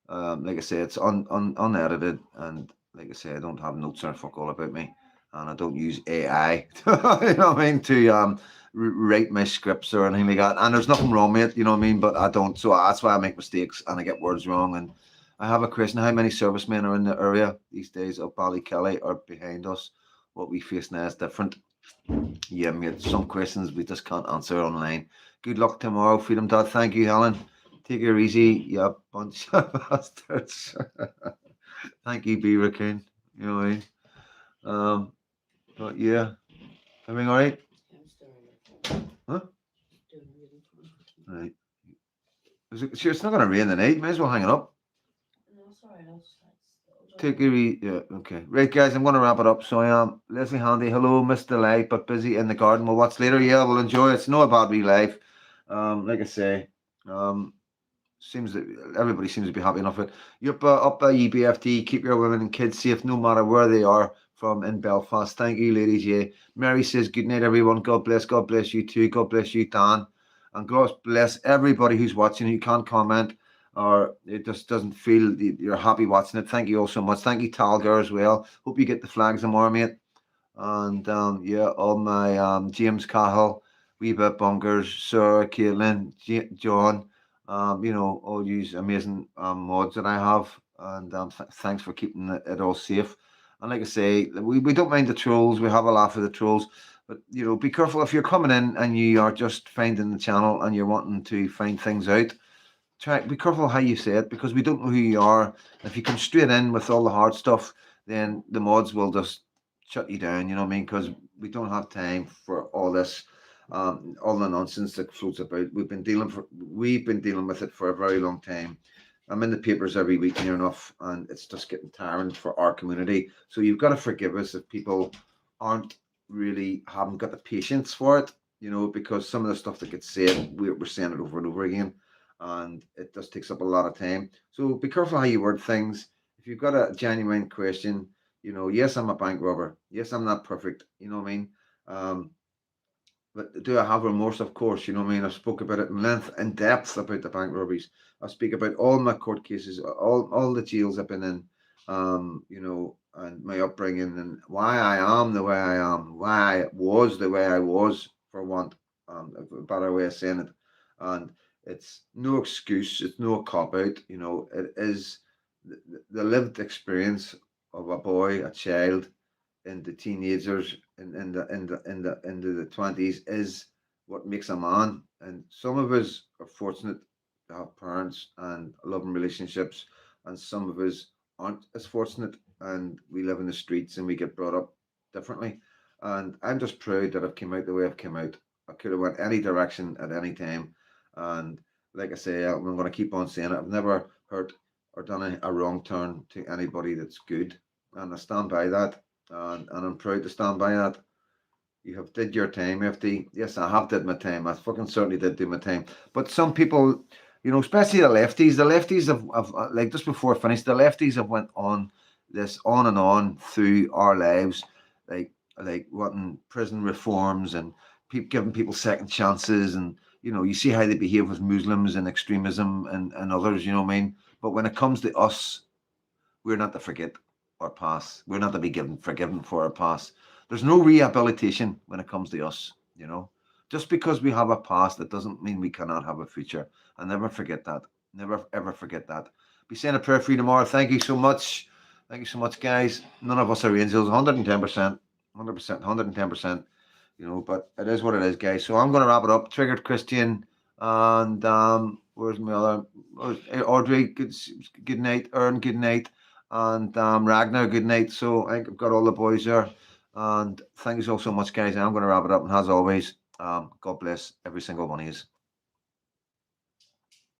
Like I say, it's unedited, and like I say, I don't have notes or fuck all about me, and I don't use AI. You know what I mean, to write my scripts or anything like that. And there's nothing wrong with it, you know what I mean. But I don't, so that's why I make mistakes and I get words wrong. And I have a question: how many servicemen are in the area these days of Ballykelly or behind us? What we face now is different. Yeah, mate. Some questions we just can't answer online. Good luck tomorrow, Freedom Dad. Thank you, Helen. Take it easy, you bunch of bastards. Thank you, B. Raccoon. You know what I mean? But yeah, everything all right? Huh? Right. Sure, it's not going to rain tonight. May as well hang it up. No, sorry, Take it easy. Yeah, okay. Right, guys, I'm going to wrap it up. So I am Leslie Handy. Hello, Mr. Live, but busy in the garden. We'll watch later. Yeah, we'll enjoy it. It's not a bad wee live. Like I say, seems that everybody seems to be happy enough with it. You're up by EBFD. Keep your women and kids safe no matter where they are from in Belfast. Thank you, Lady J. Mary says, good night, everyone. God bless you too. God bless you, Dan. And God bless everybody who's watching who can't comment or it just doesn't feel you're happy watching it. Thank you all so much. Thank you, Talgar, as well. Hope you get the flags tomorrow, mate. And yeah, all my James Cahill, Wee Bit Bunkers, Sir, Caitlin, John, you know, all these amazing mods that I have. And thanks for keeping it all safe. And like I say, we don't mind the trolls. We have a laugh at the trolls. But, you know, be careful if you're coming in and you are just finding the channel and you're wanting to find things out. Be careful how you say it, because we don't know who you are. If you come straight in with all the hard stuff, then the mods will just shut you down, you know what I mean? Because we don't have time for all this, all the nonsense that floats about. We've been dealing with it for a very long time. I'm in the papers every week near enough, and it's just getting tiring for our community. So you've got to forgive us if people haven't got the patience for it, you know, because some of the stuff that gets said, we're saying it over and over again, and it just takes up a lot of time. So be careful how you word things. If you've got a genuine question, you know, yes, I'm a bank robber. Yes, I'm not perfect. You know what I mean? But do I have remorse? Of course. You know what I mean? I spoke about it in depth about the bank robberies. I speak about all my court cases, all the jails I've been in, you know, and my upbringing and why I am the way I am, why I was the way I was, for want of a better way of saying it. And It's no excuse. It's no cop out. You know, it is the lived experience of a boy, a child, into teenagers, into the 20s is what makes a man. And some of us are fortunate to have parents and loving relationships, and some of us aren't as fortunate, and we live in the streets and we get brought up differently. And I'm just proud that I've came out the way I've come out. I could have went any direction at any time, and like I say, I'm going to keep on saying it. I've never hurt or done a wrong turn to anybody that's good, and I stand by that, and I'm proud to stand by that. You have did your time, FD. Yes, I have did my time. I fucking certainly did do my time. But some people, you know, especially the lefties have like just before I finished, the lefties have went on this on and on through our lives, like wanting prison reforms and giving people second chances, and you know, you see how they behave with Muslims and extremism and others. You know what I mean? But when it comes to us, we're not to forget our past. We're not to be forgiven for our past. There's no rehabilitation when it comes to us, you know. Just because we have a past, that doesn't mean we cannot have a future. And never forget that. Never ever forget that. Be saying a prayer for you tomorrow. Thank you so much. Thank you so much, guys. None of us are angels. 110%. 100%. 110%. You know, but it is what it is, guys. So I'm going to wrap it up. Triggered Christian. And where's my other? Audrey, good night. Ern, good night. And Ragnar, good night. So I think I've got all the boys there. And thank you all so much, guys. And I'm going to wrap it up. And as always, God bless every single one of you.